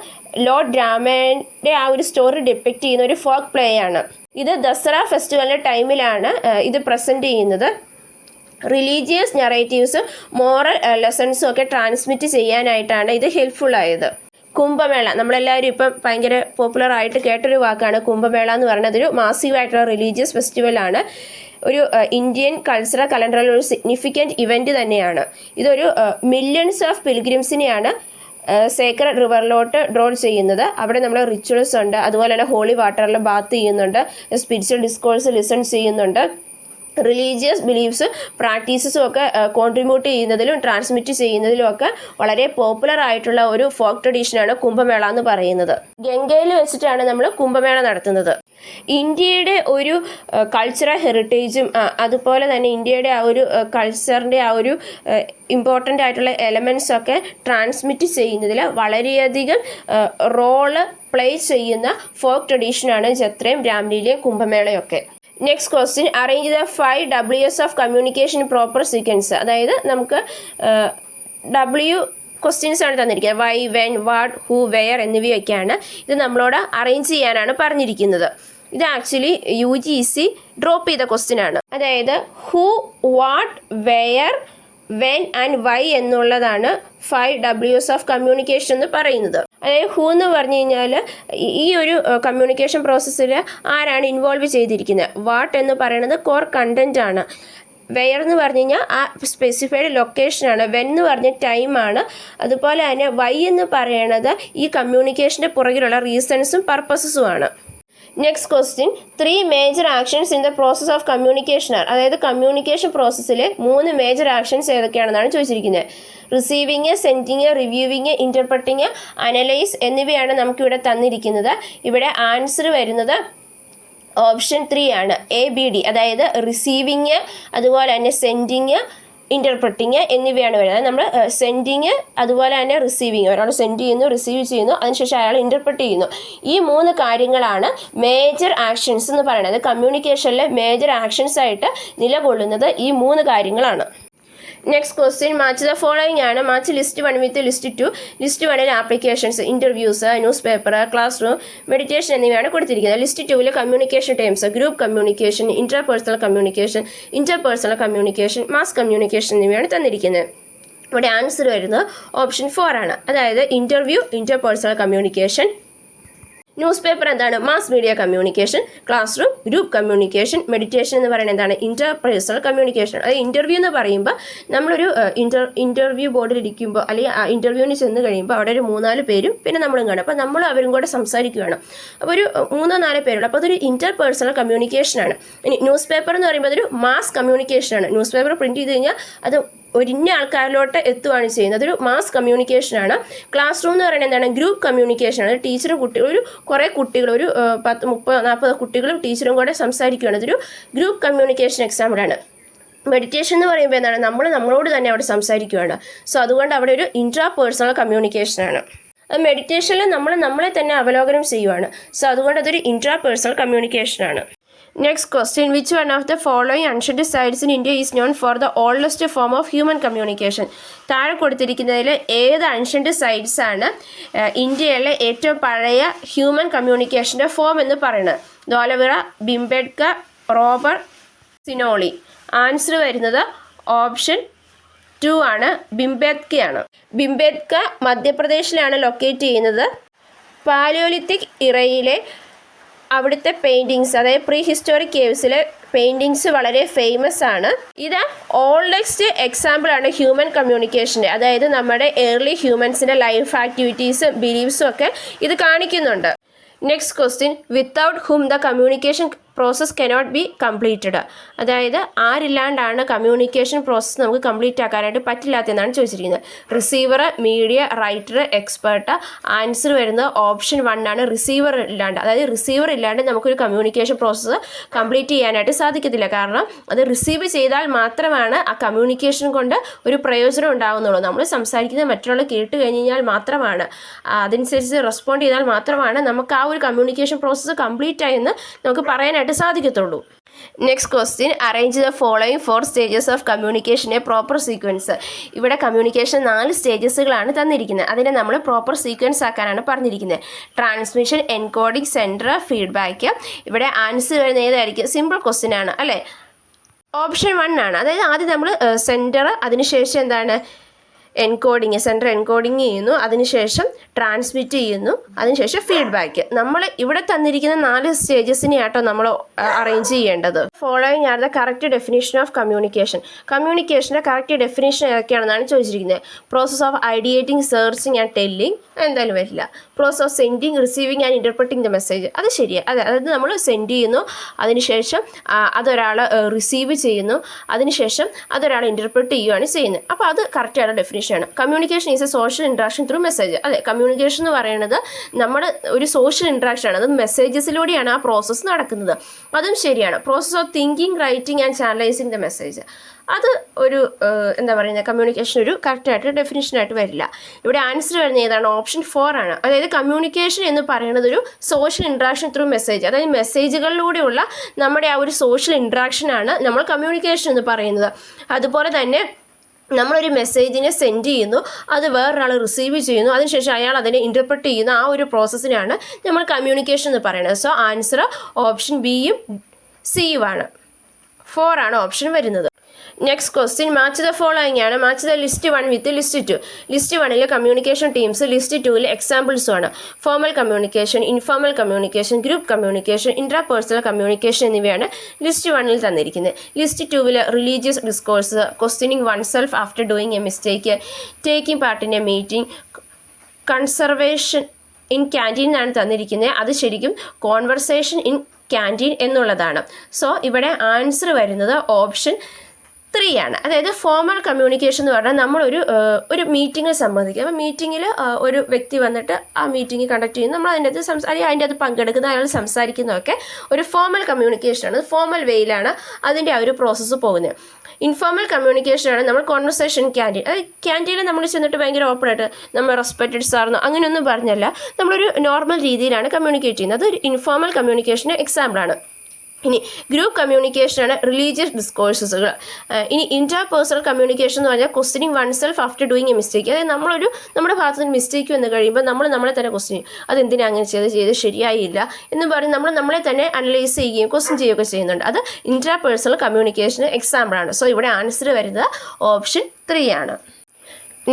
ലോർഡ് രാമൻ്റെ ആ ഒരു സ്റ്റോറി ഡിപ്പിക്റ്റ് ചെയ്യുന്ന ഒരു ഫോക്ക് പ്ലേ ആണ്. ഇത് ദസറ ഫെസ്റ്റിവലിൻ്റെ ടൈമിലാണ് ഇത് പ്രസൻറ്റ് ചെയ്യുന്നത്. റിലീജിയസ് നറേറ്റീവ്സും മോറൽ ലെസൺസും ഒക്കെ ട്രാൻസ്മിറ്റ് ചെയ്യാനായിട്ടാണ് ഇത് ഹെൽപ്ഫുൾ ആയത്. കുംഭമേള നമ്മളെല്ലാവരും ഇപ്പം ഭയങ്കര പോപ്പുലർ ആയിട്ട് കേട്ടൊരു വാക്കാണ്. കുംഭമേള എന്ന് പറയുന്നത് ഒരു മാസീവായിട്ടുള്ള റിലീജിയസ് ഫെസ്റ്റിവലാണ്. ഒരു ഇന്ത്യൻ കൾച്ചറൽ കലണ്ടറിൽ ഒരു സിഗ്നിഫിക്കൻറ്റ് ഇവൻറ്റ് തന്നെയാണ്. ഇതൊരു മില്യൺസ് ഓഫ് പിൽഗ്രിംസിനെയാണ് സേക്രഡ് റിവറിലോട്ട് ഡ്രോ ചെയ്യുന്നത്. അവിടെ നമ്മൾ റിച്വൽസ് ഉണ്ട്. അതുപോലെ തന്നെ ഹോളി വാട്ടറിൽ ബാത്ത് ചെയ്യുന്നുണ്ട്. സ്പിരിച്വൽ ഡിസ്കോഴ്സ് ലിസൺ ചെയ്യുന്നുണ്ട്. റിലീജിയസ് ബിലീഫ്സ് പ്രാക്ടീസസും ഒക്കെ കോൺട്രിബ്യൂട്ട് ചെയ്യുന്നതിലും ട്രാൻസ്മിറ്റ് ചെയ്യുന്നതിലും ഒക്കെ വളരെ പോപ്പുലർ ആയിട്ടുള്ള ഒരു ഫോക്ക് ട്രഡീഷനാണ് കുംഭമേള എന്ന് പറയുന്നത്. ഗംഗയിൽ വെച്ചിട്ടാണ് നമ്മൾ കുംഭമേള നടത്തുന്നത്. ഇന്ത്യയുടെ ഒരു കൾച്ചറൽ ഹെറിറ്റേജും അതുപോലെ തന്നെ ഇന്ത്യയുടെ ആ ഒരു കൾച്ചറിൻ്റെ ആ ഒരു ഇമ്പോർട്ടൻ്റ് ആയിട്ടുള്ള എലമെൻറ്റ്സ് ഒക്കെ ട്രാൻസ്മിറ്റ് ചെയ്യുന്നതിൽ വളരെയധികം റോള് പ്ലേ ചെയ്യുന്ന ഫോക്ക് ട്രഡീഷനാണ് ജത്രയും രാംലീലയും കുംഭമേളയൊക്കെ. Next question arrange the 5 Ws of communication proper sequence. അതായത് നമുക്ക് ക്വസ്റ്റ്യൻസ് ആണ് തന്നിരിക്കുന്നത്. Why, when, what, who, where എന്നിവയൊക്കെയാണ്. ഇത് നമ്മളോട് അറേഞ്ച് ചെയ്യാനാണ് പറഞ്ഞിരിക്കുന്നത്. ഇത് ആക്ച്വലി UGC ഡ്രോപ്പ് ചെയ്ത ക്വസ്റ്റ്യൻ ആണ്. അതായത് who, what, where, when and why എന്നുള്ളതാണ് 5 Ws ഓഫ് കമ്മ്യൂണിക്കേഷൻ എന്ന് പറയുന്നത്. അതായത് ഹൂ എന്ന് പറഞ്ഞു കഴിഞ്ഞാൽ ഈ ഒരു കമ്മ്യൂണിക്കേഷൻ പ്രോസസ്സിൽ ആരാണ് ഇൻവോൾവ് ചെയ്തിരിക്കുന്നത്. വാട്ട് എന്ന് പറയുന്നത് കോർ കണ്ടന്റ് ആണ്. വെയർ എന്ന് പറഞ്ഞു കഴിഞ്ഞാൽ ആ സ്പെസിഫൈഡ് ലൊക്കേഷനാണ്. വെൻ എന്ന് പറഞ്ഞ ടൈമാണ്. അതുപോലെ തന്നെ വൈ എന്ന് പറയുന്നത് ഈ കമ്മ്യൂണിക്കേഷൻ്റെ പുറകിലുള്ള റീസൺസും പർപ്പസസുമാണ്. Next question 3 major actions in the process of communication are. അതായത് കമ്മ്യൂണിക്കേഷൻ പ്രോസസ്സിലെ 3 മേജർ ആക്ഷൻസ് ഏതൊക്കെയാണെന്നാണ് ചോദിച്ചിരിക്കുന്നത്. Receiving, sending, reviewing, interpreting, analyse എന്നിവയാണ് നമുക്കിവിടെ തന്നിരിക്കുന്നത്. ഇവിടെ ആൻസർ വരുന്നത് ഓപ്ഷൻ 3 ആണ്. ABD. അതായത് റിസീവിങ്, അതുപോലെ തന്നെ സെൻഡിങ്, ഇൻ്റർപ്രറ്റിങ് എന്നിവയാണ് വരുന്നത്. നമ്മൾ സെൻഡിങ് അതുപോലെ തന്നെ റിസീവിങ്, ഒരാൾ സെൻഡ് ചെയ്യുന്നു, റിസീവ് ചെയ്യുന്നു, അതിനുശേഷം അയാൾ ഇൻ്റർപ്രറ്റ് ചെയ്യുന്നു. ഈ 3 കാര്യങ്ങളാണ് മേജർ ആക്ഷൻസ് എന്ന് പറയുന്നത്. കമ്മ്യൂണിക്കേഷനിലെ മേജർ ആക്ഷൻസ് ആയിട്ട് നിലകൊള്ളുന്നത് ഈ 3 കാര്യങ്ങളാണ്. Next question match the following ആണ്. Match list 1 with list 2. List 1 applications, interviews, newspaper, classroom, meditation എന്നിവയാണ് കൊടുത്തിരിക്കുന്നത്. List 2 communication terms, group communication, interpersonal communication, mass communication എന്നിവയാണ് തന്നിരിക്കുന്നത്. ഇവിടെ ആൻസർ വരുന്നത് ഓപ്ഷൻ 4 ആണ്. അതായത് interview, interpersonal communication. Newspaper എന്താണ്? Mass media communication. Classroom group communication. Meditation എന്ന് പറയുന്നത് എന്താണ്? Interpersonal communication. അത് ഇൻ്റർവ്യൂ എന്ന് പറയുമ്പോൾ നമ്മളൊരു ഇൻ്റർവ്യൂ ബോർഡിൽ ഇരിക്കുമ്പോൾ അല്ലെങ്കിൽ ഇൻ്റർവ്യൂവിന് ചെന്ന് കഴിയുമ്പോൾ അവിടെ ഒരു 3-4 പേരും പിന്നെ നമ്മളും കാണും. അപ്പോൾ നമ്മൾ അവരും കൂടെ സംസാരിക്കുകയാണ്. അപ്പോൾ ഒരു 3-4 പേരുണ്ട്. അപ്പോൾ അതൊരു ഇന്റർപേഴ്സണൽ കമ്മ്യൂണിക്കേഷനാണ്. ഇനി ന്യൂസ് പേപ്പർ എന്ന് പറയുമ്പോൾ അതൊരു മാസ് കമ്മ്യൂണിക്കേഷനാണ്. ന്യൂസ് പേപ്പർ പ്രിൻറ്റ് ചെയ്ത് കഴിഞ്ഞാൽ അത് ഒരിഞ്ഞ ആൾക്കാരിലോട്ട് എത്തുകയാണ് ചെയ്യുന്നത്. അതൊരു മാസ് കമ്മ്യൂണിക്കേഷനാണ്. ക്ലാസ് റൂം എന്ന് പറയുന്നത് എന്താണ്? ഗ്രൂപ്പ് കമ്മ്യൂണിക്കേഷനാണ്. ടീച്ചറും കുട്ടികളും കുറേ കുട്ടികൾ, ഒരു 10-30-40 കുട്ടികളും ടീച്ചറും കൂടെ സംസാരിക്കുകയാണ്. അതൊരു ഗ്രൂപ്പ് കമ്മ്യൂണിക്കേഷൻ എക്സാമ്പിളാണ്. മെഡിറ്റേഷൻ എന്ന് പറയുമ്പോൾ എന്താണ്? നമ്മളോട് തന്നെ അവിടെ സംസാരിക്കുകയാണ്. സോ അതുകൊണ്ട് അവിടെ ഒരു ഇൻട്രാപേഴ്സണൽ കമ്മ്യൂണിക്കേഷനാണ്. മെഡിറ്റേഷനിൽ നമ്മളെ തന്നെ അവലോകനം ചെയ്യുവാണ്. സോ അതുകൊണ്ട് അതൊരു ഇൻട്രാപേഴ്സണൽ കമ്മ്യൂണിക്കേഷനാണ്. Next question, which one of the following unearthed sites in India is known for the oldest form of human communication? താഴെ കൊടുത്തിരിക്കുന്നതിൽ ഏത് അൺഷെഡ് സൈറ്റ്സ് ആണ് ഇന്ത്യയിലെ ഏറ്റവും പഴയ ഹ്യൂമൻ കമ്മ്യൂണിക്കേഷൻ്റെ ഫോം എന്ന് പറയുന്നത്? ധോലവിറ, ഭിംബെട്ക, റോബർ, സിനോളി. ആൻസർ വരുന്നത് ഓപ്ഷൻ 2 ആണ്, ഭിംബെത്കയാണ്. ഭിംബെത്ക മധ്യപ്രദേശിലാണ് ലൊക്കേറ്റ് ചെയ്യുന്നത്. പാലിയോലിത്തിക് ഇറയിലെ അവിടുത്തെ പെയിൻറ്റിങ്സ്, അതായത് പ്രീ ഹിസ്റ്റോറിക് കേവ്സിലെ പെയിൻറ്റിങ്സ് വളരെ ഫേമസ് ആണ്. ഇത് ഓൾഡസ്റ്റ് എക്സാമ്പിളാണ് ഹ്യൂമൻ കമ്മ്യൂണിക്കേഷൻ്റെ. അതായത് നമ്മുടെ ഏർലി ഹ്യൂമൻസിൻ്റെ ലൈഫ് ആക്ടിവിറ്റീസും ബിലീഫ്സും ഒക്കെ ഇത് കാണിക്കുന്നുണ്ട്. Next question, without whom the communication process cannot be completed? അതായത് ആരില്ലാണ്ടാണ് കമ്മ്യൂണിക്കേഷൻ പ്രോസസ്സ് നമുക്ക് കംപ്ലീറ്റ് ആക്കാനായിട്ട് പറ്റില്ലാത്തതെന്നാണ് ചോദിച്ചിരിക്കുന്നത്. Receiver, media, writer, expert. Answer വരുന്നത് ഓപ്ഷൻ 1 ആണ്, റിസീവർ ഇല്ലാണ്ട്. അതായത് റിസീവർ ഇല്ലാണ്ട് നമുക്കൊരു കമ്മ്യൂണിക്കേഷൻ പ്രോസസ്സ് കംപ്ലീറ്റ് ചെയ്യാനായിട്ട് സാധിക്കത്തില്ല. കാരണം അത് റിസീവ് ചെയ്താൽ മാത്രമാണ് ആ കമ്മ്യൂണിക്കേഷൻ കൊണ്ട് ഒരു പ്രയോജനം ഉണ്ടാകുന്നുള്ളൂ. നമ്മൾ സംസാരിക്കുന്നത് മറ്റുള്ള കേട്ട് കഴിഞ്ഞ് കഴിഞ്ഞാൽ മാത്രമാണ്, അതനുസരിച്ച് റെസ്പോണ്ട് ചെയ്താൽ മാത്രമാണ് നമുക്ക് ആ ഒരു കമ്മ്യൂണിക്കേഷൻ പ്രോസസ്സ് കംപ്ലീറ്റ് ആയെന്ന് നമുക്ക് പറയാനായിട്ട് സാധിക്കത്തുള്ളൂ. Next question, arrange the following 4 stages of communication A proper sequence. ഇവിടെ കമ്മ്യൂണിക്കേഷൻ 4 സ്റ്റേജസുകളാണ് തന്നിരിക്കുന്നത്. അതിനെ നമ്മൾ പ്രോപ്പർ സീക്വൻസ് ആക്കാനാണ് പറഞ്ഞിരിക്കുന്നത്. Transmission, encoding, sender, feedback. ഇവിടെ ആൻസർ വരുന്ന ഏതായിരിക്കും? സിമ്പിൾ ക്വസ്റ്റ്യൻ ആണ് അല്ലേ? ഓപ്ഷൻ 1 ആണ്. അതായത് ആദ്യം നമ്മൾ സെൻഡർ, അതിനുശേഷം എന്താണ്? എൻകോഡിങ്, സെൻറ്റർ എൻകോഡിങ് ചെയ്യുന്നു, അതിനുശേഷം ട്രാൻസ്മിറ്റ് ചെയ്യുന്നു, അതിനുശേഷം ഫീഡ്ബാക്ക്. നമ്മൾ ഇവിടെ തന്നിരിക്കുന്ന 4 സ്റ്റേജസിനെയാട്ടോ നമ്മൾ അറേഞ്ച് ചെയ്യേണ്ടത്. Following are the correct definition of communication. കമ്മ്യൂണിക്കേഷൻ്റെ കറക്റ്റ് ഡെഫിനേഷൻ ഏതൊക്കെയാണെന്നാണ് ചോദിച്ചിരിക്കുന്നത്. Process of ideating, searching and telling എന്തായാലും വരില്ല. Process of sending, receiving and interpreting the message, അത് ശരിയാണ്. അതായത് നമ്മൾ സെൻഡ് ചെയ്യുന്നു, അതിനുശേഷം അതൊരാൾ റിസീവ് ചെയ്യുന്നു, അതിനുശേഷം അതൊരാൾ ഇൻ്റർപ്രറ്റ് ചെയ്യുകയാണ് ചെയ്യുന്നത്. അപ്പോൾ അത് കറക്റ്റാണ് definition. Communication is A social interaction through message. അതെ, കമ്മ്യൂണിക്കേഷൻ എന്ന് പറയുന്നത് നമ്മുടെ ഒരു സോഷ്യൽ ഇൻട്രാക്ഷൻ ആണ്. അത് മെസ്സേജസിലൂടെയാണ് ആ പ്രോസസ്സ് നടക്കുന്നത്. അതും ശരിയാണ്. Process of thinking, writing and channelising the message, അത് ഒരു എന്താ പറയുന്നത്, കമ്മ്യൂണിക്കേഷൻ ഒരു കറക്റ്റായിട്ട് ഡെഫിനിഷനായിട്ട് വരില്ല. ഇവിടെ ആൻസർ വരുന്നത് ഏതാണ്? ഓപ്ഷൻ 4 ആണ്. അതായത് കമ്മ്യൂണിക്കേഷൻ എന്ന് പറയുന്നത് ഒരു സോഷ്യൽ ഇൻട്രാക്ഷൻ ത്രൂ മെസ്സേജ്, അതായത് മെസ്സേജുകളിലൂടെയുള്ള നമ്മുടെ ആ ഒരു സോഷ്യൽ ഇൻട്രാക്ഷനാണ് നമ്മൾ കമ്മ്യൂണിക്കേഷൻ എന്ന് പറയുന്നത്. അതുപോലെ തന്നെ നമ്മളൊരു മെസ്സേജിനെ സെൻഡ് ചെയ്യുന്നു, അത് വേറൊരാൾ റിസീവ് ചെയ്യുന്നു, അതിനുശേഷം അയാൾ അതിനെ ഇൻ്റർപ്രറ്റ് ചെയ്യുന്ന ആ ഒരു പ്രോസസ്സിനാണ് നമ്മൾ കമ്മ്യൂണിക്കേഷൻ എന്ന് പറയുന്നത്. സോ ആൻസർ ഓപ്ഷൻ ബിയും സിയും ആണ്. 4 ആണ് ഓപ്ഷൻ വരുന്നത്. Next question, match the following ആണ്. Match the list 1 with list 2. List 1 communication teams, list 2 എക്സാമ്പിൾസും ആണ്. Formal communication, informal communication, group communication, intrapersonal communication എന്നിവയാണ് ലിസ്റ്റ് 1 തന്നിരിക്കുന്നത്. List 2 religious discourse, questioning oneself after doing a mistake, taking part in a meeting, conservation in canteen എന്നാണ് തന്നിരിക്കുന്നത്. അത് ശരിക്കും conversation in canteen എന്നുള്ളതാണ്. So ഇവിടെ answer വരുന്നത് option 3 ആണ്. അതായത് ഫോർമൽ കമ്മ്യൂണിക്കേഷൻ എന്ന് പറഞ്ഞാൽ നമ്മളൊരു മീറ്റിങ്ങിൽ സംബന്ധിക്കുക. അപ്പോൾ മീറ്റിങ്ങിൽ ഒരു വ്യക്തി വന്നിട്ട് ആ മീറ്റിംഗ് കണ്ടക്ട് ചെയ്യുന്നു, നമ്മൾ അതിൻ്റെ അത് പങ്കെടുക്കുന്ന, അയാൾ സംസാരിക്കുന്നതൊക്കെ ഒരു ഫോർമൽ കമ്മ്യൂണിക്കേഷനാണ്. ഫോർമൽ വേയിലാണ് അതിൻ്റെ ആ ഒരു പ്രോസസ്സ് പോകുന്നത്. ഇൻഫോർമൽ കമ്മ്യൂണിക്കേഷനാണ് നമ്മൾ കോൺവെർസേഷൻ ക്യാൻറ്റീൻ. അത് ക്യാൻറ്റീനിൽ നമ്മൾ ചെന്നിട്ട് ഭയങ്കര ഓപ്പണായിട്ട് നമ്മൾ റെസ്പെക്റ്റഡ് സാർന്നോ അങ്ങനെയൊന്നും പറഞ്ഞല്ല, നമ്മളൊരു നോർമൽ രീതിയിലാണ് കമ്മ്യൂണിക്കേറ്റ് ചെയ്യുന്നത്. അതൊരു ഇൻഫോർമൽ കമ്മ്യൂണിക്കേഷന് എക്സാമ്പിളാണ്. ഇനി ഗ്രൂപ്പ് കമ്മ്യൂണിക്കേഷനാണ് റിലീജിയസ് ഡിസ്കോഴ്സസുകൾ. ഇനി ഇൻട്രാപേഴ്സണൽ കമ്മ്യൂണിക്കേഷൻ എന്ന് പറഞ്ഞാൽ questioning oneself after doing a mistake. അതായത് നമ്മുടെ ഭാഗത്ത് നിന്ന് മിസ്റ്റേക്ക് വന്ന് കഴിയുമ്പോൾ നമ്മളെ തന്നെ ക്വസ്റ്റ്യൻ ചെയ്യും, അതെന്തിനാ അങ്ങനെ ചെയ്ത് ശരിയായില്ല എന്ന് പറഞ്ഞ് നമ്മളെ തന്നെ അനലൈസ് ചെയ്യുകയും ക്വസ്റ്റ്യൻ ചെയ്യുകയൊക്കെ ചെയ്യുന്നുണ്ട്. അത് ഇൻട്രാപേഴ്സണൽ കമ്മ്യൂണിക്കേഷന് എക്സാമ്പിളാണ്. സോ ഇവിടെ ആൻസർ വരുന്നത് ഓപ്ഷൻ 3 ആണ്.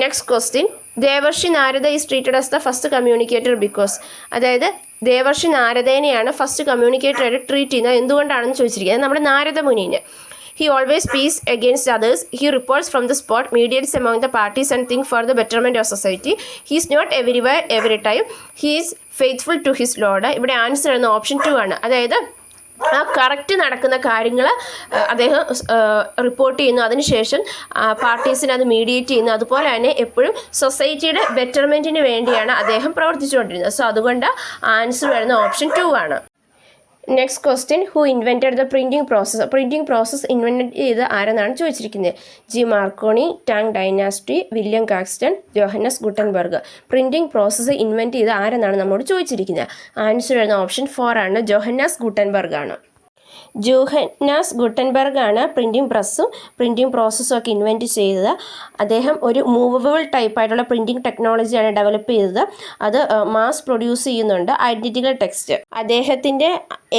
Next question, Devarshi Narada is treated as the first communicator because, അതായത് ദേവർഷി നാരദേനെയാണ് ഫസ്റ്റ് കമ്മ്യൂണിക്കേറ്റർ ആയിട്ട് ട്രീറ്റ് ചെയ്യുന്നത് എന്തുകൊണ്ടാണെന്ന് ചോദിച്ചിരിക്കുന്നത്. നമ്മുടെ നാരദ മുനിനെ. He always speaks against others. He reports from the spot, mediates among the parties and thinks for the betterment of society. He is not everywhere every time. He is faithful to his Lord. ഇവിടെ answer എന്ന option 2 ആണ്. അതായത് ആ correct നടക്കുന്ന കാര്യങ്ങൾ അദ്ദേഹം report ചെയ്യുന്നു, അതിനുശേഷം പാർട്ടീസിന് അത് മീഡിയേറ്റ് ചെയ്യുന്നു. അതുപോലെ തന്നെ എപ്പോഴും സൊസൈറ്റിയുടെ ബെറ്റർമെൻറ്റിന് വേണ്ടിയാണ് അദ്ദേഹം പ്രവർത്തിച്ചുകൊണ്ടിരുന്നത്. സോ അതുകൊണ്ട് ആൻസർ വരുന്ന ഓപ്ഷൻ 2 ആണ്. Next question, who invented the printing process? Printing process invent ചെയ്ത് ആരെന്നാണ് ചോദിച്ചിരിക്കുന്നത്. G Marconi, Tang dynasty, William Caxton, Johannes Gutenberg. Printing process invent ചെയ്ത് ആരെന്നാണ് നമ്മളോട് ചോദിച്ചിരിക്കുന്നത്. ആൻസർ വരുന്ന ഓപ്ഷൻ 4 ആണ്, ജോഹന്നസ് ഗുട്ടൻബർഗ് ആണ്. ജോഹന്നാസ് ഗുട്ടൻബർഗ് ആണ് പ്രിൻറ്റിംഗ് പ്രസ്സും പ്രിൻറ്റിംഗ് പ്രോസസ്സും ഒക്കെ ഇൻവെൻറ്റ് ചെയ്തത്. അദ്ദേഹം ഒരു മൂവബിൾ ടൈപ്പായിട്ടുള്ള പ്രിൻറ്റിംഗ് ടെക്നോളജിയാണ് ഡെവലപ്പ് ചെയ്തത്. അത് മാസ് പ്രൊഡ്യൂസ് ചെയ്യുന്നുണ്ട്, ഐഡൻറ്റിക്കൽ ടെക്സ്റ്റ്. അദ്ദേഹത്തിൻ്റെ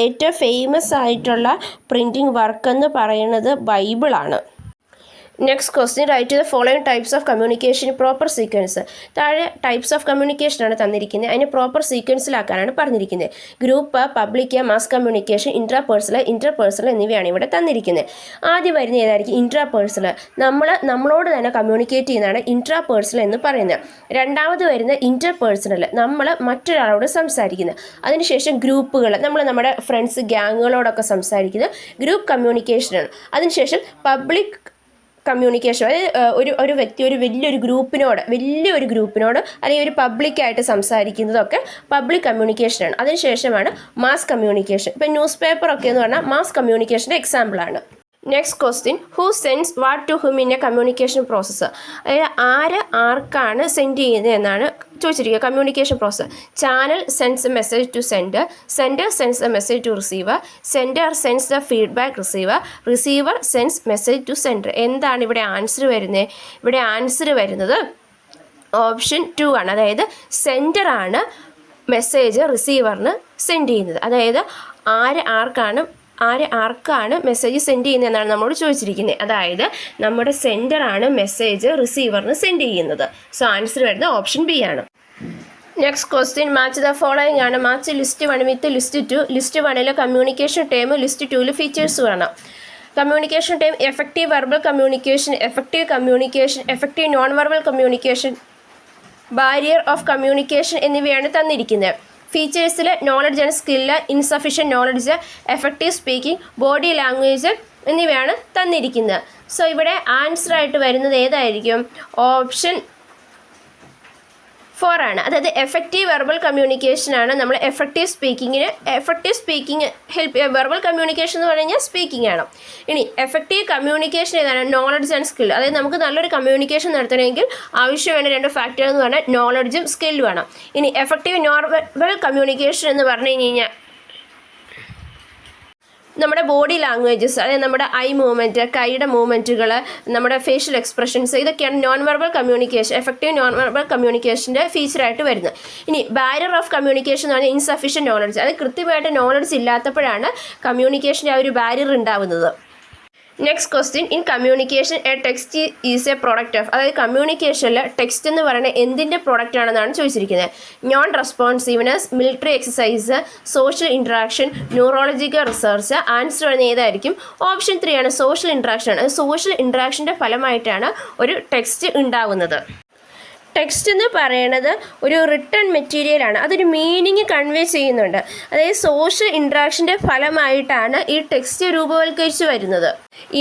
ഏറ്റവും ഫേമസ് ആയിട്ടുള്ള പ്രിൻറ്റിംഗ് വർക്ക് എന്ന് പറയുന്നത് ബൈബിളാണ്. Next question, write the following types of communication proper sequence. താഴെ ടൈപ്സ് ഓഫ് കമ്മ്യൂണിക്കേഷനാണ് തന്നിരിക്കുന്നത്, അതിന് പ്രോപ്പർ സീക്വൻസിലാക്കാനാണ് പറഞ്ഞിരിക്കുന്നത്. Group, public, mass communication, intrapersonal എന്നിവയാണ് ഇവിടെ തന്നിരിക്കുന്നത്. ആദ്യം വരുന്ന ഏതായിരിക്കും? ഇൻട്രാപേഴ്സണൽ. നമ്മളോട് തന്നെ കമ്മ്യൂണിക്കേറ്റ് ചെയ്യുന്നതാണ് ഇൻട്രാപേഴ്സണൽ എന്ന് പറയുന്നത്. രണ്ടാമത് വരുന്ന ഇൻ്റർപേഴ്സണൽ, നമ്മൾ മറ്റൊരാളോട് സംസാരിക്കുന്നത്. അതിനുശേഷം ഗ്രൂപ്പുകൾ, നമ്മുടെ ഫ്രണ്ട്സ് ഗ്യാങ്ങുകളോടൊക്കെ സംസാരിക്കുന്നത് ഗ്രൂപ്പ് കമ്മ്യൂണിക്കേഷനാണ്. അതിനുശേഷം പബ്ലിക് കമ്മ്യൂണിക്കേഷൻ, അതായത് ഒരു വ്യക്തി വലിയൊരു ഗ്രൂപ്പിനോട് അല്ലെങ്കിൽ ഒരു പബ്ലിക്കായിട്ട് സംസാരിക്കുന്നതൊക്കെ പബ്ലിക് കമ്മ്യൂണിക്കേഷനാണ്. അതിനുശേഷമാണ് മാസ് കമ്മ്യൂണിക്കേഷൻ. ഇപ്പം ന്യൂസ് പേപ്പറൊക്കെ എന്ന് പറഞ്ഞാൽ മാസ് കമ്മ്യൂണിക്കേഷൻ്റെ എക്സാമ്പിളാണ്. Next question, who sends what to whom in a communication process? അതായത് ആർക്കാണ് സെൻഡ് ചെയ്യുന്നത് എന്നാണ് ചോദിച്ചിരിക്കുക. Communication process. Channel sends a message to sender sends a message to receiver sends the feedback receiver sends message to sender. എന്താണ് ഇവിടെ answer വരുന്നത്? ഇവിടെ answer വരുന്നത് ഓപ്ഷൻ 2 ആണ്. അതായത് സെൻഡറാണ് മെസ്സേജ് റിസീവറിന് സെൻഡ് ചെയ്യുന്നത്. അതായത് ആർക്കാണ് മെസ്സേജ് സെൻഡ് ചെയ്യുന്നതെന്നാണ് നമ്മളോട് ചോദിച്ചിരിക്കുന്നത്. അതായത് നമ്മുടെ സെൻഡറാണ് മെസ്സേജ് റിസീവറിന് സെൻഡ് ചെയ്യുന്നത്. സോ ആൻസർ വരുന്നത് ഓപ്ഷൻ ബി ആണ്. Next question, match the following ആണ്. Match list 1 with list 2. List 1 communication time, list 2 features വേണം. Communication time, effective verbal communication, effective non verbal communication, barrier of communication എന്നിവയാണ് തന്നിരിക്കുന്നത്. ഫീച്ചേഴ്സിൽ knowledge and skill, insufficient knowledge, effective speaking, body language എന്നിവയാണ് തന്നിരിക്കുന്നത്. So ഇവിടെ answer ആയിട്ട് വരുന്നത് ഏതായിരിക്കും? ഓപ്ഷൻ 4 ആണ്. അതായത് എഫക്റ്റീവ് വെർബൽ കമ്മ്യൂണിക്കേഷനാണ് നമ്മൾ effective speaking help. Verbal communication എന്ന് പറഞ്ഞാൽ സ്പീക്കിംഗ് ആണ്. ഇനി എഫക്റ്റീവ് കമ്മ്യൂണിക്കേഷൻ ഏതാണ്? Knowledge and skill. അതായത് നമുക്ക് നല്ലൊരു കമ്മ്യൂണിക്കേഷൻ നടത്തണമെങ്കിൽ ആവശ്യമാണ് 2 ഫാക്ടർ എന്ന് പറഞ്ഞാൽ നോളജും സ്കില്ലും ആണ്. ഇനി എഫക്റ്റീവ് നോൺ വെർബൽ കമ്മ്യൂണിക്കേഷൻ എന്ന് പറഞ്ഞു കഴിഞ്ഞാൽ നമ്മുടെ ബോഡി ലാംഗ്വേജസ്, അതായത് നമ്മുടെ ഐ മൂവ്മെൻറ്റ്, കൈയുടെ മൂവ്മെൻറ്റുകൾ, നമ്മുടെ ഫേഷ്യൽ എക്സ്പ്രഷൻസ്, ഇതൊക്കെയാണ് non verbal communication, effective non verbal കമ്മ്യൂണിക്കേഷൻ്റെ ഫീച്ചറായിട്ട് വരുന്നത്. ഇനി ബാരിയർ ഓഫ് കമ്മ്യൂണിക്കേഷൻ എന്ന് പറഞ്ഞാൽ ഇൻസഫിഷ്യൻറ്റ് നോളജ്. അത് കൃത്യമായിട്ട് നോളജ് ഇല്ലാത്തപ്പോഴാണ് കമ്മ്യൂണിക്കേഷൻ്റെ ആ ഒരു ബാരിയർ ഉണ്ടാവുന്നത്. Next question, in communication A text is A product of. അതായത് കമ്മ്യൂണിക്കേഷനിൽ ടെക്സ്റ്റ് എന്ന് പറയുന്നത് എന്തിൻ്റെ പ്രോഡക്റ്റ് ആണെന്നാണ് ചോദിച്ചിരിക്കുന്നത്. Non responsiveness, military exercise, social interaction, neurological research. Answer വരുന്നത് ഏതായിരിക്കും? ഓപ്ഷൻ 3 ആണ്, സോഷ്യൽ ഇൻട്രാക്ഷൻ ആണ്. സോഷ്യൽ ഇൻട്രാക്ഷൻ്റെ ഫലമായിട്ടാണ് ഒരു ടെക്സ്റ്റ് ഉണ്ടാവുന്നത്. ടെക്സ്റ്റ് എന്ന് പറയുന്നത് ഒരു റിട്ടൺ മെറ്റീരിയലാണ്, അതൊരു മീനിങ് കൺവേ ചെയ്യുന്നുണ്ട്. അതായത് സോഷ്യൽ ഇൻട്രാക്ഷൻ്റെ ഫലമായിട്ടാണ് ഈ ടെക്സ്റ്റ് രൂപവൽക്കരിച്ച് വരുന്നത്.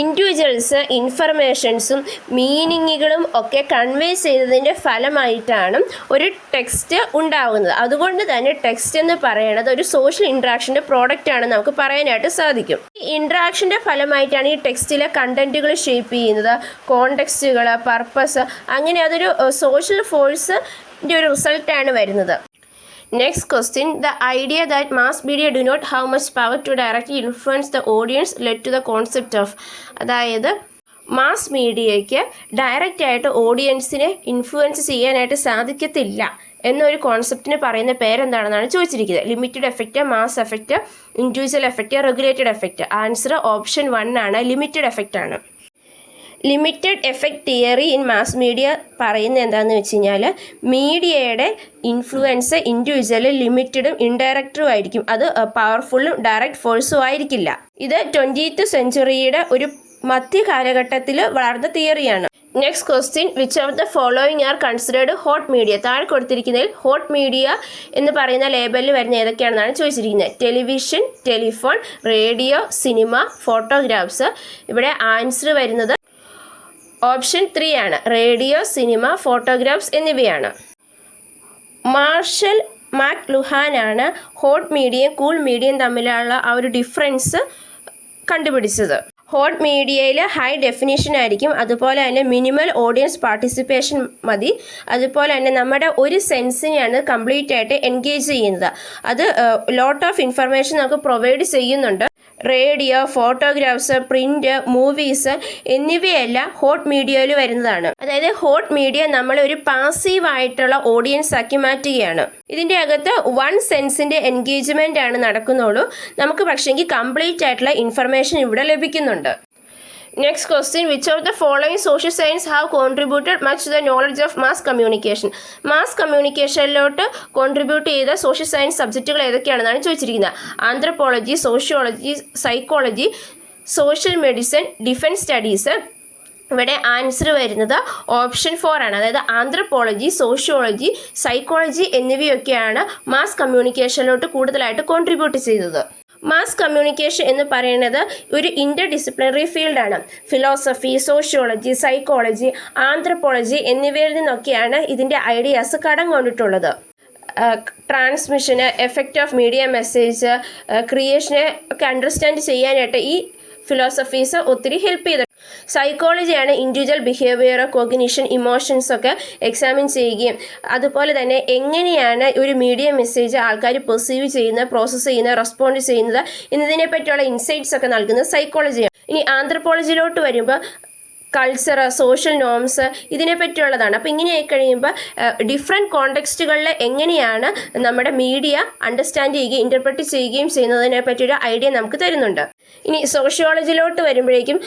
ഇൻഡിവിജ്വൽസ് ഇൻഫർമേഷൻസും മീനിങ്ങുകളും ഒക്കെ കൺവേ ചെയ്തതിൻ്റെ ഫലമായിട്ടാണ് ഒരു ടെക്സ്റ്റ് ഉണ്ടാകുന്നത്. അതുകൊണ്ട് തന്നെ ടെക്സ്റ്റ് എന്ന് പറയുന്നത് ഒരു സോഷ്യൽ ഇൻട്രാക്ഷൻ്റെ പ്രോഡക്റ്റ് ആണ് നമുക്ക് പറയാനായിട്ട് സാധിക്കും. ഈ ഇൻട്രാക്ഷൻ്റെ ഫലമായിട്ടാണ് ഈ ടെക്സ്റ്റിലെ കണ്ടൻറ്റുകൾ ഷേപ്പ് ചെയ്യുന്നത്, കോണ്ടെക്സ്റ്റുകൾ, പർപ്പസ്, അങ്ങനെ അതൊരു സോഷ്യൽ ഫോഴ്സിൻ്റെ ഒരു റിസൾട്ടാണ് വരുന്നത്. Next question, the idea that mass media do not have much power to directly influence the audience led to the concept of. അതായത് മാസ് മീഡിയയ്ക്ക് ഡയറക്റ്റായിട്ട് ഓഡിയൻസിനെ ഇൻഫ്ലുവൻസ് ചെയ്യാനായിട്ട് സാധിക്കത്തില്ല എന്നൊരു കോൺസെപ്റ്റിന് പറയുന്ന പേരെന്താണെന്നാണ് ചോദിച്ചിരിക്കുന്നത്. Limited effect, mass effect, individual effect, regulated effect. Answer option 1 ആണ്, ലിമിറ്റഡ് എഫക്റ്റ് ആണ്. Limited effect theory in mass media പറയുന്നത് എന്താണെന്ന് വെച്ച് കഴിഞ്ഞാൽ മീഡിയയുടെ ഇൻഫ്ലുവൻസ് ഇൻഡിവിജ്വൽ ലിമിറ്റഡും ഇൻഡയറക്റ്റും ആയിരിക്കും. അത് പവർഫുള്ളും ഡയറക്റ്റ് ഫോഴ്സും ആയിരിക്കില്ല. ഇത് 20th സെഞ്ച്വറിയുടെ ഒരു മധ്യ കാലഘട്ടത്തിൽ വളർന്ന തിയറിയാണ്. Next question, which of the following are considered hot media? താഴെ കൊടുത്തിരിക്കുന്നതിൽ ഹോട്ട് മീഡിയ എന്ന് പറയുന്ന ലേബലിൽ വരുന്ന ഏതൊക്കെയാണെന്നാണ് ചോദിച്ചിരിക്കുന്നത്. Television, telephone, radio, cinema, photographs. ഇവിടെ ആൻസർ വരുന്നത് ഓപ്ഷൻ 3 ആണ്. റേഡിയോ, സിനിമ, ഫോട്ടോഗ്രാഫ്സ് എന്നിവയാണ്. മാർഷൽ മാക്ലുഹാനാണ് ഹോട്ട് മീഡിയയും കൂൾ മീഡിയയും തമ്മിലുള്ള ആ ഒരു ഡിഫറൻസ് കണ്ടുപിടിച്ചത്. ഹോട്ട് മീഡിയയിൽ ഹൈ ഡെഫിനിഷൻ ആയിരിക്കും, അതുപോലെ തന്നെ മിനിമൽ ഓഡിയൻസ് പാർട്ടിസിപ്പേഷൻ മതി, അതുപോലെ തന്നെ നമ്മുടെ ഒരു സെൻസിനെയാണ് കംപ്ലീറ്റ് ആയിട്ട് എൻഗേജ് ചെയ്യുന്നത്. അത് ലോട്ട് ഓഫ് ഇൻഫർമേഷൻ നമുക്ക് പ്രൊവൈഡ് ചെയ്യുന്നുണ്ട്. റേഡിയോ, ഫോട്ടോഗ്രാഫ്സ്, പ്രിന്റ്, മൂവീസ് എന്നിവയെല്ലാം ഹോട്ട് മീഡിയയിൽ വരുന്നതാണ്. അതായത് ഹോട്ട് മീഡിയ നമ്മൾ ഒരു പാസീവായിട്ടുള്ള ഓഡിയൻസ് ആക്കി മാറ്റുകയാണ്. ഇതിൻ്റെ അകത്ത് വൺ സെൻസിൻ്റെ എൻഗേജ്മെൻ്റ് ആണ് നടക്കുന്നുള്ളൂ. നമുക്ക് പക്ഷേങ്കിൽ കംപ്ലീറ്റ് ആയിട്ടുള്ള ഇൻഫർമേഷൻ ഇവിടെ ലഭിക്കുന്നുണ്ട്. Next question, which of the following social science have contributed much to the knowledge of mass communication? Mass കമ്മ്യൂണിക്കേഷനിലോട്ട് കോൺട്രിബ്യൂട്ട് ചെയ്ത സോഷ്യൽ സയൻസ് സബ്ജക്റ്റുകൾ ഏതൊക്കെയാണെന്നാണ് ചോദിച്ചിരിക്കുന്നത്. Anthropology, sociology, psychology, social medicine, defence studies. ഇവിടെ ആൻസർ വരുന്നത് ഓപ്ഷൻ 4 ആണ്. അതായത് ആന്ത്രപ്പോളജി, സോഷ്യോളജി, സൈക്കോളജി എന്നിവയൊക്കെയാണ് മാസ് കമ്മ്യൂണിക്കേഷനിലോട്ട് കൂടുതലായിട്ട് കോൺട്രിബ്യൂട്ട് ചെയ്തത്. മാസ് കമ്മ്യൂണിക്കേഷൻ എന്ന് പറയുന്നത് ഒരു ഇൻ്റർ ഡിസിപ്ലിനറി ഫീൽഡാണ്. ഫിലോസഫി, സോഷ്യോളജി, സൈക്കോളജി, ആന്ത്രപ്പോളജി എന്നിവയിൽ നിന്നൊക്കെയാണ് ഇതിൻ്റെ ഐഡിയാസ് കടം കൊണ്ടിട്ടുള്ളത്. ട്രാൻസ്മിഷന്, എഫക്റ്റ് ഓഫ് മീഡിയ മെസ്സേജ്, ക്രിയേഷനെ ഒക്കെ അണ്ടർസ്റ്റാൻഡ് ചെയ്യാനായിട്ട് ഈ ഫിലോസഫീസ് ഒത്തിരി ഹെൽപ്പ് ചെയ്തു. സൈക്കോളജിയാണ് ഇൻഡിവിജ്വൽ ബിഹേവിയർ, കോഗ്നിഷൻ, ഇമോഷൻസ് ഒക്കെ എക്സാമിൻ ചെയ്യുകയും അതുപോലെ തന്നെ എങ്ങനെയാണ് ഒരു മീഡിയ മെസ്സേജ് ആൾക്കാർ പെർസീവ് ചെയ്യുന്നത്, പ്രോസസ്സ് ചെയ്യുന്നത്, റെസ്പോണ്ട് ചെയ്യുന്നത് എന്നതിനെ പറ്റിയുള്ള ഇൻസൈറ്റ്സ് ഒക്കെ നൽകുന്നത് സൈക്കോളജിയാണ്. ഇനി ആന്ത്രപ്പോളജിയിലോട്ട് വരുമ്പോൾ കൾച്ചർ, സോഷ്യൽ നോംസ് ഇതിനെ പറ്റിയുള്ളതാണ്. അപ്പോൾ ഇങ്ങനെ ആയിക്കഴിയുമ്പോൾ ഡിഫറെൻറ്റ് കോണ്ടെക്സ്റ്റുകളിൽ എങ്ങനെയാണ് നമ്മുടെ മീഡിയ അണ്ടർസ്റ്റാൻഡ് ചെയ്യുകയും ഇൻ്റർപ്രറ്റ് ചെയ്യുകയും ചെയ്യുന്നതിനെ പറ്റിയൊരു ഐഡിയ നമുക്ക് തരുന്നുണ്ട്. ഇനി സോഷ്യോളജിയിലോട്ട് വരുമ്പോഴേക്കും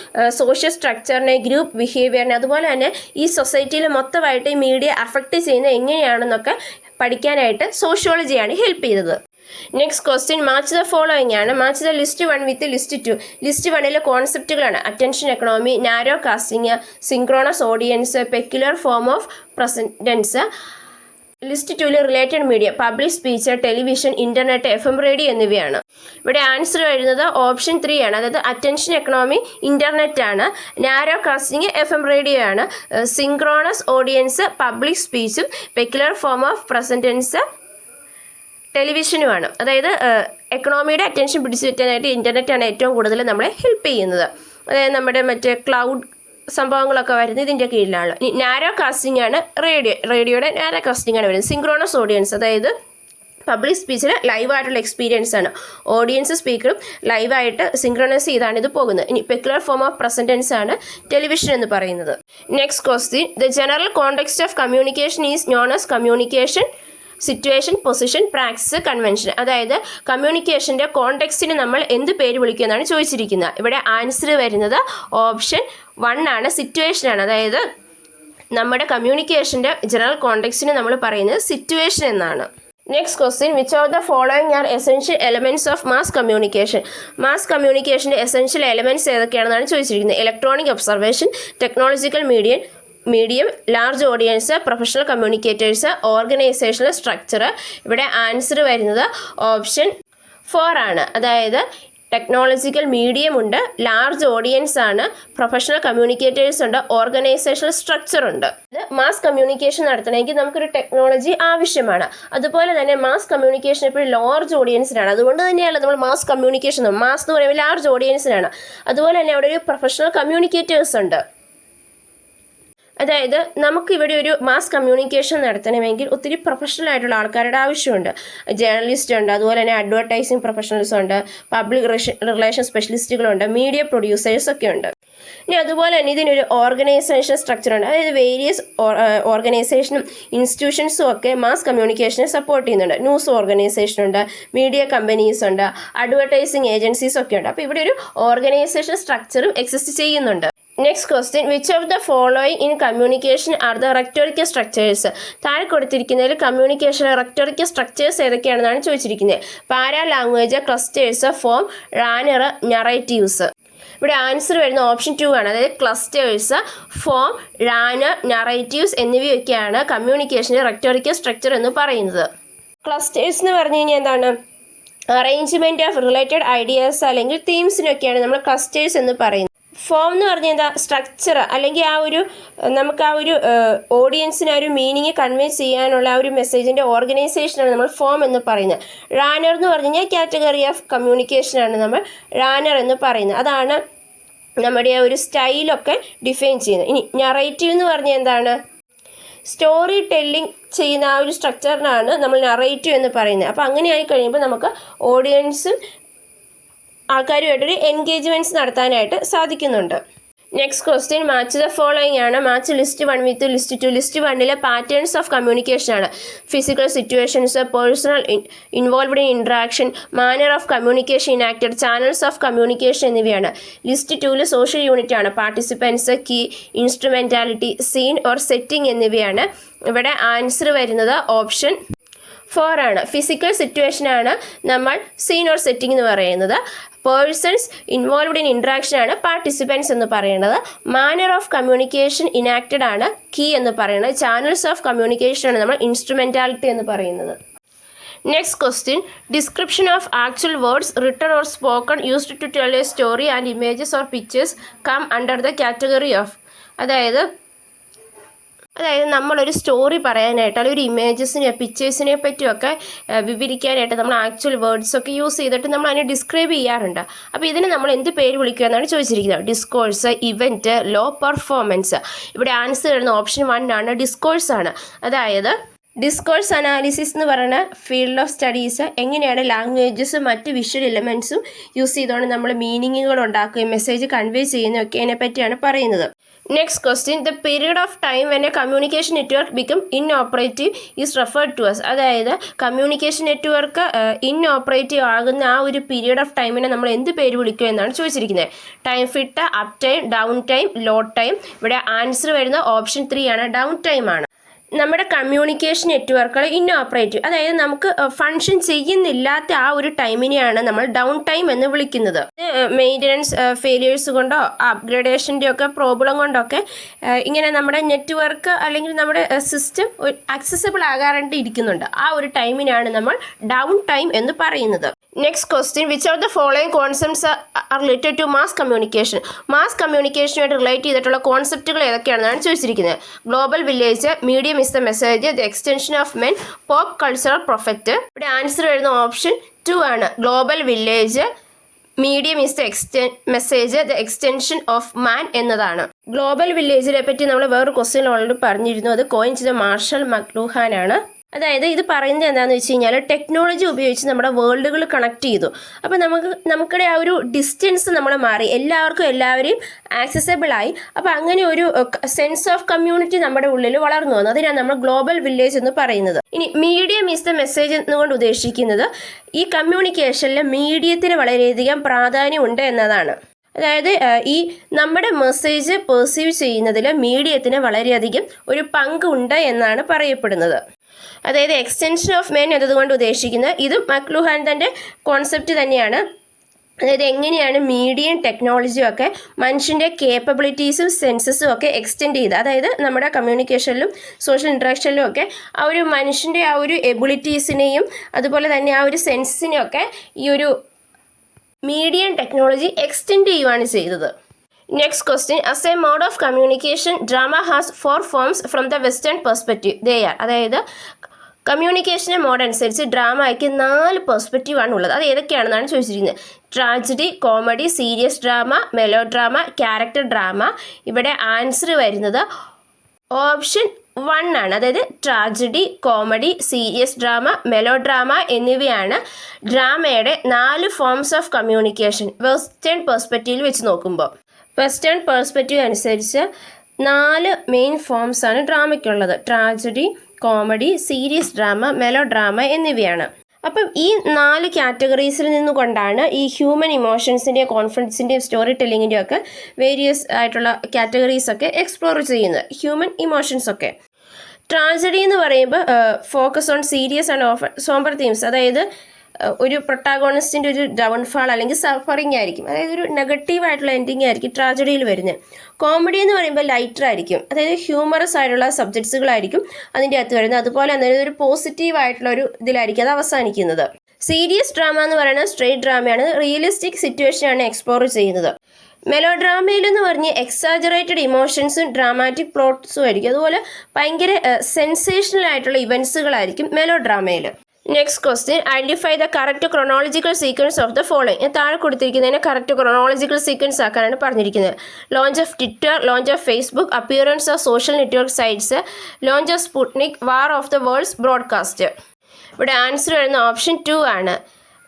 സോഷ്യൽ സ്ട്രക്ചറിനെ, ഗ്രൂപ്പ് ബിഹേവിയറിനെ, അതുപോലെ തന്നെ ഈ സൊസൈറ്റിയിൽ മൊത്തമായിട്ട് ഈ മീഡിയ അഫക്റ്റ് ചെയ്യുന്നത് എങ്ങനെയാണെന്നൊക്കെ പഠിക്കാനായിട്ട് സോഷ്യോളജിയാണ് ഹെൽപ്പ് ചെയ്തത്. Next question, match the following ആണ്. Match the list 1 with list 2. List 1 കോൺസെപ്റ്റുകളാണ്. Attention economy, narrowcasting, synchronous audience, peculiar form of presentness. List 2 related media, public speech, television, internet, FM radio എന്നിവയാണ്. ഇവിടെ answer വരുന്നത് option 3 ആണ്. അതായത് attention economy internet ആണ്, narrowcasting FM radio ആണ്, synchronous audience public സ്പീച്ചും, peculiar form of presentness ടെലിവിഷനുമാണ്. അതായത് എക്കണോമിയുടെ അറ്റൻഷൻ പിടിച്ചു പറ്റാനായിട്ട് ഇൻ്റർനെറ്റാണ് ഏറ്റവും കൂടുതൽ നമ്മളെ ഹെൽപ്പ് ചെയ്യുന്നത്. അതായത് നമ്മുടെ മറ്റേ ക്ലൗഡ് സംഭവങ്ങളൊക്കെ വരുന്നത് ഇതിൻ്റെ കീഴിലാണ്. നാരോ കാസ്റ്റിംഗ് ആണ് റേഡിയോയുടെ നാരോ കാസ്റ്റിംഗ് ആണ് വരുന്നത്. സിങ്ക്രോണസ് ഓഡിയൻസ്, അതായത് പബ്ലിക് സ്പീച്ചിൽ ലൈവായിട്ടുള്ള എക്സ്പീരിയൻസ് ആണ്. ഓഡിയൻസ് സ്പീക്കറും ലൈവായിട്ട് സിങ്ക്രണൈസ് ചെയ്താണ് ഇത് പോകുന്നത്. ഇനി പെക്യുലർ ഫോം ഓഫ് പ്രസൻറ്റൻസ് ആണ് ടെലിവിഷൻ എന്ന് പറയുന്നത്. Next question, the general context of communication is known as communication, situation, position, practice, convention. അതായത് കമ്മ്യൂണിക്കേഷൻ്റെ കോണ്ടെക്സ്റ്റിന് നമ്മൾ എന്ത് പേര് വിളിക്കുമെന്നാണ് ചോദിച്ചിരിക്കുന്നത്. ഇവിടെ ആൻസർ വരുന്നത് ഓപ്ഷൻ 1 ആണ്, സിറ്റുവേഷൻ ആണ്. അതായത് നമ്മുടെ കമ്മ്യൂണിക്കേഷൻ്റെ ജനറൽ കോണ്ടെക്സ്റ്റിന് നമ്മൾ പറയുന്നത് സിറ്റുവേഷൻ എന്നാണ്. Next question, which of the following are essential elements of mass communication? Mass കമ്മ്യൂണിക്കേഷൻ്റെ എസെൻഷ്യൽ എലമെൻറ്റ്സ് ഏതൊക്കെയാണെന്നാണ് ചോദിച്ചിരിക്കുന്നത്. Electronic observation, technological medium, large audience, professional communicators, organisational structure. ഇവിടെ ആൻസർ വരുന്നത് ഓപ്ഷൻ 4 ആണ്. അതായത് ടെക്നോളജിക്കൽ മീഡിയം ഉണ്ട്, ലാർജ് ഓഡിയൻസ് ആണ്, professional communicators ഉണ്ട്, ഓർഗനൈസേഷണൽ സ്ട്രക്ചർ ഉണ്ട്. ഇത് മാസ് കമ്മ്യൂണിക്കേഷൻ നടത്തണമെങ്കിൽ നമുക്കൊരു ടെക്നോളജി ആവശ്യമാണ്. അതുപോലെ തന്നെ മാസ് കമ്മ്യൂണിക്കേഷൻ എപ്പോഴും ലാർജ് ഓഡിയൻസിനാണ്. അതുകൊണ്ട് തന്നെയാണ് നമ്മൾ മാസ് കമ്മ്യൂണിക്കേഷൻ, മാസ് എന്ന് പറയുമ്പോൾ ലാർജ് ഓഡിയൻസിനാണ്. അതുപോലെ തന്നെ അവിടെ ഒരു പ്രൊഫഷണൽ കമ്മ്യൂണിക്കേറ്റേഴ്സ് ഉണ്ട്. അതായത് നമുക്കിവിടെ ഒരു മാസ് കമ്മ്യൂണിക്കേഷൻ നടത്തണമെങ്കിൽ ഒത്തിരി പ്രൊഫഷണൽ ആയിട്ടുള്ള ആൾക്കാരുടെ ആവശ്യമുണ്ട്. ജേർണലിസ്റ്റ് ഉണ്ട്, അതുപോലെ തന്നെ അഡ്വർടൈസിങ് പ്രൊഫഷണൽസ് ഉണ്ട്, പബ്ലിക് റിലേഷൻ സ്പെഷ്യലിസ്റ്റുകളുണ്ട്, മീഡിയ പ്രൊഡ്യൂസേഴ്സ് ഒക്കെ ഉണ്ട്. ഇനി അതുപോലെ തന്നെ ഇതിനൊരു ഓർഗനൈസേഷൻ സ്ട്രക്ചർ ഉണ്ട്. അതായത് വേരിയസ് ഓർഗനൈസേഷനും ഇൻസ്റ്റിറ്റ്യൂഷൻസും ഒക്കെ മാസ് കമ്മ്യൂണിക്കേഷനെ സപ്പോർട്ട് ചെയ്യുന്നുണ്ട്. ന്യൂസ് ഓർഗനൈസേഷൻ ഉണ്ട്, മീഡിയ കമ്പനീസ് ഉണ്ട്, അഡ്വർടൈസിങ് ഏജൻസീസ് ഒക്കെ ഉണ്ട്. അപ്പോൾ ഇവിടെ ഒരു ഓർഗനൈസേഷൻ സ്ട്രക്ചറും എക്സിസ്റ്റ് ചെയ്യുന്നുണ്ട്. Next question which of the following in communication are the rhetorical structures? താഴെ കൊടുത്തിരിക്കുന്നതിൽ കമ്മ്യൂണിക്കേഷൻ റെക്ടോറിക്കൽ സ്ട്രക്ചേഴ്സ് ഏതൊക്കെയാണെന്നാണ് ചോദിച്ചിരിക്കുന്നത്. പാരാ ലാംഗ്വേജ്, ക്ലസ്റ്റേഴ്സ്, ഫോം, റാനർ, നറേറ്റീവ്സ്. ഇവിടെ ആൻസർ വരുന്ന ഓപ്ഷൻ 2 ആണ്. അതായത് ക്ലസ്റ്റേഴ്സ്, ഫോം, റാനർ, നറേറ്റീവ്സ് എന്നിവയൊക്കെയാണ് കമ്മ്യൂണിക്കേഷൻ്റെ റെക്ടോറിക്കൽ സ്ട്രക്ചർ എന്ന് പറയുന്നത്. ക്ലസ്റ്റേഴ്സ് എന്ന് പറഞ്ഞു കഴിഞ്ഞാൽ എന്താണ്? അറേഞ്ച്മെൻറ്റ് ഓഫ് റിലേറ്റഡ് ഐഡിയാസ് അല്ലെങ്കിൽ തീംസിനൊക്കെയാണ് നമ്മൾ ക്ലസ്റ്റേഴ്സ് എന്ന് പറയുന്നത്. ഫോം എന്ന് പറഞ്ഞാൽ എന്താ? സ്ട്രക്ചർ അല്ലെങ്കിൽ നമുക്ക് ആ ഒരു ഓഡിയൻസിന് ആ ഒരു മീനിങ് കൺവേ ചെയ്യാനുള്ള ആ ഒരു മെസ്സേജിൻ്റെ ഓർഗനൈസേഷനാണ് നമ്മൾ ഫോം എന്ന് പറയുന്നത്. റാനർ എന്ന് പറഞ്ഞു കഴിഞ്ഞാൽ കാറ്റഗറി ഓഫ് കമ്മ്യൂണിക്കേഷനാണ് നമ്മൾ റാനർ എന്ന് പറയുന്നത്. അതാണ് നമ്മുടെ ആ ഒരു സ്റ്റൈലൊക്കെ ഡിഫൈൻ ചെയ്യുന്നത്. ഇനി നറേറ്റീവ് എന്ന് പറഞ്ഞാൽ എന്താണ്? സ്റ്റോറി ടെല്ലിംഗ് ചെയ്യുന്ന ആ ഒരു സ്ട്രക്ചറിനാണ് നമ്മൾ നറേറ്റീവ് എന്ന് പറയുന്നത്. അപ്പോൾ അങ്ങനെ ആയി കഴിയുമ്പോൾ നമുക്ക് ഓഡിയൻസും ആൾക്കാരുമായിട്ടൊരു എൻഗേജ്മെൻറ്റ്സ് നടത്താനായിട്ട് സാധിക്കുന്നുണ്ട്. Next question match the following ആണ്. Match list 1 with list 2. List 1 patterns of communication ആണ്. Physical situations, personnel involved in interaction, manner of communication enacted, channels of communication എന്നിവയാണ്. ലിസ്റ്റ് 2 സോഷ്യൽ യൂണിറ്റ് ആണ്. Participants, key, instrumentality, scene or setting എന്നിവയാണ്. ഇവിടെ answer വരുന്നത് option 4 ആണ്. Physical സിറ്റുവേഷനാണ് നമ്മൾ scene or setting എന്ന് പറയുന്നത്. പേഴ്സൺസ് ഇൻവോൾവ്ഡ് ഇൻ ഇൻട്രാക്ഷൻ ആണ് പാർട്ടിസിപ്പൻസ് എന്ന് പറയുന്നത്. മാനർ ഓഫ് കമ്മ്യൂണിക്കേഷൻ ഇനാക്റ്റഡ് ആണ് കീ എന്ന് പറയുന്നത്. ചാനൽസ് ഓഫ് കമ്മ്യൂണിക്കേഷൻ ആണ് നമ്മൾ ഇൻസ്ട്രുമെൻറ്റാലിറ്റി എന്ന് പറയുന്നത്. Next question description of actual words written or spoken used to tell a story and images or pictures come under the category of. അതായത് നമ്മളൊരു story പറയാനായിട്ട് അല്ലെങ്കിൽ ഒരു ഇമേജസിനെ പിക്ചേഴ്സിനെ പറ്റിയൊക്കെ വിവരിക്കാനായിട്ട് നമ്മൾ ആക്ച്വൽ വേർഡ്സൊക്കെ യൂസ് ചെയ്തിട്ട് നമ്മൾ അതിനെ ഡിസ്ക്രൈബ് ചെയ്യാറുണ്ട്. അപ്പോൾ ഇതിന് നമ്മൾ എന്ത് പേര് വിളിക്കുക എന്നാണ് ചോദിച്ചിരിക്കുന്നത്. Discourse, event, law performance. ഇവിടെ ആൻസർ വരുന്ന ഓപ്ഷൻ 1 ആണ്. ഡിസ്കോഴ്സ് ആണ്. അതായത് ഡിസ്കോഴ്സ് അനാലിസിസ് എന്ന് പറയുന്ന ഫീൽഡ് ഓഫ് സ്റ്റഡീസ് എങ്ങനെയാണ് ലാംഗ്വേജസും മറ്റ് വിഷ്വൽ എലമെൻറ്റ്സും യൂസ് ചെയ്തുകൊണ്ട് നമ്മൾ മീനിങ്ങുകൾ ഉണ്ടാക്കുകയും മെസ്സേജ് കൺവേ ചെയ്യുന്നതൊക്കെ അതിനെ പറ്റിയാണ് പറയുന്നത്. Next question, the period of time when a communication network become inoperative is referred to as. അതായത് കമ്മ്യൂണിക്കേഷൻ നെറ്റ്വർക്ക് ഇൻഓപ്പറേറ്റീവ് ആകുന്ന ആ ഒരു പീരിയഡ് ഓഫ് ടൈമിനെ നമ്മൾ എന്ത് പേര് വിളിക്കുക എന്നാണ് ചോദിച്ചിരിക്കുന്നത്. Time fit, up time, down time, low time. ഇവിടെ ആൻസർ വരുന്ന ഓപ്ഷൻ 3 ആണ്. ഡൗൺ ടൈം ആണ്. നമ്മുടെ കമ്മ്യൂണിക്കേഷൻ നെറ്റ്വർക്കുകൾ ഇൻഓപ്പറേറ്റീവ്, അതായത് നമുക്ക് ഫങ്ഷൻ ചെയ്യുന്നില്ലാത്ത ആ ഒരു ടൈമിനെയാണ് നമ്മൾ ഡൗൺ ടൈം എന്ന് വിളിക്കുന്നത്. മെയിൻ്റനൻസ് ഫെയിലിയേഴ്സ് കൊണ്ടോ അപ്ഗ്രഡേഷൻ്റെ ഒക്കെ പ്രോബ്ലം കൊണ്ടൊക്കെ ഇങ്ങനെ നമ്മുടെ നെറ്റ്വർക്ക് അല്ലെങ്കിൽ നമ്മുടെ സിസ്റ്റം ആക്സസിബിൾ ആകാറായിട്ട് ഇരിക്കുന്നുണ്ട്. ആ ഒരു ടൈമിനാണ് നമ്മൾ ഡൗൺ ടൈം എന്ന് പറയുന്നത്. Next question, which of the following concepts are related to mass communication? Mass കമ്മ്യൂണിക്കേഷനുമായിട്ട് റിലേറ്റ് ചെയ്തിട്ടുള്ള കോൺസെപ്റ്റുകൾ ഏതൊക്കെയാണെന്നാണ് ചോദിച്ചിരിക്കുന്നത്. Global village, medium is the message, the extension of men, pop cultural prophet. ഇവിടെ ആൻസർ വരുന്ന ഓപ്ഷൻ 2 ആണ്. Global village, medium is the message, the extension of man എന്നതാണ്. Global വില്ലേജിനെ പറ്റി നമ്മൾ വേറൊരു ക്വസ്റ്റ്യൻ ഓൾറെഡി പറഞ്ഞിരുന്നു. അത് കോയിൻ ചെയ്ത മാർഷൽ മക്ലൂഹാൻ ആണ്. അതായത് ഇത് പറയുന്നത് എന്താണെന്ന് വെച്ച് കഴിഞ്ഞാൽ ടെക്നോളജി ഉപയോഗിച്ച് നമ്മുടെ വേൾഡുകൾ കണക്ട് ചെയ്തു. അപ്പോൾ നമുക്കിടെ ആ ഒരു ഡിസ്റ്റൻസ് നമ്മൾ മാറി, എല്ലാവരെയും ആക്സസബിളായി. അപ്പോൾ അങ്ങനെ ഒരു സെൻസ് ഓഫ് കമ്മ്യൂണിറ്റി നമ്മുടെ ഉള്ളിൽ വളർന്നു വന്നു. അതിനാണ് നമ്മൾ ഗ്ലോബൽ വില്ലേജ് എന്ന് പറയുന്നത്. ഇനി മീഡിയം ഈസ് ദ മെസ്സേജ് എന്നുകൊണ്ട് ഉദ്ദേശിക്കുന്നത് ഈ കമ്മ്യൂണിക്കേഷനിൽ മീഡിയത്തിന് വളരെയധികം പ്രാധാന്യമുണ്ട് എന്നതാണ്. അതായത് ഈ നമ്മുടെ മെസ്സേജ് പെർസീവ് ചെയ്യുന്നതിൽ മീഡിയത്തിന് വളരെയധികം ഒരു പങ്കുണ്ട് എന്നാണ് പറയപ്പെടുന്നത്. അതായത് എക്സ്റ്റൻഷൻ ഓഫ് മെൻ എന്നതുകൊണ്ട് ഉദ്ദേശിക്കുന്നത് ഇതും മക്ലൂഹാൻ തൻ്റെ കോൺസെപ്റ്റ് തന്നെയാണ്. അതായത് എങ്ങനെയാണ് മീഡിയം ടെക്നോളജിയും ഒക്കെ മനുഷ്യൻ്റെ കേപ്പബിലിറ്റീസും സെൻസസും ഒക്കെ എക്സ്റ്റെൻഡ് ചെയ്ത്, അതായത് നമ്മുടെ കമ്മ്യൂണിക്കേഷനിലും സോഷ്യൽ ഇൻട്രാക്ഷനിലും ഒക്കെ ആ ഒരു മനുഷ്യൻ്റെ ആ ഒരു എബിലിറ്റീസിനെയും അതുപോലെ തന്നെ ആ ഒരു സെൻസസിനെയും ഒക്കെ ഈ ഒരു മീഡിയം ടെക്നോളജി എക്സ്റ്റെൻഡ് ചെയ്യുകയാണ് ചെയ്തത്. Next question, as a mode of communication, drama has 4 forms from the western perspective. They are, അതായത് കമ്മ്യൂണിക്കേഷൻ്റെ മോഡ് അനുസരിച്ച് ഡ്രാമയ്ക്ക് 4 പെർസ്പെക്റ്റീവ് ആണ് ഉള്ളത്. അത് ഏതൊക്കെയാണെന്നാണ് ചോദിച്ചിരിക്കുന്നത്. Tragedy, comedy, serious drama, melodrama, character drama. ഇവിടെ ആൻസർ വരുന്നത് ഓപ്ഷൻ 1 ആണ്. അതായത് tragedy, comedy, serious drama, melodrama എന്നിവയാണ് ഡ്രാമയുടെ 4 ഫോംസ് ഓഫ് കമ്മ്യൂണിക്കേഷൻ വെസ്റ്റേൺ പെർസ്പെക്റ്റീവിൽ വെച്ച് നോക്കുമ്പോൾ. വെസ്റ്റേൺ പെർസ്പെക്റ്റീവ് അനുസരിച്ച് 4 മെയിൻ ഫോംസാണ് ഡ്രാമയ്ക്കുള്ളത്. Tragedy, comedy, serious drama, melodrama എന്നിവയാണ്. അപ്പം ഈ 4 കാറ്റഗറീസിൽ നിന്നുകൊണ്ടാണ് ഈ ഹ്യൂമൻ ഇമോഷൻസിൻ്റെയും കോൺഫിഡൻസിൻ്റെയും സ്റ്റോറി ടെല്ലിങ്ങിൻ്റെയും ഒക്കെ വേരിയസ് ആയിട്ടുള്ള കാറ്റഗറീസൊക്കെ എക്സ്പ്ലോർ ചെയ്യുന്നത് ഹ്യൂമൻ ഇമോഷൻസൊക്കെ. ട്രാജഡി എന്ന് പറയുമ്പോൾ focus on serious and offer sombre themes, അതായത് ഒരു പ്രൊട്ടാഗോണിസ്റ്റിൻ്റെ ഒരു ഡൗൺഫാൾ അല്ലെങ്കിൽ സഫറിങ് ആയിരിക്കും, അതായത് ഒരു നെഗറ്റീവായിട്ടുള്ള എൻഡിങ് ആയിരിക്കും ട്രാജഡിയിൽ വരുന്നത്. കോമഡി എന്ന് പറയുമ്പോൾ ലൈറ്റർ ആയിരിക്കും, അതായത് ഹ്യൂമറസ് ആയിട്ടുള്ള സബ്ജക്ട്സുകളായിരിക്കും അതിൻ്റെ അകത്ത് വരുന്നത്. അതുപോലെ തന്നെ ഒരു പോസിറ്റീവായിട്ടുള്ള ഒരു ഇതിലായിരിക്കും അത് അവസാനിക്കുന്നത്. സീരിയസ് ഡ്രാമ എന്ന് പറയുന്നത് സ്ട്രെയിറ്റ് ഡ്രാമയാണ്, റിയലിസ്റ്റിക് സിറ്റുവേഷനാണ് എക്സ്പ്ലോർ ചെയ്യുന്നത്. മെലോ ഡ്രാമയിലെന്ന് പറഞ്ഞ് എക്സാജറേറ്റഡ് ഇമോഷൻസും ഡ്രാമാറ്റിക് പ്ലോട്ട്സും ആയിരിക്കും, അതുപോലെ ഭയങ്കര സെൻസേഷണൽ ആയിട്ടുള്ള ഇവൻസുകളായിരിക്കും മെലോ ഡ്രാമയിൽ. Next question, identify the correct chronological sequence of the following. താഴെ കൊടുത്തിരിക്കുന്നതിനെ കറക്റ്റ് ക്രൊണോളജിക്കൽ സീക്വൻസ് ആക്കാനാണ് പറഞ്ഞിരിക്കുന്നത്. Launch of Twitter, launch of Facebook, appearance of social network sites, launch of Sputnik, war of the worlds broadcast. ഇവിടെ answer വരുന്ന option 2 ആണ്.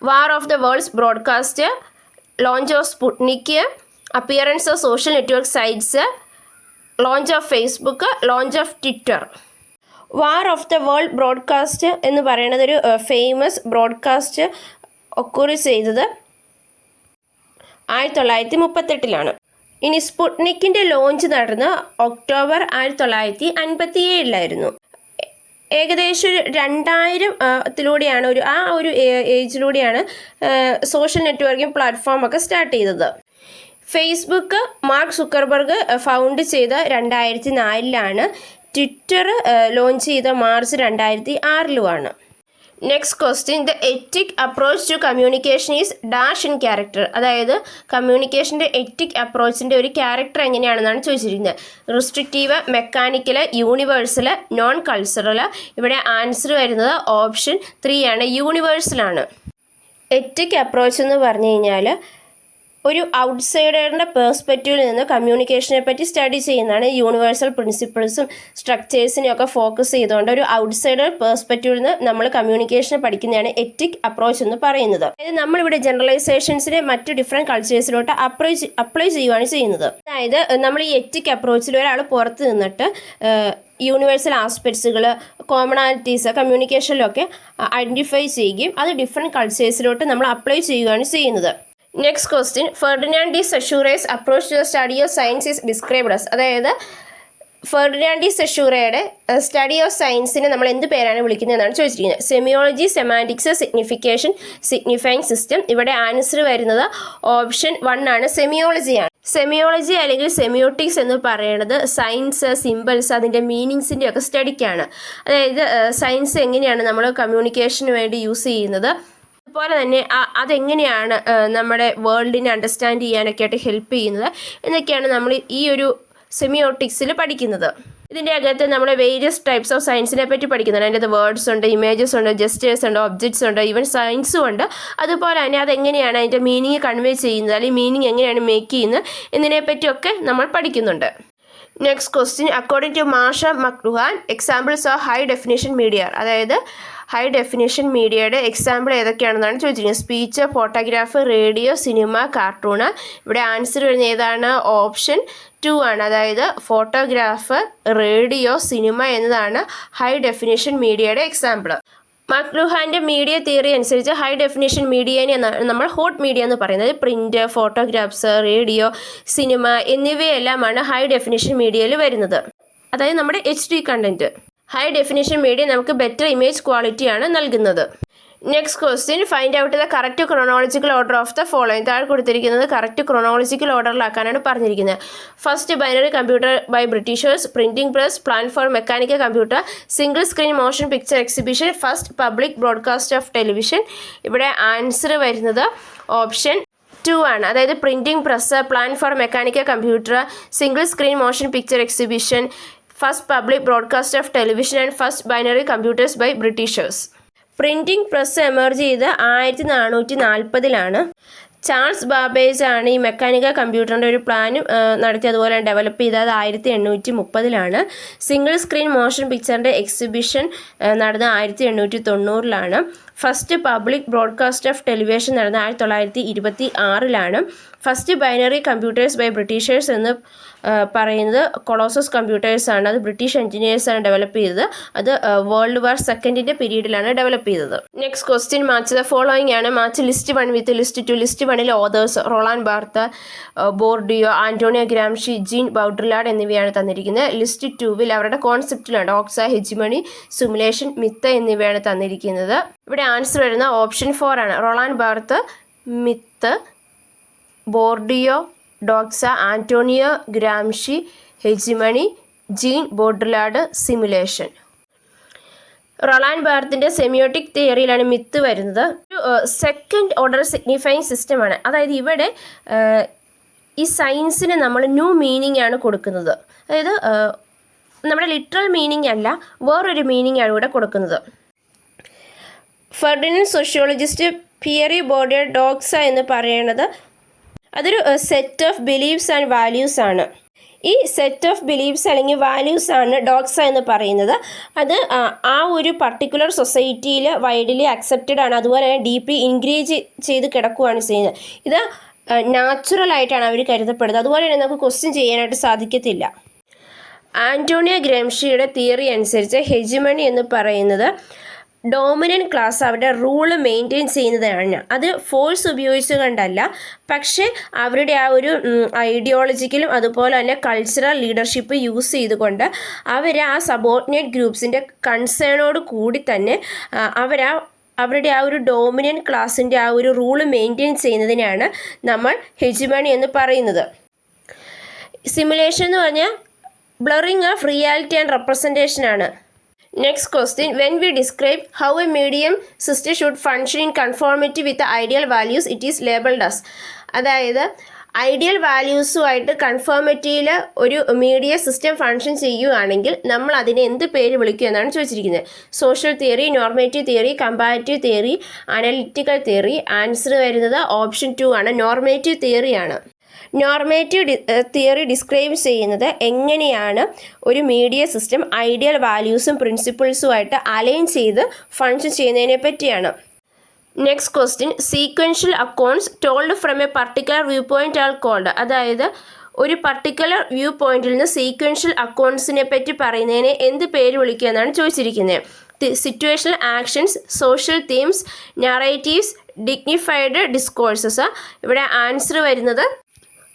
War of the worlds broadcast, launch of Sputnik, appearance of social network sites, launch of Facebook, launch of Twitter. War of the world broadcast എന്ന് പറയുന്നത് ഒരു famous broadcast ഒക്കൂറി ചെയ്തത് 1938. ഇനി സ്പുട്നിക്കിൻ്റെ launch നടന്ന October 1957 ഏകദേശം 2000 ഒരു ഏജിലൂടെയാണ് സോഷ്യൽ നെറ്റ്വർക്കിംഗ് പ്ലാറ്റ്ഫോം ഒക്കെ സ്റ്റാർട്ട് ചെയ്തത്. ഫേസ്ബുക്ക് മാർക്ക് സുക്കർബർഗ് ഫൗണ്ട് ചെയ്ത 2004 ട്വിറ്റർ ലോഞ്ച് ചെയ്ത March 2006 next question, the ethic approach to communication is dash in character. അതായത് കമ്മ്യൂണിക്കേഷൻ്റെ എത്തിക് അപ്രോച്ചിൻ്റെ ഒരു ക്യാരക്ടർ എങ്ങനെയാണെന്നാണ് ചോദിച്ചിരിക്കുന്നത്. Restrictive, mechanical, universal, non cultural. ഇവിടെ ആൻസർ വരുന്നത് ഓപ്ഷൻ 3 ആണ്, യൂണിവേഴ്സലാണ്. എത്തിക് അപ്രോച്ച് എന്ന് പറഞ്ഞു കഴിഞ്ഞാൽ ഒരു ഔട്ട്സൈഡറിൻ്റെ പേഴ്സ്പെക്റ്റീവിൽ നിന്ന് കമ്മ്യൂണിക്കേഷനെ പറ്റി സ്റ്റഡി ചെയ്യുന്നതാണ്. യൂണിവേഴ്സൽ പ്രിൻസിപ്പിൾസും സ്ട്രക്ചേഴ്സിനെയും ഒക്കെ ഫോക്കസ് ചെയ്തുകൊണ്ട് ഒരു ഔട്ട്സൈഡർ പേഴ്സ്പെക്റ്റീവിൽ നിന്ന് നമ്മൾ കമ്മ്യൂണിക്കേഷനെ പഠിക്കുന്നതാണ് എത്തിക് അപ്രോച്ച് എന്ന് പറയുന്നത്. അതായത് നമ്മളിവിടെ ജനറലൈസേഷൻസിനെ മറ്റ് ഡിഫറെൻറ്റ് കൾച്ചേഴ്സിലോട്ട് അപ്ലൈ ചെയ്യുകയാണ് ചെയ്യുന്നത്. അതായത് നമ്മൾ ഈ എത്തിക് അപ്രോച്ചിൽ ഒരാൾ പുറത്ത് നിന്നിട്ട് യൂണിവേഴ്സൽ ആസ്പെക്ട്സുകൾ, കോമണാലിറ്റീസ് കമ്മ്യൂണിക്കേഷനിലൊക്കെ ഐഡൻറ്റിഫൈ ചെയ്യുകയും അത് ഡിഫറെൻറ്റ് കൾച്ചേഴ്സിലോട്ട് നമ്മൾ അപ്ലൈ ചെയ്യുകയാണ് ചെയ്യുന്നത്. Next question, Ferdinand de Saussure's approach to the study of science is described as. അതായത് ഫെർഡിനാൻഡ് ഡി സെഷൂറയുടെ സ്റ്റഡി ഓഫ് സയൻസിനെ നമ്മൾ എന്ത് പേരാണ് വിളിക്കുന്നതെന്നാണ് ചോദിച്ചിരിക്കുന്നത്. Semiology, semantics, signification, signifying system. ഇവിടെ ആൻസർ വരുന്നത് ഓപ്ഷൻ 1 ആണ്, സെമിയോളജിയാണ്. സെമിയോളജി അല്ലെങ്കിൽ സെമിയോട്ടിക്സ് എന്ന് പറയുന്നത് സയൻസ്, സിമ്പിൾസ്, അതിൻ്റെ മീനിങ്സിൻ്റെ ഒക്കെ സ്റ്റഡിക്കാണ്. അതായത് സയൻസ് എങ്ങനെയാണ് നമ്മൾ കമ്മ്യൂണിക്കേഷന് വേണ്ടി യൂസ് ചെയ്യുന്നത്, അതുപോലെ തന്നെ അതെങ്ങനെയാണ് നമ്മുടെ വേൾഡിനെ അണ്ടർസ്റ്റാൻഡ് ചെയ്യാനൊക്കെ ആയിട്ട് ഹെൽപ്പ് ചെയ്യുന്നത് എന്നൊക്കെയാണ് നമ്മൾ ഈ ഒരു സെമിയോട്ടിക്സിൽ പഠിക്കുന്നത്. ഇതിൻ്റെ അകത്ത് നമ്മൾ വേരിയസ് ടൈപ്സ് ഓഫ് സയൻസിനെ പറ്റി പഠിക്കുന്നുണ്ട്. അതിൻ്റെ വേർഡ്സ് ഉണ്ട്, ഇമേജസ് ഉണ്ട്, ജസ്റ്റേഴ്സ് ഉണ്ട്, ഒബ്ജക്ട്സ് ഉണ്ട്, ഈവൻ സയൻസും ഉണ്ട്. അതുപോലെ തന്നെ അതെങ്ങനെയാണ് അതിൻ്റെ മീനിങ് കൺവേ ചെയ്യുന്നത്, അല്ലെങ്കിൽ മീനിങ് എങ്ങനെയാണ് മേക്ക് ചെയ്യുന്നത് എന്നതിനെപ്പറ്റിയൊക്കെ നമ്മൾ പഠിക്കുന്നുണ്ട്. Next question, according to Marshall McLuhan examples of high definition media. അതായത് ഹൈ ഡെഫിനിഷൻ മീഡിയയുടെ എക്സാമ്പിൾ ഏതൊക്കെയാണെന്നാണ് ചോദിച്ചിരിക്കുന്നത്. Speech, photograph, radio, cinema, cartoon. ഇവിടെ ആൻസർ വരുന്ന ഏതാണ്? ഓപ്ഷൻ 2 ആണ്. അതായത് ഫോട്ടോഗ്രാഫ്, റേഡിയോ, സിനിമ എന്നതാണ് ഹൈ ഡെഫിനിഷൻ മീഡിയയുടെ എക്സാമ്പിൾ. മക്ലുഹാൻ്റെ മീഡിയ തിയറി അനുസരിച്ച് ഹൈ ഡെഫിനിഷൻ മീഡിയനെ നമ്മൾ ഹോട്ട് മീഡിയ എന്ന് പറയുന്നത്. പ്രിൻറ്റ്, ഫോട്ടോഗ്രാഫ്സ്, റേഡിയോ, സിനിമ എന്നിവയെല്ലാമാണ് ഹൈ ഡെഫിനിഷൻ മീഡിയയിൽ വരുന്നത്. അതായത് നമ്മുടെ HD content. High definition media നമുക്ക് ബെറ്റർ ഇമേജ് ക്വാളിറ്റിയാണ് നൽകുന്നത്. Next question, find out the correct chronological order of the following. താഴെ കൊടുത്തിരിക്കുന്നത് കറക്റ്റ് ക്രോണോളജിക്കൽ ഓർഡറിലാക്കാനാണ് പറഞ്ഞിരിക്കുന്നത്. First, binary computer by Britishers, printing press, plan for mechanical computer, single screen motion picture exhibition, first public broadcast of television. ഇവിടെ answer വരുന്നത് option 2 ആണ്. അതായത് printing press, plan for mechanical computer, single screen motion picture exhibition, first public broadcast of television and first binary computers by Britishers. Printing press emerge ചെയ്ത് 1440 Charles Babbage ആണ് ഈ mechanical കമ്പ്യൂട്ടറിൻ്റെ ഒരു പ്ലാനും നടത്തി അതുപോലെ ഡെവലപ്പ് ചെയ്തത് 1830 സിംഗിൾ സ്ക്രീൻ മോഷൻ പിക്ചറിൻ്റെ എക്സിബിഷൻ നടന്നത് 1890 first public broadcast of television നടന്നത് 1926 first binary computers by Britishers എന്ന് പറയുന്നത് കൊളോസസ് കമ്പ്യൂട്ടേഴ്സാണ്. അത് ബ്രിട്ടീഷ് എഞ്ചിനീയേഴ്സാണ് ഡെവലപ്പ് ചെയ്തത്. അത് വേൾഡ് വാർ സെക്കൻഡിൻ്റെ പീരീഡിലാണ് ഡെവലപ്പ് ചെയ്തത്. Next question match the following ആണ്. Match list 1 with list 2. List 1 authors Roland Barthes, Bourdieu, Antonio Gramsci, Jean Baudrillard എന്നിവയാണ് തന്നിരിക്കുന്നത്. ലിസ്റ്റ് 2 അവരുടെ കോൺസെപ്റ്റിലാണ് ഡോക്സ, ഹെജിമണി, സിമുലേഷൻ, മിത്ത് എന്നിവയാണ് തന്നിരിക്കുന്നത്. ഇവിടെ ആൻസർ വരുന്ന ഓപ്ഷൻ 4 ആണ്. Roland Barthes, myth, Bourdieu, doxa, Antonio Gramsci, hegemony, Jean Baudrillard, simulation. Roland ബാർത്തിൻ്റെ സെമിയോട്ടിക് തിയറിയിലാണ് മിത്ത് വരുന്നത്. ഒരു സെക്കൻഡ് ഓർഡർ സിഗ്നിഫൈങ് സിസ്റ്റമാണ്. അതായത് ഇവിടെ ഈ സയൻസിന് നമ്മൾ ന്യൂ മീനിങ് ആണ് കൊടുക്കുന്നത്. അതായത് നമ്മുടെ ലിറ്ററൽ മീനിങ് അല്ല, വേറൊരു മീനിങ് ആണ് ഇവിടെ കൊടുക്കുന്നത്. ഫെർഡിനൻഡ് സോഷ്യോളജിസ്റ്റ് പിയറി ബോർഡിയോ ഡോക്സ എന്ന് പറയുന്നത് അതൊരു set of beliefs and values ആണ്. ഈ സെറ്റ് ഓഫ് ബിലീഫ്സ് അല്ലെങ്കിൽ വാല്യൂസ് ആണ് ഡോക്സ എന്ന് പറയുന്നത്. അത് ആ ഒരു പർട്ടിക്കുലർ സൊസൈറ്റിയിൽ വൈഡ്ലി അക്സെപ്റ്റഡ് ആണ്. അതുപോലെ തന്നെ ഡീപ്ലി ഇൻഗ്രേജ് ചെയ്ത് കിടക്കുകയാണ് ചെയ്യുന്നത്. ഇത് നാച്ചുറൽ ആയിട്ടാണ് അവർ കരുതപ്പെടുന്നത്. അതുപോലെ തന്നെ നമുക്ക് ക്വസ്റ്റ്യൻ ചെയ്യാനായിട്ട് സാധിക്കത്തില്ല. ആന്റോണിയോ ഗ്രാംഷിയുടെ തിയറി അനുസരിച്ച് ഹെജിമണി എന്ന് പറയുന്നത് ഡോമിനൻ്റ് ക്ലാസ് അവരുടെ റൂള് മെയിൻറ്റെയിൻ ചെയ്യുന്നതാണ്. അത് ഫോഴ്സ് ഉപയോഗിച്ചുകൊണ്ടല്ല, പക്ഷേ അവരുടെ ആ ഒരു ഐഡിയോളജിക്കലും അതുപോലെ തന്നെ കൾച്ചറൽ ലീഡർഷിപ്പ് യൂസ് ചെയ്തുകൊണ്ട് അവർ ആ സബോർഡിനേറ്റ് ഗ്രൂപ്പ്സിൻ്റെ കൺസേണോട് കൂടി തന്നെ അവരുടെ ആ ഒരു ഡോമിനൻ്റ് ക്ലാസ്സിൻ്റെ ആ ഒരു റൂള് മെയിൻറ്റെയിൻ ചെയ്യുന്നതിനാണ് നമ്മൾ ഹെജിമണി എന്ന് പറയുന്നത്. സിമുലേഷൻ എന്ന് പറഞ്ഞാൽ blurring of reality and representation ആണ്. Next question. When we describe how a medium system should function in conformity with ideal values it is labelled as. അതായത് ഐഡിയൽ വാല്യൂസുമായിട്ട് കൺഫോർമിറ്റിയിൽ ഒരു മീഡിയ സിസ്റ്റം ഫങ്ഷൻ ചെയ്യുകയാണെങ്കിൽ നമ്മൾ അതിനെ എന്ത് പേര് വിളിക്കുക എന്നാണ് ചോദിച്ചിരിക്കുന്നത്. Social theory, normative theory, comparative theory, analytical theory. Answer വരുന്നത് ഓപ്ഷൻ 2 ആണ്. നോർമേറ്റീവ് തിയറിയാണ്. നോർമേറ്റീവ് തിയറി ഡിസ്ക്രൈബ് ചെയ്യുന്നത് എങ്ങനെയാണ് ഒരു മീഡിയ സിസ്റ്റം ഐഡിയൽ വാല്യൂസും പ്രിൻസിപ്പിൾസുമായിട്ട് അലൈൻ ചെയ്ത് ഫങ്ഷൻ ചെയ്യുന്നതിനെ പറ്റിയാണ്. Next question. Sequential accounts told from a particular view point are called. അതായത് ഒരു പർട്ടിക്കുലർ വ്യൂ പോയിന്റിൽ നിന്ന് സീക്വൻഷ്യൽ അക്കൗണ്ട്സിനെ പറ്റി പറയുന്നതിനെ എന്ത് പേര് വിളിക്കുക എന്നാണ് ചോദിച്ചിരിക്കുന്നത്. Situational actions, social themes, narratives, dignified discourses. ഇവിടെ ആൻസർ വരുന്നത്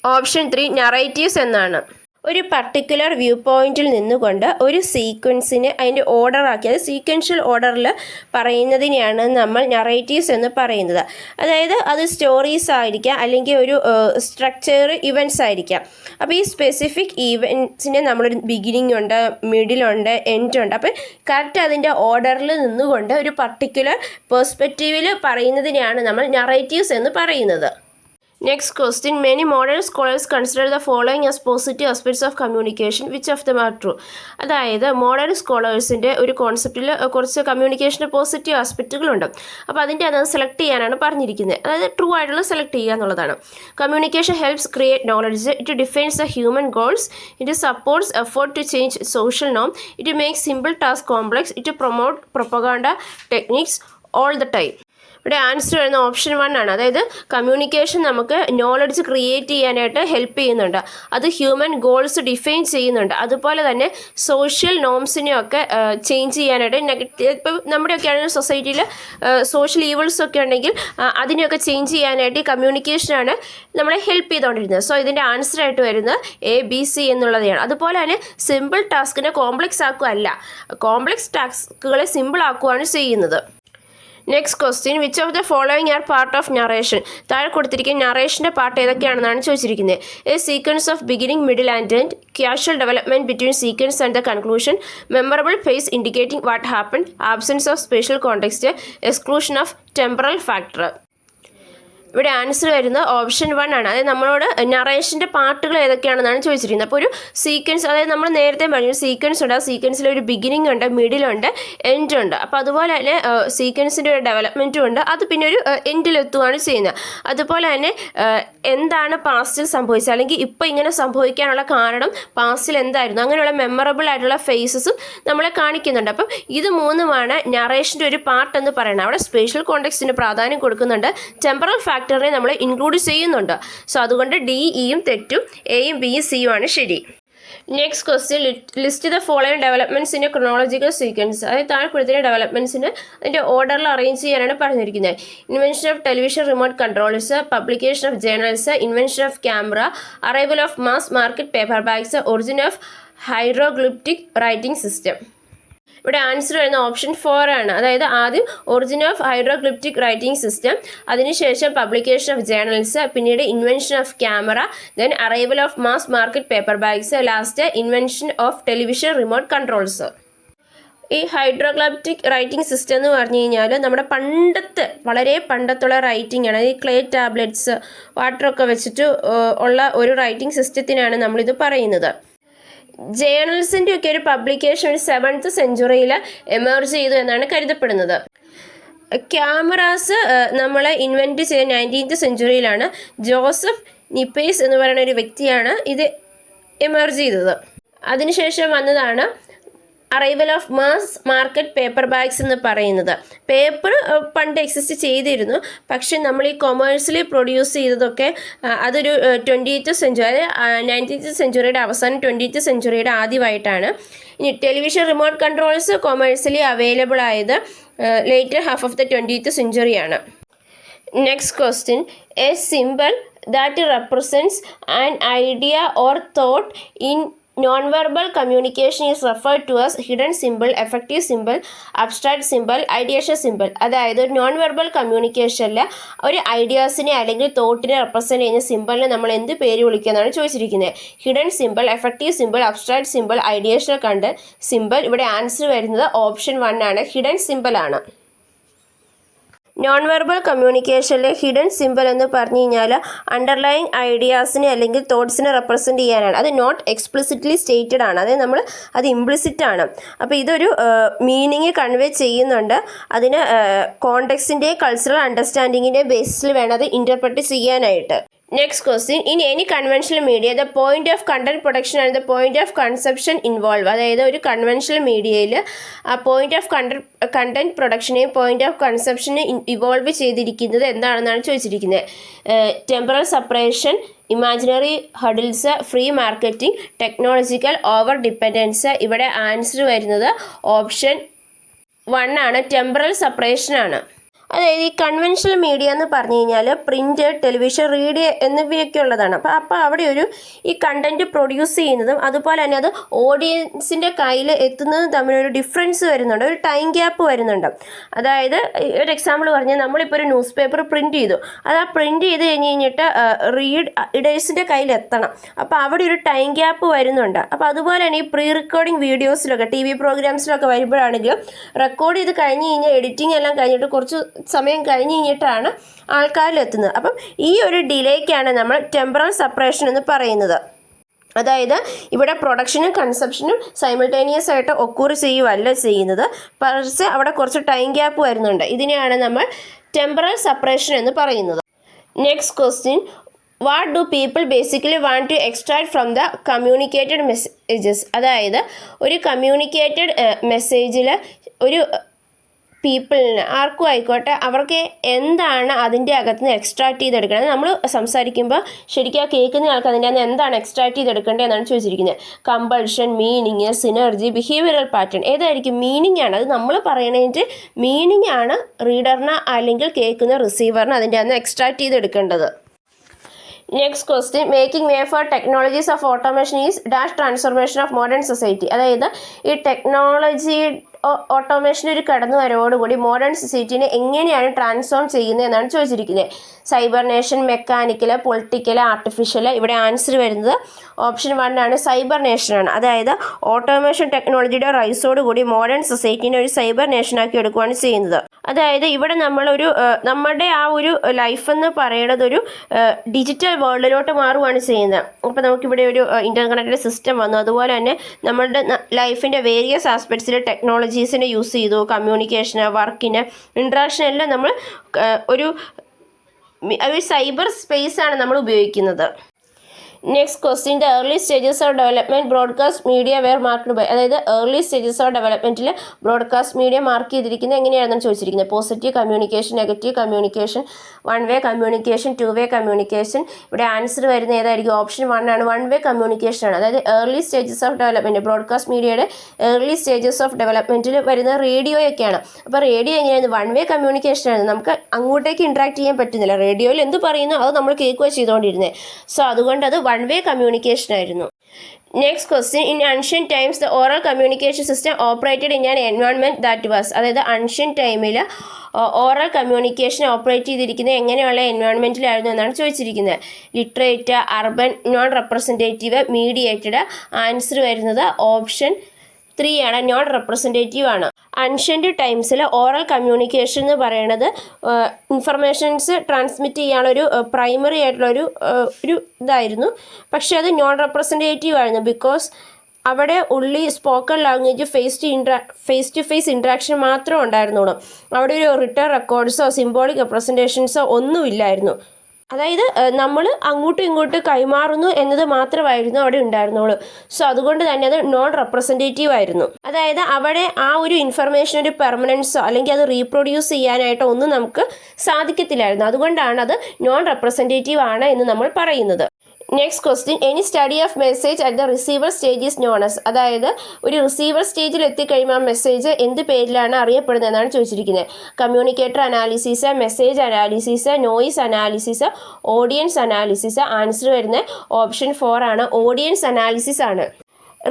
ഓപ്ഷൻ 3 നറേറ്റീവ്സ് എന്നാണ്. ഒരു പർട്ടിക്കുലർ വ്യൂ പോയിന്റിൽ നിന്നുകൊണ്ട് ഒരു സീക്വൻസിനെ അതിൻ്റെ ഓർഡറാക്കി, അത് സീക്വൻഷ്യൽ ഓർഡറിൽ പറയുന്നതിനെയാണ് നമ്മൾ നറേറ്റീവ്സ് എന്ന് പറയുന്നത്. അതായത് അത് സ്റ്റോറീസ് ആയിരിക്കാം, അല്ലെങ്കിൽ ഒരു സ്ട്രക്ചർ ഇവൻറ്റ്സ് ആയിരിക്കാം. അപ്പോൾ ഈ സ്പെസിഫിക് ഈവൻറ്റ്സിനെ നമ്മളൊരു ബിഗിനിങ് ഉണ്ട്, മിഡിലുണ്ട്, എൻഡ് ഉണ്ട്. അപ്പോൾ കറക്റ്റ് അതിൻ്റെ ഓർഡറിൽ നിന്നുകൊണ്ട് ഒരു പർട്ടിക്കുലർ പെർസ്പെക്റ്റീവിൽ പറയുന്നതിനെയാണ് നമ്മൾ നറേറ്റീവ്സ് എന്ന് പറയുന്നത്. Next question. Many modern scholars consider the following as positive aspects of communication. Which of them are true? അതായത് മോഡേൺ സ്കോളേഴ്സിൻ്റെ ഒരു കോൺസെപ്റ്റിൽ കുറച്ച് കമ്മ്യൂണിക്കേഷൻ്റെ പോസിറ്റീവ് ആസ്പെക്റ്റുകളുണ്ട്. അപ്പോൾ അതിൻ്റെ അത് സെലക്ട് ചെയ്യാനാണ് പറഞ്ഞിരിക്കുന്നത്. അതായത് ട്രൂ ആയിട്ടുള്ള സെലക്ട് ചെയ്യുക എന്നുള്ളതാണ്. Communication helps create knowledge. It defines the human goals. It supports effort to change social നോം. It makes simple task complex. It promote propaganda techniques all the time. ഇവിടെ ആൻസർ വരുന്ന option 1 ആണ്. അതായത് communication നമുക്ക് knowledge create ചെയ്യാനായിട്ട് help ചെയ്യുന്നുണ്ട്. അത് human goals define ചെയ്യുന്നുണ്ട്. അതുപോലെ തന്നെ സോഷ്യൽ നോംസിനെയൊക്കെ ചേഞ്ച് ചെയ്യാനായിട്ട് ഇപ്പം നമ്മുടെയൊക്കെ ആണെങ്കിൽ സൊസൈറ്റിയിൽ സോഷ്യൽ ഈവൾസ് ഒക്കെ ഉണ്ടെങ്കിൽ അതിനെയൊക്കെ ചേഞ്ച് ചെയ്യാനായിട്ട് ഈ കമ്മ്യൂണിക്കേഷനാണ് നമ്മളെ ഹെൽപ്പ് ചെയ്തുകൊണ്ടിരുന്നത്. സോ ഇതിൻ്റെ ആൻസർ ആയിട്ട് വരുന്നത് ABC എന്നുള്ളതാണ്. അതുപോലെ തന്നെ സിമ്പിൾ ടാസ്കിനെ കോംപ്ലക്സ് ആക്കുകയല്ല, കോംപ്ലക്സ് ടാസ്കുകളെ സിമ്പിൾ ആക്കുകയാണ് ചെയ്യുന്നത്. Next question. Which of the following are part of narration. താഴെ കൊടുത്തിരിക്കുന്ന നറേഷൻ്റെ പാർട്ട് ഏതൊക്കെയാണെന്നാണ് ചോദിച്ചിരിക്കുന്നത്. A sequence of beginning, middle and end, casual development between sequence and the conclusion, memorable phase indicating what happen, absence of special context, exclusion of temporal factor. ഇവിടെ answer വരുന്നത് option 1 ആണ്. അതായത് നമ്മളോട് നറേഷൻ്റെ പാർട്ടുകൾ ഏതൊക്കെയാണെന്നാണ് ചോദിച്ചിരിക്കുന്നത്. അപ്പോൾ ഒരു സീക്വൻസ്, അതായത് നമ്മൾ നേരത്തെ പറഞ്ഞു സീക്വൻസ് ഉണ്ട്. ആ സീക്വൻസിൽ ഒരു ബിഗിനിങ് ഉണ്ട്, മിഡിലുണ്ട്, എൻഡ് ഉണ്ട്. അപ്പോൾ അതുപോലെ തന്നെ സീക്വൻസിൻ്റെ ഒരു ഡെവലപ്മെൻറ്റും ഉണ്ട്. അത് പിന്നെ ഒരു എൻഡിലെത്തുകയാണ് ചെയ്യുന്നത്. അതുപോലെ തന്നെ എന്താണ് പാസ്റ്റിൽ സംഭവിച്ചത്, അല്ലെങ്കിൽ ഇപ്പോൾ ഇങ്ങനെ സംഭവിക്കാനുള്ള കാരണം പാസ്റ്റിൽ എന്തായിരുന്നു, അങ്ങനെയുള്ള മെമ്മറബിൾ ആയിട്ടുള്ള ഫേസസും നമ്മളെ കാണിക്കുന്നുണ്ട്. അപ്പം ഇത് മൂന്നുമാണ് നറേഷൻ്റെ ഒരു പാർട്ട് എന്ന് പറയുന്നത്. അവിടെ സ്പേഷ്യൽ കോണ്ടെക്സ്റ്റിന് പ്രാധാന്യം കൊടുക്കുന്നുണ്ട്. ടെമ്പറൽ ഫാക്ടർ ഫാക്ടറിനെ നമ്മൾ ഇൻക്ലൂഡ് ചെയ്യുന്നുണ്ട്. സോ അതുകൊണ്ട് ഡി ഇയും തെറ്റും, എയും ബിയും സിയും ആണ് ശരി. Next question, list the following developments in a chronological sequence. അതായത് താഴെ കൊടുത്തിട്ട് ഡെവലപ്മെൻറ്റ്സിന് അതിൻ്റെ ഓർഡറിൽ അറേഞ്ച് ചെയ്യാനാണ് പറഞ്ഞിരിക്കുന്നത്. Invention of television remote controls, publication of journals, invention of camera, arrival of mass market paper bags, origin of hieroglyphic writing system. ഇവിടെ answer വരുന്ന ഓപ്ഷൻ 4 ആണ്. അതായത് ആദ്യം origin of hieroglyphic writing system, അതിനുശേഷം പബ്ലിക്കേഷൻ ഓഫ് ജേർണൽസ്, പിന്നീട് invention of camera, then arrival of mass market paper bags, last invention of television remote controls. ഈ ഹൈഡ്രോഗ്ലിപ്റ്റിക് writing system എന്ന് പറഞ്ഞു കഴിഞ്ഞാൽ നമ്മുടെ വളരെ പണ്ടത്തുള്ള റൈറ്റിംഗ് ആണ്. ഈ ക്ലേ ടാബ്ലറ്റ്സ് വാട്ടറൊക്കെ വെച്ചിട്ട് ഉള്ള ഒരു റൈറ്റിംഗ് സിസ്റ്റത്തിനാണ് നമ്മളിത് പറയുന്നത്. ജേർണൽസിൻ്റെ ഒക്കെ ഒരു പബ്ലിക്കേഷൻ ഒരു 7th സെഞ്ച്വറിയിൽ എമേർജ് ചെയ്തു എന്നാണ് കരുതപ്പെടുന്നത്. ക്യാമറാസ് നമ്മൾ ഇൻവെൻറ്റ് ചെയ്ത 19th സെഞ്ച്വറിയിലാണ്. ജോസഫ് നിപ്പേസ് എന്ന് പറയുന്ന ഒരു വ്യക്തിയാണ് ഇത് എമേർജ് ചെയ്തത്. അതിനുശേഷം വന്നതാണ് arrival of mass market paper bags എന്ന് പറയുന്നത്. പേപ്പർ പണ്ട് എക്സിസ്റ്റ് ചെയ്തിരുന്നു, പക്ഷെ നമ്മൾ ഈ കൊമേഴ്സ്യലി പ്രൊഡ്യൂസ് ചെയ്തതൊക്കെ അതൊരു 20th സെഞ്ച്വറി, അതായത് 19th സെഞ്ച്വറിയുടെ അവസാനം 20th സെഞ്ച്വറിയുടെ ആദ്യമായിട്ടാണ്. ഇനി television remote controls commercially available ആയത് later half of the 20th സെഞ്ച്വറിയാണ്. Next question, a symbol that represents an idea or thought in non-verbal communication is referred to as hidden symbol, effective symbol, abstract symbol, ideation symbol. അതായത് non verbal കമ്മ്യൂണിക്കേഷനിൽ ഒരു ഐഡിയാസിനെ അല്ലെങ്കിൽ തോട്ടിനെ represent ചെയ്യുന്ന സിമ്പിളിനെ നമ്മൾ എന്ത് പേര് വിളിക്കുന്നതാണ് ചോദിച്ചിരിക്കുന്നത്. Hidden symbol, effective symbol, abstract symbol, ideational content symbol. ഇവിടെ ആൻസർ വരുന്നത് ഓപ്ഷൻ 1 ആണ്, ഹിഡൻ സിമ്പിൾ ആണ്. നോൺ വെർബൽ കമ്മ്യൂണിക്കേഷനിലെ ഹിഡൻ സിമ്പിൾ എന്ന് പറഞ്ഞു കഴിഞ്ഞാൽ അണ്ടർലൈങ് ഐഡിയാസിനെ അല്ലെങ്കിൽ തോട്ട്സിനെ റെപ്രസെൻറ്റ് ചെയ്യാനാണ്. അത് നോട്ട് എക്സ്പ്ലിസിറ്റ്ലി സ്റ്റേറ്റഡ് ആണ്, അതായത് അത് ഇംപ്ലിസിറ്റ് ആണ്. അപ്പോൾ ഇതൊരു മീനിങ് കൺവേ ചെയ്യുന്നുണ്ട്. അതിന് കോണ്ടെക്സ്റ്റിൻ്റെ കൾച്ചറൽ അണ്ടർസ്റ്റാൻഡിങ്ങിൻ്റെ ബേസിസിൽ വേണം അത് ഇൻ്റർപ്രറ്റ് ചെയ്യാനായിട്ട്. Next question, in any conventional media the point of content production and the point of consumption involve. അതായത് ഒരു കൺവെൻഷണൽ മീഡിയയിൽ ആ പോയിന്റ് ഓഫ് കണ്ടന്റ് പ്രൊഡക്ഷനെയും പോയിന്റ് ഓഫ് കൺസപ്ഷനെ ഇവോൾവ് ചെയ്തിരിക്കുന്നത് എന്താണെന്നാണ് ചോദിച്ചിരിക്കുന്നത്. Temporal separation, imaginary hurdles, free marketing, technological over dependence. ഇവിടെ ആൻസർ വരുന്നത് ഓപ്ഷൻ 1 ആണ്, ടെമ്പറൽ സെപ്പറേഷൻ ആണ്. അതായത് ഈ കൺവെൻഷണൽ മീഡിയ എന്ന് പറഞ്ഞു കഴിഞ്ഞാൽ പ്രിൻ്റ്, ടെലിവിഷൻ, റേഡിയോ എന്നിവയൊക്കെ ഉള്ളതാണ്. അപ്പോൾ അവിടെ ഈ കണ്ടൻറ്റ് പ്രൊഡ്യൂസ് ചെയ്യുന്നതും അതുപോലെ തന്നെ അത് ഓഡിയൻസിൻ്റെ കയ്യിൽ എത്തുന്നതും തമ്മിലൊരു ഡിഫറൻസ് വരുന്നുണ്ട്, ഒരു ടൈം ഗ്യാപ്പ് വരുന്നുണ്ട്. അതായത് ഒരു എക്സാമ്പിൾ പറഞ്ഞാൽ നമ്മളിപ്പോൾ ഒരു ന്യൂസ് പേപ്പർ പ്രിൻറ്റ് ചെയ്തു, അത് ആ പ്രിൻറ്റ് ചെയ്ത് കഴിഞ്ഞിട്ട് റീഡേഴ്സിൻ്റെ കയ്യിൽ എത്തണം. അപ്പോൾ അവിടെ ഒരു ടൈം ഗ്യാപ്പ് വരുന്നുണ്ട്. അപ്പോൾ അതുപോലെ തന്നെ ഈ പ്രീ റെക്കോർഡിങ് വീഡിയോസിലൊക്കെ TV പ്രോഗ്രാംസിലൊക്കെ വരുമ്പോഴാണെങ്കിലും റെക്കോർഡ് ചെയ്ത് കഴിഞ്ഞ് കഴിഞ്ഞാൽ എഡിറ്റിംഗ് എല്ലാം കഴിഞ്ഞിട്ട് കുറച്ച് സമയം കഴിഞ്ഞ് കഴിഞ്ഞിട്ടാണ് ആൾക്കാരിലെത്തുന്നത്. അപ്പം ഈ ഒരു ഡിലേക്കാണ് നമ്മൾ ടെമ്പറൽ സെപ്പറേഷൻ എന്ന് പറയുന്നത്. അതായത് ഇവിടെ പ്രൊഡക്ഷനും കൺസപ്ഷനും സൈമിൾട്ടേനിയസ് ആയിട്ട് ഒക്കൂർ ചെയ്യുകയല്ല ചെയ്യുന്നത്, പക്ഷേ അവിടെ കുറച്ച് ടൈം ഗ്യാപ്പ് വരുന്നുണ്ട്. ഇതിനെയാണ് നമ്മൾ ടെമ്പറൽ സെപ്പറേഷൻ എന്ന് പറയുന്നത്. Next question, what do people basically want to extract from the communicated messages. അതായത് ഒരു കമ്മ്യൂണിക്കേറ്റഡ് മെസ്സേജിൽ ഒരു പീപ്പിളിന് ആർക്കും ആയിക്കോട്ടെ അവർക്ക് എന്താണ് അതിൻ്റെ അകത്ത് നിന്ന് എക്സ്ട്രാക്ട് ചെയ്തെടുക്കേണ്ടത്. നമ്മൾ സംസാരിക്കുമ്പോൾ ശരിക്കും ആ കേൾക്കുന്ന ആൾക്ക് അതിൻ്റെ അകത്ത് എന്താണ് എക്സ്ട്രാക്ട് ചെയ്തെടുക്കേണ്ടത് എന്നാണ് ചോദിച്ചിരിക്കുന്നത്. Compulsion, meaning, synergy, behavioural pattern. ഏതായിരിക്കും? മീനിങ് ആണ്. അത് നമ്മൾ പറയണതിൻ്റെ മീനിങ് ആണ് റീഡറിന് അല്ലെങ്കിൽ കേൾക്കുന്ന റിസീവറിന് അതിൻ്റെ അകത്ത് എക്സ്ട്രാക്ട് ചെയ്തെടുക്കേണ്ടത്. Next question, making way for technologies of automation is dash transformation of modern society. അതായത് ഈ ടെക്നോളജി ഓട്ടോമേഷൻ ഒരു കടന്നുവരവോടുകൂടി മോഡേൺ സൊസൈറ്റീനെ എങ്ങനെയാണ് ട്രാൻസ്ഫോം ചെയ്യുന്നത് എന്നാണ് ചോദിച്ചിരിക്കുന്നത്. സൈബർനേഷൻ, മെക്കാനിക്കൽ, പൊളിറ്റിക്കൽ, ആർട്ടിഫിഷ്യൽ. ഇവിടെ ആൻസർ വരുന്നത് ഓപ്ഷൻ 1 ആണ്, സൈബർനേഷനാണ്. അതായത് ഓട്ടോമേഷൻ ടെക്നോളജിയുടെ റൈസോടുകൂടി മോഡേൺ സൊസൈറ്റീനെ ഒരു സൈബർ നേഷനാക്കി എടുക്കുകയാണ് ചെയ്യുന്നത്. അതായത് ഇവിടെ നമ്മുടെ ആ ഒരു ലൈഫ് എന്ന് പറയുന്നത് ഒരു ഡിജിറ്റൽ വേൾഡിലോട്ട് മാറുകയാണ് ചെയ്യുന്നത്. അപ്പോൾ നമുക്കിവിടെ ഒരു ഇൻ്റർകണക്റ്റഡ് സിസ്റ്റം വന്നു. അതുപോലെ തന്നെ നമ്മളുടെ ലൈഫിൻ്റെ വേരിയസ് ആസ്പെക്ട്സിൽ ടെക്നോളജീസിനെ യൂസ് ചെയ്തു. കമ്മ്യൂണിക്കേഷന്, വർക്കിന്, ഇൻട്രാക്ഷൻ എല്ലാം നമ്മൾ ഒരു സൈബർ സ്പേസാണ് നമ്മൾ ഉപയോഗിക്കുന്നത്. Next question the early stages of development broadcast media were marked by, അതായത് ഏർലി സ്റ്റേജസ് ഓഫ് ഡെവലപ്മെൻറ്റിൽ ബ്രോഡ്കാസ്റ്റ് മീഡിയ മാർക്ക് ചെയ്തിരിക്കുന്നത് എങ്ങനെയാണെന്നാണ് ചോദിച്ചിരിക്കുന്നത്. Positive communication, negative communication, one way communication, two way communication. ഇവിടെ ആൻസർ വരുന്ന ഏതായിരിക്കും? ഓപ്ഷൻ 1 ആണ്, വൺ വേ കമ്മ്യൂണിക്കേഷൻ ആണ്. അതായത് early stages of development, broadcast മീഡിയയുടെ ഏർലി സ്റ്റേജസ് ഓഫ് ഡെവലപ്മെൻറ്റിൽ വരുന്ന റേഡിയോയൊക്കെയാണ്. അപ്പോൾ റേഡിയോ എങ്ങനെയാണ്? വൺ വേ കമ്മ്യൂണിക്കേഷൻ ആണ്. നമുക്ക് അങ്ങോട്ടേക്ക് ഇൻട്രാക്ട് ചെയ്യാൻ പറ്റുന്നില്ല. റേഡിയോയിൽ എന്ത് പറയുന്നു അത് നമ്മൾ കേൾക്കുക ചെയ്തുകൊണ്ടിരുന്നത്. സോ അതുകൊണ്ട് അത് വൺ വേ കമ്മ്യൂണിക്കേഷൻ ആയിരുന്നു. Next question in അൻഷ്യൻ times the oral communication system operated in an environment that was, അതായത് അൻഷ്യൻ ടൈമിൽ ഓറൽ കമ്മ്യൂണിക്കേഷൻ ഓപ്പറേറ്റ് ചെയ്തിരിക്കുന്നത് എങ്ങനെയുള്ള എൻവയോൺമെൻറ്റിലായിരുന്നു എന്നാണ് ചോദിച്ചിരിക്കുന്നത്. Literate, urban, non representative, mediated. Answer വരുന്നത് ഓപ്ഷൻ 3 ആണ്, നോൺ റെപ്രസെൻറ്റേറ്റീവ് ആണ്. അൻഷ്യൻ്റ് ടൈംസിൽ ഓറൽ കമ്മ്യൂണിക്കേഷൻ എന്ന് പറയുന്നത് ഇൻഫർമേഷൻസ് ട്രാൻസ്മിറ്റ് ചെയ്യാനുള്ളൊരു പ്രൈമറി ആയിട്ടുള്ളൊരു ഇതായിരുന്നു. പക്ഷേ അത് നോൺ റെപ്രസെൻറ്റേറ്റീവ് ആയിരുന്നു. ബിക്കോസ് അവിടെ only spoken language face to face interaction മാത്രമേ ഉണ്ടായിരുന്നുള്ളൂ. അവിടെ ഒരു റിട്ടേൺ റെക്കോർഡ്സോ സിംബോളിക് റെപ്രസെൻറ്റേഷൻസോ ഒന്നുമില്ലായിരുന്നു. അതായത് നമ്മൾ അങ്ങോട്ടും ഇങ്ങോട്ടും കൈമാറുന്നു എന്നത് മാത്രമായിരുന്നു അവിടെ ഉണ്ടായിരുന്നുള്ളൂ. സോ അതുകൊണ്ട് തന്നെ അത് നോൺ റെപ്രസെൻറ്റേറ്റീവ് ആയിരുന്നു. അതായത് അവിടെ ആ ഒരു ഇൻഫർമേഷൻ ഒരു പെർമനൻസോ അല്ലെങ്കിൽ അത് റീപ്രൊഡ്യൂസ് ചെയ്യാനായിട്ടോ ഒന്നും നമുക്ക് സാധിക്കത്തില്ലായിരുന്നു. അതുകൊണ്ടാണ് അത് നോൺ റെപ്രസെൻറ്റേറ്റീവ് ആണ് എന്ന് നമ്മൾ പറയുന്നത്. Next question any study of message at the receiver stage is known as, അതായത് ഒരു റിസീവർ സ്റ്റേജിൽ എത്തിക്കഴിയുമ്പോൾ ആ മെസ്സേജ് എന്ത് പേരിലാണ് അറിയപ്പെടുന്നത് എന്നാണ് ചോദിച്ചിരിക്കുന്നത്. Communicator analysis, message analysis, noise analysis, audience analysis. Answer വരുന്നത് ഓപ്ഷൻ 4 ആണ്, ഓഡിയൻസ് അനാലിസിസ് ആണ്.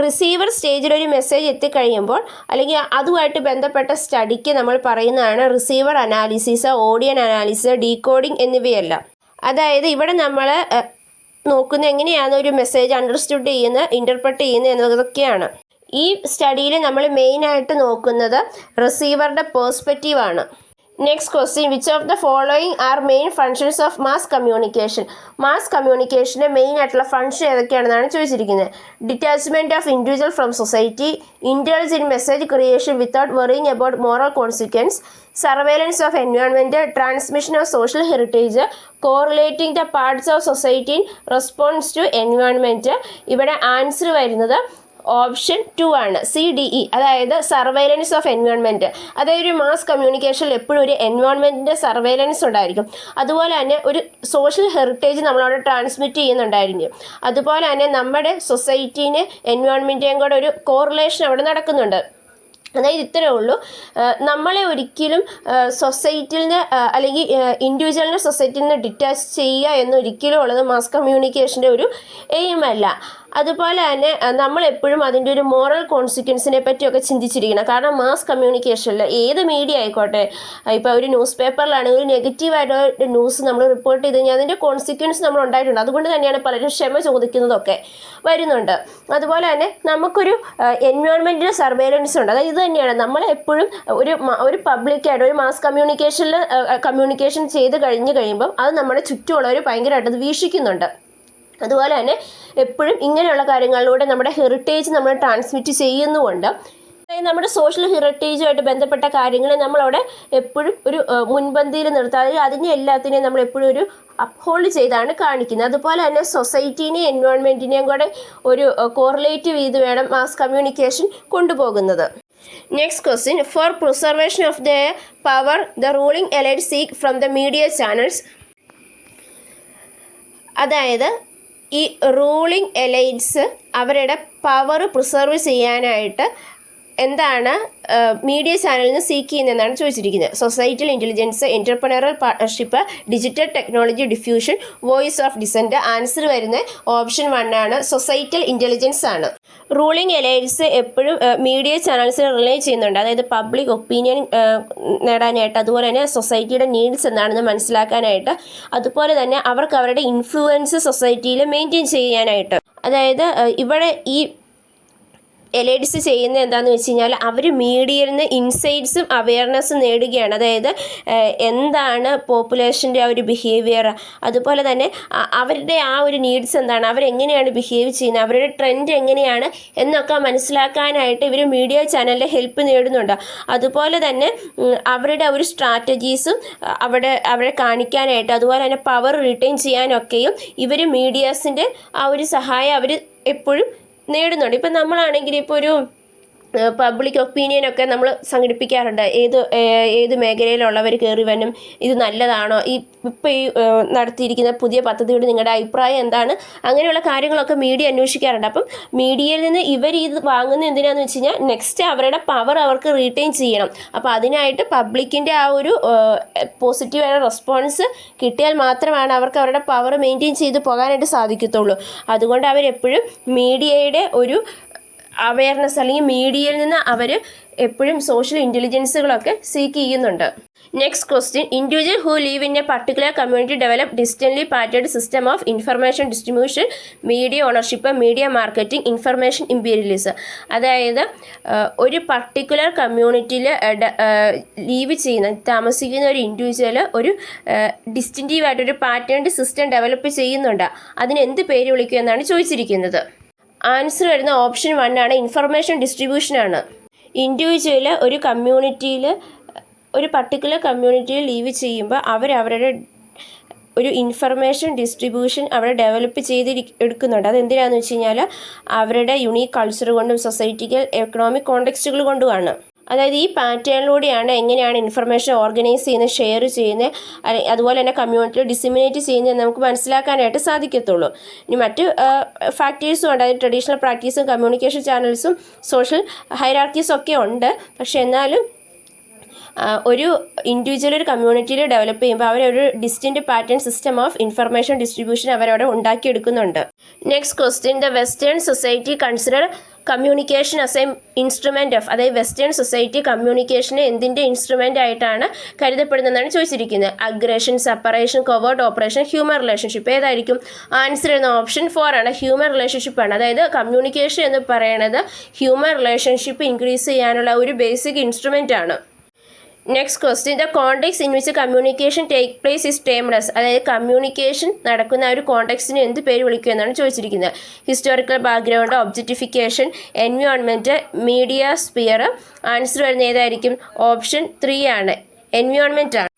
റിസീവർ സ്റ്റേജിൽ ഒരു മെസ്സേജ് എത്തിക്കഴിയുമ്പോൾ അല്ലെങ്കിൽ അതുമായിട്ട് ബന്ധപ്പെട്ട സ്റ്റഡിക്ക് നമ്മൾ പറയുന്നതാണ് receiver analysis, audience analysis, decoding എന്നിവയല്ല. അതായത് ഇവിടെ നമ്മൾ നോക്കുന്നത് എങ്ങനെയാണ് ഒരു മെസ്സേജ് അണ്ടർസ്റ്റുഡ് ചെയ്യുന്നത്, ഇൻ്റർപ്രറ്റ് ചെയ്യുന്നത് എന്നതൊക്കെയാണ്. ഈ സ്റ്റഡിയിൽ നമ്മൾ മെയിനായിട്ട് നോക്കുന്നത് റിസീവറുടെ പേഴ്സ്പെക്റ്റീവാണ്. Next question which of the following are main functions of mass communication, mass കമ്മ്യൂണിക്കേഷൻ്റെ മെയിൻ ആയിട്ടുള്ള ഫങ്ഷൻ ഏതൊക്കെയാണെന്നാണ് ചോദിച്ചിരിക്കുന്നത്. Detachment of individual from society, intelligence in message creation without worrying about moral consequence, surveillance of environment, transmission of social heritage, correlating the parts of society in response to environment. ഇവിടെ answer വരുന്നത് option 2 ആണ്, CDE, അതായത് surveillance of environment. അതായത് ഒരു mass കമ്മ്യൂണിക്കേഷനിൽ എപ്പോഴും ഒരു എൻവയോൺമെൻറ്റിൻ്റെ surveillance ഉണ്ടായിരിക്കും. അതുപോലെ തന്നെ ഒരു സോഷ്യൽ ഹെറിറ്റേജ് നമ്മളവിടെ ട്രാൻസ്മിറ്റ് ചെയ്യുന്നുണ്ടായിരിക്കും. അതുപോലെ തന്നെ നമ്മുടെ സൊസൈറ്റീനെ എൻവയോൺമെൻറ്റിനെയും കൂടെ ഒരു കോറിലേഷൻ അവിടെ നടക്കുന്നുണ്ട്. അതായത് ഇത്രയേ ഉള്ളൂ. നമ്മളെ ഒരിക്കലും സൊസൈറ്റിയിൽ നിന്ന് അല്ലെങ്കിൽ ഇൻഡിവിജ്വലിനെ സൊസൈറ്റിയിൽ നിന്ന് ഡിറ്റാച്ച് ചെയ്യുക എന്നൊരിക്കലും ഉള്ളത് മാസ് കമ്മ്യൂണിക്കേഷൻ്റെ ഒരു എയിമല്ല. അതുപോലെ തന്നെ നമ്മളെപ്പോഴും അതിൻ്റെ ഒരു മോറൽ കോൺസിക്വൻസിനെ പറ്റിയൊക്കെ ചിന്തിച്ചിരിക്കണം. കാരണം മാസ് കമ്മ്യൂണിക്കേഷനിൽ ഏത് മീഡിയ ആയിക്കോട്ടെ, ഇപ്പോൾ ഒരു ന്യൂസ് പേപ്പറിലാണെങ്കിൽ ഒരു നെഗറ്റീവായിട്ട് ന്യൂസ് നമ്മൾ റിപ്പോർട്ട് ചെയ്ത് കഴിഞ്ഞാൽ അതിൻ്റെ കോൺസിക്വൻസ് നമ്മൾ ഉണ്ടായിട്ടുണ്ട്. അതുകൊണ്ട് തന്നെയാണ് പലരും ക്ഷമ ചോദിക്കുന്നതൊക്കെ വരുന്നുണ്ട്. അതുപോലെ തന്നെ നമുക്കൊരു എൻവയോൺമെൻറ്റിൻ്റെ സർവേലൻസ് ഉണ്ട്. അതായത് ഇത് തന്നെയാണ് നമ്മളെപ്പോഴും ഒരു പബ്ലിക്കായിട്ട് ഒരു മാസ് കമ്മ്യൂണിക്കേഷനിൽ കമ്മ്യൂണിക്കേഷൻ ചെയ്ത് കഴിയുമ്പം അത് നമ്മുടെ ചുറ്റുമുള്ളവർ ഭയങ്കരമായിട്ട് അത് വീക്ഷിക്കുന്നുണ്ട്. അതുപോലെ തന്നെ എപ്പോഴും ഇങ്ങനെയുള്ള കാര്യങ്ങളിലൂടെ നമ്മുടെ ഹെറിറ്റേജ് നമ്മൾ ട്രാൻസ്മിറ്റ് ചെയ്യുന്നുമുണ്ട്. അതായത് നമ്മുടെ സോഷ്യൽ ഹെറിറ്റേജുമായിട്ട് ബന്ധപ്പെട്ട കാര്യങ്ങളെ നമ്മളവിടെ എപ്പോഴും ഒരു മുൻപന്തിയിൽ നിർത്താതെ അതിനെ എല്ലാത്തിനെയും നമ്മൾ എപ്പോഴും ഒരു അപ്ഹോൾഡ് ചെയ്താണ് കാണിക്കുന്നത്. അതുപോലെ തന്നെ സൊസൈറ്റീനെയും എൻവയോൺമെൻറ്റിനെയും കൂടെ ഒരു കോറിലേറ്റീവ് ചെയ്ത് വേണം മാസ് കമ്മ്യൂണിക്കേഷൻ കൊണ്ടുപോകുന്നത്. Next question for preservation of the power the ruling elite seek from the media channels, അതായത് ഈ റൂളിംഗ് എലൈറ്റ്സ് അവരുടെ പവർ പ്രിസർവ് ചെയ്യാനായിട്ട് എന്താണ് മീഡിയ ചാനലിൽ നിന്ന് സീക്ക് ചെയ്യുന്നതെന്നാണ് ചോദിച്ചിരിക്കുന്നത്. Societal intelligence, entrepreneurial partnership, digital technology diffusion, voice of dissent. Answer വരുന്നത് ഓപ്ഷൻ 1 ആണ്, സൊസൈറ്റൽ ഇൻ്റലിജൻസ് ആണ്. റൂളിംഗ് എലൈറ്റ്സ് എപ്പോഴും മീഡിയ ചാനൽസിനെ റിലേ ചെയ്യുന്നുണ്ട്. അതായത് പബ്ലിക് ഒപ്പീനിയൻ നേടാനായിട്ട്, അതുപോലെ തന്നെ സൊസൈറ്റിയുടെ നീഡ്സ് എന്താണെന്ന് മനസ്സിലാക്കാനായിട്ട്, അതുപോലെ തന്നെ അവർക്ക് അവരുടെ ഇൻഫ്ലുവൻസ് സൊസൈറ്റിയിൽ മെയിൻറ്റെയിൻ ചെയ്യാനായിട്ട്. അതായത് ഇവിടെ ഈ എലൈഡ്സ് ചെയ്യുന്നത് എന്താണെന്ന് വെച്ച് കഴിഞ്ഞാൽ അവർ മീഡിയയിൽ നിന്ന് ഇൻസൈറ്റ്സും അവയർനെസ്സും നേടുകയാണ്. അതായത് എന്താണ് പോപ്പുലേഷൻ്റെ ആ ഒരു ബിഹേവിയർ, അതുപോലെ തന്നെ അവരുടെ ആ ഒരു നീഡ്സ് എന്താണ്, അവരെങ്ങനെയാണ് ബിഹേവ് ചെയ്യുന്നത്, അവരുടെ ട്രെൻഡ് എങ്ങനെയാണ് എന്നൊക്കെ മനസ്സിലാക്കാനായിട്ട് ഇവർ മീഡിയ ചാനലിൻ്റെ ഹെൽപ്പ് നേടുന്നുണ്ട്. അതുപോലെ തന്നെ അവരുടെ ഒരു സ്ട്രാറ്റജീസും അവരെ കാണിക്കാനായിട്ട്, അതുപോലെ തന്നെ പവർ റിട്ടൈൻ ചെയ്യാനൊക്കെയും ഇവർ മീഡിയാസിൻ്റെ ആ ഒരു സഹായം അവർ എപ്പോഴും നേടുന്നുണ്ട്. ഇപ്പം നമ്മളാണെങ്കിൽ ഇപ്പോൾ ഒരു പബ്ലിക് ഒപ്പീനിയനൊക്കെ നമ്മൾ സംഘടിപ്പിക്കാറുണ്ട്. ഏത് മേഖലയിലുള്ളവർ കയറി വരും, ഇത് നല്ലതാണോ, ഇപ്പോൾ ഈ നടത്തിയിരിക്കുന്ന പുതിയ പദ്ധതിയോട് നിങ്ങളുടെ അഭിപ്രായം എന്താണ്, അങ്ങനെയുള്ള കാര്യങ്ങളൊക്കെ മീഡിയ അന്വേഷിക്കാറുണ്ട്. അപ്പം മീഡിയയിൽ നിന്ന് ഇവർ ഇത് വാങ്ങുന്നത് എന്തിനാണെന്ന് വെച്ച് കഴിഞ്ഞാൽ നെക്സ്റ്റ് അവരുടെ പവർ അവർക്ക് റീറ്റെയിൻ ചെയ്യണം. അപ്പോൾ അതിനായിട്ട് പബ്ലിക്കിൻ്റെ ആ ഒരു പോസിറ്റീവായ റെസ്പോൺസ് കിട്ടിയാൽ മാത്രമാണ് അവർക്ക് അവരുടെ പവർ മെയിൻറ്റെയിൻ ചെയ്ത് പോകാനായിട്ട് സാധിക്കത്തുള്ളൂ. അതുകൊണ്ട് അവരെപ്പോഴും മീഡിയയുടെ ഒരു അവയർനെസ് അല്ലെങ്കിൽ മീഡിയയിൽ നിന്ന് അവർ എപ്പോഴും സോഷ്യൽ ഇൻ്റലിജൻസുകളൊക്കെ സീക്ക് ചെയ്യുന്നുണ്ട്. Next question, individual who live in a particular community develop distantly പാറ്റേഡ് system of information distribution, media ownership, media marketing, information imperialism. അതായത് ഒരു പർട്ടിക്കുലർ കമ്മ്യൂണിറ്റിയിൽ ലീവ് ചെയ്യുന്ന താമസിക്കുന്ന ഒരു ഇൻഡിവിജ്വൽ ഒരു ഡിസ്റ്റിൻറ്റീവായിട്ടൊരു പാറ്റേൺഡ് സിസ്റ്റം ഡെവലപ്പ് ചെയ്യുന്നുണ്ട്. അതിന് എന്ത് പേര് വിളിക്കുക എന്നാണ് ചോദിച്ചിരിക്കുന്നത്. ആൻസർ വരുന്ന ഓപ്ഷൻ 1 ആണ്, ഇൻഫർമേഷൻ ഡിസ്ട്രിബ്യൂഷനാണ്. ഇൻഡിവിജ്വൽ ഒരു കമ്മ്യൂണിറ്റിയിൽ ഒരു പർട്ടിക്കുലർ കമ്മ്യൂണിറ്റിയിൽ ലീവ് ചെയ്യുമ്പോൾ അവരവരുടെ ഒരു ഇൻഫർമേഷൻ ഡിസ്ട്രിബ്യൂഷൻ അവിടെ ഡെവലപ്പ് എടുക്കുന്നുണ്ട്. അതെന്തിനാണെന്ന് വെച്ച് കഴിഞ്ഞാൽ അവരുടെ യുണീക്ക് കൾച്ചർ കൊണ്ടും സൊസൈറ്റിക്കൽ എക്കണോമിക് കോണ്ടെക്സ്റ്റുകൾ കൊണ്ടുമാണ്. അതായത് ഈ പാറ്റേണിലൂടെയാണ് എങ്ങനെയാണ് ഇൻഫർമേഷൻ ഓർഗനൈസ് ചെയ്യുന്നത്, ഷെയർ ചെയ്യുന്നത്, അതുപോലെ തന്നെ കമ്മ്യൂണിറ്റിയിൽ ഡിസിമിനേറ്റ് ചെയ്യുന്നത് നമുക്ക് മനസ്സിലാക്കാനായിട്ട് സാധിക്കത്തുള്ളൂ. ഇനി മറ്റ് ഫാക്ടേഴ്സും ഉണ്ട്. അതായത് ട്രഡീഷണൽ പ്രാക്ടീസും കമ്മ്യൂണിക്കേഷൻ ചാനൽസും സോഷ്യൽ ഹൈറാർക്കീസും ഒക്കെ ഉണ്ട്. പക്ഷെ എന്നാലും ഒരു ഇൻഡിവിജ്വൽ ഒരു കമ്മ്യൂണിറ്റിയിൽ ഡെവലപ്പ് ചെയ്യുമ്പോൾ അവരൊരു distinct pattern system of information distribution അവരവിടെ ഉണ്ടാക്കിയെടുക്കുന്നുണ്ട്. Next question, the western society consider communication as a instrument of, അതായത് വെസ്റ്റേൺ സൊസൈറ്റി കമ്മ്യൂണിക്കേഷനെ എന്തിൻ്റെ ഇൻസ്ട്രുമെൻ്റ് ആയിട്ടാണ് കരുതപ്പെടുന്നതെന്നാണ് ചോദിച്ചിരിക്കുന്നത്. Aggression, separation, covert operation, human relationship. ഏതായിരിക്കും ആൻസർ എന്ന ഓപ്ഷൻ 4 ആണ്, ഹ്യൂമൻ റിലേഷൻഷിപ്പാണ്. അതായത് കമ്മ്യൂണിക്കേഷൻ എന്ന് പറയുന്നത് ഹ്യൂമൻ റിലേഷൻഷിപ്പ് ഇൻക്രീസ് ചെയ്യാനുള്ള ഒരു ബേസിക് ഇൻസ്ട്രുമെൻ്റ് ആണ്. Next question, the context in which communication take place is termed as, അതായത് കമ്മ്യൂണിക്കേഷൻ നടക്കുന്ന ഒരു കോണ്ടെക്സ്റ്റിന് എന്ത് പേര് വിളിക്കുക എന്നാണ് ചോദിച്ചിരിക്കുന്നത്. Historical background, objectification, environment, media sphere. Answer വരുന്ന ഏതായിരിക്കും? ഓപ്ഷൻ 3 ആണ്, എൻവയോൺമെൻറ്റ് ആണ്.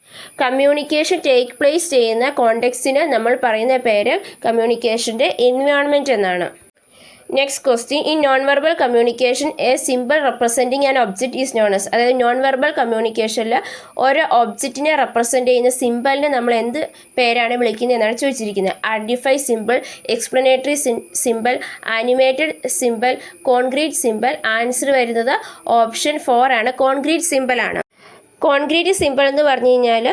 കമ്മ്യൂണിക്കേഷൻ ടേക്ക് പ്ലേസ് ചെയ്യുന്ന കോണ്ടെക്സ്റ്റിന് നമ്മൾ പറയുന്ന പേര് കമ്മ്യൂണിക്കേഷൻ്റെ എൻവയോൺമെൻറ്റ് എന്നാണ്. Next question, in non verbal communication A simple representing an object is known as, അതായത് നോൺ വെർബൽ കമ്മ്യൂണിക്കേഷനിൽ ഒരു ഒബ്ജക്റ്റിനെ റെപ്രസെൻറ്റ് ചെയ്യുന്ന സിമ്പിളിനെ നമ്മൾ എന്ത് പേരാണ് വിളിക്കുന്നത് എന്നാണ് ചോദിച്ചിരിക്കുന്നത്. Identify simple, explanatory simple, animated simple, concrete simple. Answer വരുന്നത് ഓപ്ഷൻ 4 ആണ്, കോൺക്രീറ്റ് സിമ്പിൾ ആണ്. കോൺക്രീറ്റ് സിമ്പിൾ എന്ന് പറഞ്ഞു കഴിഞ്ഞാൽ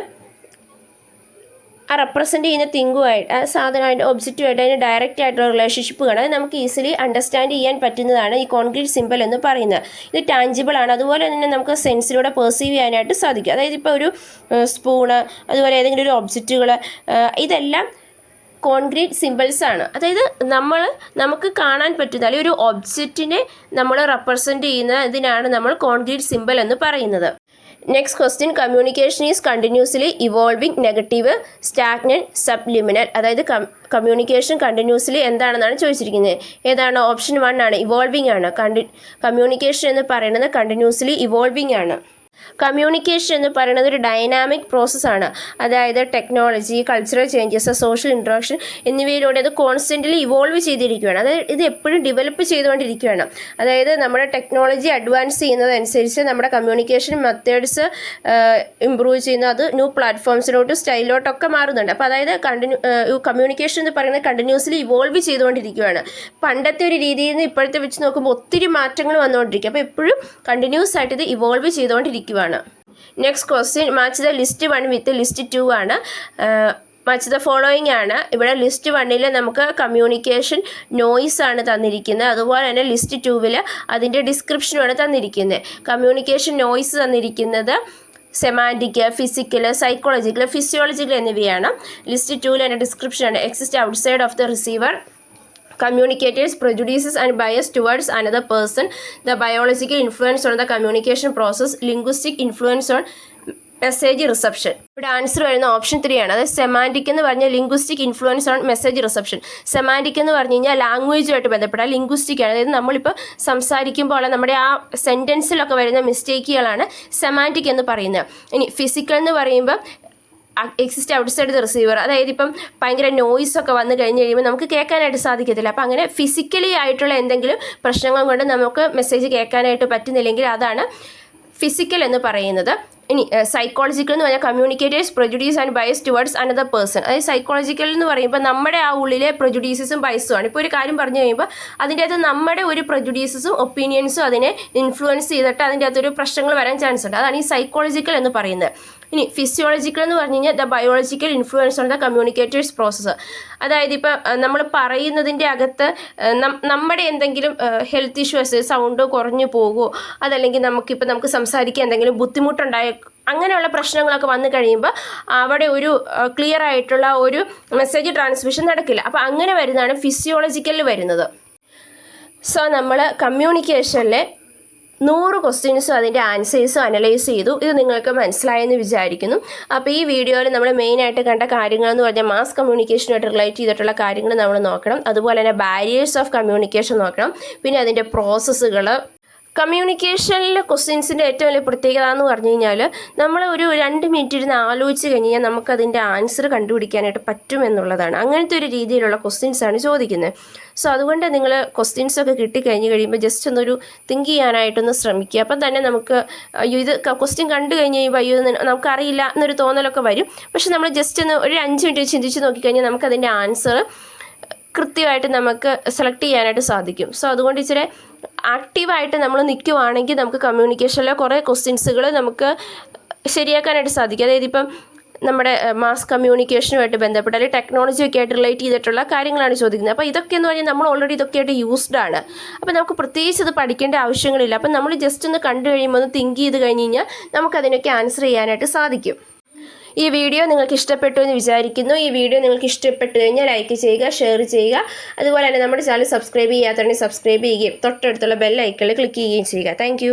ആ റെപ്രസെൻറ്റ് ചെയ്യുന്ന തിങ്കുമായിട്ട്, ആ സാധനമായിട്ട് ഒബ്ജക്റ്റുമായിട്ട് അതിന് ഡയറക്റ്റ് ആയിട്ടുള്ള റിലേഷൻഷിപ്പ് കാണാൻ നമുക്ക് ഈസിലി അണ്ടർസ്റ്റാൻഡ് ചെയ്യാൻ പറ്റുന്നതാണ് ഈ കോൺക്രീറ്റ് സിമ്പിൾ എന്ന് പറയുന്നത്. ഇത് ടാഞ്ചിബിൾ ആണ്, അതുപോലെ തന്നെ നമുക്ക് സെൻസിലൂടെ പെർസീവ് ചെയ്യാനായിട്ട് സാധിക്കും. അതായത് ഇപ്പോൾ ഒരു സ്പൂണ്, അതുപോലെ ഏതെങ്കിലും ഒരു ഒബ്ജക്റ്റുകൾ, ഇതെല്ലാം കോൺക്രീറ്റ് സിമ്പിൾസ് ആണ്. അതായത് നമുക്ക് കാണാൻ പറ്റുന്ന അല്ലെങ്കിൽ ഒരു ഒബ്ജക്റ്റിനെ നമ്മൾ റെപ്രസെൻറ്റ് ചെയ്യുന്ന ഇതിനാണ് നമ്മൾ കോൺക്രീറ്റ് സിമ്പിൾ എന്ന് പറയുന്നത്. Next question, communication is continuously evolving, negative, stagnant, subliminal. അതായത് കമ്മ്യൂണിക്കേഷൻ കണ്ടിന്യൂസ്ലി എന്താണെന്നാണ് ചോദിച്ചിരിക്കുന്നത്. ഏതാണ്? ഓപ്ഷൻ 1 ആണ്, ഇവോൾവിംഗ് ആണ്. കമ്മ്യൂണിക്കേഷൻ എന്ന് പറയുന്നത് കണ്ടിന്യൂസ്ലി ഇവോൾവിംഗ് ആണ്. കമ്മ്യൂണിക്കേഷൻ എന്ന് പറയുന്നത് ഒരു ഡൈനാമിക് പ്രോസസ്സാണ്. അതായത് technology, cultural changes, social interaction എന്നിവയിലൂടെ അത് കോൺസ്റ്റൻ്റ്ലി ഇവോൾവ് ചെയ്തിരിക്കുകയാണ്. അതായത് ഇത് എപ്പോഴും ഡെവലപ്പ് ചെയ്തുകൊണ്ടിരിക്കുകയാണ്. അതായത് നമ്മുടെ ടെക്നോളജി അഡ്വാൻസ് ചെയ്യുന്നതനുസരിച്ച് നമ്മുടെ കമ്മ്യൂണിക്കേഷൻ മെത്തേഡ്സ് ഇമ്പ്രൂവ് ചെയ്യുന്നു. അത് ന്യൂ പ്ലാറ്റ്ഫോംസിലോട്ടും സ്റ്റൈലിലോട്ടൊക്കെ മാറുന്നുണ്ട്. അപ്പോൾ അതായത് കമ്മ്യൂണിക്കേഷൻ എന്ന് പറയുന്നത് കണ്ടിന്യൂസ്ലി ഇവോൾവ് ചെയ്തുകൊണ്ടിരിക്കുകയാണ്. പണ്ടത്തെ ഒരു രീതിയിൽ നിന്ന് ഇപ്പോഴത്തെ വെച്ച് നോക്കുമ്പോൾ ഒത്തിരി മാറ്റങ്ങൾ വന്നുകൊണ്ടിരിക്കും. അപ്പോൾ എപ്പോഴും കണ്ടിന്യൂസ് ആയിട്ട് ഇത് ഇവോൾവ് ചെയ്തുകൊണ്ടിരിക്കുകയാണ്. Next question, match the list 1 with list 2 ആണ്. മാച്ച് ദ ഫോളോയിങ് ആണ്. ഇവിടെ ലിസ്റ്റ് 1 നമുക്ക് കമ്മ്യൂണിക്കേഷൻ നോയ്സ് ആണ് തന്നിരിക്കുന്നത്. അതുപോലെ തന്നെ ലിസ്റ്റ് 2 അതിൻ്റെ ഡിസ്ക്രിപ്ഷനുമാണ് തന്നിരിക്കുന്നത്. കമ്മ്യൂണിക്കേഷൻ നോയ്സ് തന്നിരിക്കുന്നത് സെമാൻറ്റിക്, ഫിസിക്കൽ, സൈക്കോളജിക്കൽ, ഫിസിയോളജിക്കൽ എന്നിവയാണ്. ലിസ്റ്റ് 2 അതിൻ്റെ ഡിസ്ക്രിപ്ഷനാണ്. Exist outside of the receiver, communicators prejudices and bias towards another person, the biological influence on the communication process, linguistic influence on message reception. ഇവിടെ answer വരുന്ന option 3 ആണ്. അതായത് semantic എന്ന് പറഞ്ഞാൽ linguistic influence on message reception. Semantic എന്ന് പറഞ്ഞു കഴിഞ്ഞാൽ ലാംഗ്വേജുമായിട്ട് ബന്ധപ്പെട്ട ലിംഗ്വിസ്റ്റിക് ആണ്. അതായത് നമ്മളിപ്പോൾ സംസാരിക്കുമ്പോൾ നമ്മുടെ ആ സെൻറ്റൻസിലൊക്കെ വരുന്ന മിസ്റ്റേക്കുകളാണ് സെമാൻറ്റിക് എന്ന് പറയുന്നത്. ഇനി ഫിസിക്കൽ എന്ന് പറയുമ്പോൾ എക്സിസ്റ്റ് ഔട്ട്സൈഡ് ദ റിസീവർ. അതായത് ഇപ്പം ഭയങ്കര നോയ്സ് ഒക്കെ വന്നു കഴിഞ്ഞ് കഴിയുമ്പോൾ നമുക്ക് കേൾക്കാനായിട്ട് സാധിക്കത്തില്ല. അപ്പോൾ അങ്ങനെ ഫിസിക്കലി ആയിട്ടുള്ള എന്തെങ്കിലും പ്രശ്നങ്ങൾ കൊണ്ട് നമുക്ക് മെസ്സേജ് കേൾക്കാനായിട്ട് പറ്റുന്നില്ലെങ്കിൽ അതാണ് ഫിസിക്കൽ എന്ന് പറയുന്നത്. ഇനി സൈക്കോളജിക്കൽ എന്ന് പറഞ്ഞാൽ communicators prejudice and bias towards another person. അതായത് സൈക്കോളജിക്കൽ എന്ന് പറയുമ്പോൾ നമ്മുടെ ആ ഉള്ളിലെ പ്രൊജുഡീസസും ബയസും ആണ്. ഇപ്പോൾ ഒരു കാര്യം പറഞ്ഞു കഴിയുമ്പോൾ അതിൻ്റെ അകത്ത് നമ്മുടെ ഒരു പ്രൊജുഡീസസും ഒപ്പീനിയൻസും അതിനെ ഇൻഫ്ലുവൻസ് ചെയ്തിട്ട് അതിൻ്റെ അകത്തൊരു പ്രശ്നങ്ങൾ വരാൻ ചാൻസ് ഉണ്ട്. അതാണ് ഈ സൈക്കോളജിക്കൽ എന്ന് പറയുന്നത്. ഇനി ഫിസിയോളജിക്കൽ എന്ന് പറഞ്ഞു കഴിഞ്ഞാൽ the biological influence on the communicators process. അതായത് ഇപ്പോൾ നമ്മൾ പറയുന്നതിൻ്റെ അകത്ത് നമ്മുടെ എന്തെങ്കിലും ഹെൽത്ത് ഇഷ്യൂസ്, സൗണ്ട് കുറഞ്ഞു പോകുമോ, അതല്ലെങ്കിൽ നമുക്ക് സംസാരിക്കാൻ എന്തെങ്കിലും ബുദ്ധിമുട്ടുണ്ടായ അങ്ങനെയുള്ള പ്രശ്നങ്ങളൊക്കെ വന്നു കഴിയുമ്പോൾ അവിടെ ഒരു ക്ലിയർ ആയിട്ടുള്ള ഒരു മെസ്സേജ് ട്രാൻസ്മിഷൻ നടക്കില്ല. അപ്പോൾ അങ്ങനെ വരുന്നതാണ് ഫിസിയോളജിക്കലിൽ വരുന്നത്. സോ നമ്മൾ കമ്മ്യൂണിക്കേഷനിലെ 100 ക്വസ്റ്റ്യൻസും അതിൻ്റെ ആൻസേഴ്സും അനലൈസ് ചെയ്തു. ഇത് നിങ്ങൾക്ക് മനസ്സിലായെന്ന് വിചാരിക്കുന്നു. അപ്പോൾ ഈ വീഡിയോയിൽ നമ്മൾ മെയിനായിട്ട് കണ്ട കാര്യങ്ങളെന്ന് പറഞ്ഞാൽ മാസ് കമ്മ്യൂണിക്കേഷനുമായിട്ട് റിലേറ്റ് ചെയ്തിട്ടുള്ള കാര്യങ്ങൾ നമ്മൾ നോക്കണം. അതുപോലെ തന്നെ ബാരിയേഴ്സ് ഓഫ് കമ്മ്യൂണിക്കേഷൻ നോക്കണം. പിന്നെ അതിൻ്റെ പ്രോസസ്സുകൾ. കമ്മ്യൂണിക്കേഷനിലെ ക്വസ്റ്റ്യൻസിൻ്റെ ഏറ്റവും വലിയ പ്രത്യേകത എന്ന് പറഞ്ഞു കഴിഞ്ഞാൽ നമ്മൾ ഒരു 2 മിനിറ്റ് ഇരുന്ന് ആലോചിച്ച് കഴിഞ്ഞാൽ നമുക്കതിൻ്റെ ആൻസർ കണ്ടുപിടിക്കാനായിട്ട് പറ്റുമെന്നുള്ളതാണ്. അങ്ങനത്തെ ഒരു രീതിയിലുള്ള ക്വസ്റ്റ്യൻസാണ് ചോദിക്കുന്നത്. സോ അതുകൊണ്ട് നിങ്ങൾ ക്വസ്റ്റ്യൻസൊക്കെ കിട്ടിക്കഴിഞ്ഞ് കഴിയുമ്പോൾ ജസ്റ്റ് ഒന്നൊരു തിങ്ക് ചെയ്യാനായിട്ടൊന്ന് ശ്രമിക്കുക. അപ്പം തന്നെ നമുക്ക് അയ്യോ ഇത് ക്വസ്റ്റ്യൻ കണ്ടു കഴിഞ്ഞ് കഴിയുമ്പോൾ അയ്യോ നമുക്കറിയില്ല എന്നൊരു തോന്നലൊക്കെ വരും. പക്ഷെ നമ്മൾ ജസ്റ്റ് ഒന്ന് ഒരു 5 മിനിറ്റ് ചിന്തിച്ച് നോക്കിക്കഴിഞ്ഞാൽ നമുക്കതിൻ്റെ ആൻസർ കൃത്യമായിട്ട് നമുക്ക് സെലക്ട് ചെയ്യാനായിട്ട് സാധിക്കും. സോ അതുകൊണ്ട് ഇച്ചിരി ആക്റ്റീവായിട്ട് നമ്മൾ നിൽക്കുവാണെങ്കിൽ നമുക്ക് കമ്മ്യൂണിക്കേഷനിലെ കുറേ ക്വസ്റ്റ്യൻസുകൾ നമുക്ക് ശരിയാക്കാനായിട്ട് സാധിക്കും. അതായത് ഇപ്പം നമ്മുടെ മാസ് കമ്മ്യൂണിക്കേഷനുമായിട്ട് ബന്ധപ്പെട്ട അല്ലെങ്കിൽ ടെക്നോളജിയൊക്കെ ആയിട്ട് റിലേറ്റ് ചെയ്തിട്ടുള്ള കാര്യങ്ങളാണ് ചോദിക്കുന്നത്. അപ്പോൾ ഇതൊക്കെ എന്ന് പറഞ്ഞാൽ നമ്മൾ ഓൾറെഡി ഇതൊക്കെയായിട്ട് യൂസ്ഡ് ആണ്. അപ്പോൾ നമുക്ക് പ്രത്യേകിച്ച് ഇത് പഠിക്കേണ്ട ആവശ്യങ്ങളില്ല. അപ്പം നമ്മൾ ജസ്റ്റ് ഒന്ന് കണ്ടു കഴിയുമ്പോൾ ഒന്ന് തിങ്ക് ചെയ്ത് കഴിഞ്ഞ് കഴിഞ്ഞാൽ നമുക്കതിനൊക്കെ ആൻസർ ചെയ്യാനായിട്ട് സാധിക്കും. ഈ വീഡിയോ നിങ്ങൾക്ക് ഇഷ്ടപ്പെട്ടു എന്ന് വിചാരിക്കുന്നു. ഈ വീഡിയോ നിങ്ങൾക്ക് ഇഷ്ടപ്പെട്ടു കഴിഞ്ഞാൽ ലൈക്ക് ചെയ്യുക, ഷെയർ ചെയ്യുക. അതുപോലെ തന്നെ നമ്മുടെ ചാനൽ സബ്സ്ക്രൈബ് ചെയ്യാത്തവരെ സബ്സ്ക്രൈബ് ചെയ്യുകയും തൊട്ടടുത്തുള്ള ബെൽ ഐക്കണിൽ ക്ലിക്ക് ചെയ്യുകയും ചെയ്യുക. താങ്ക്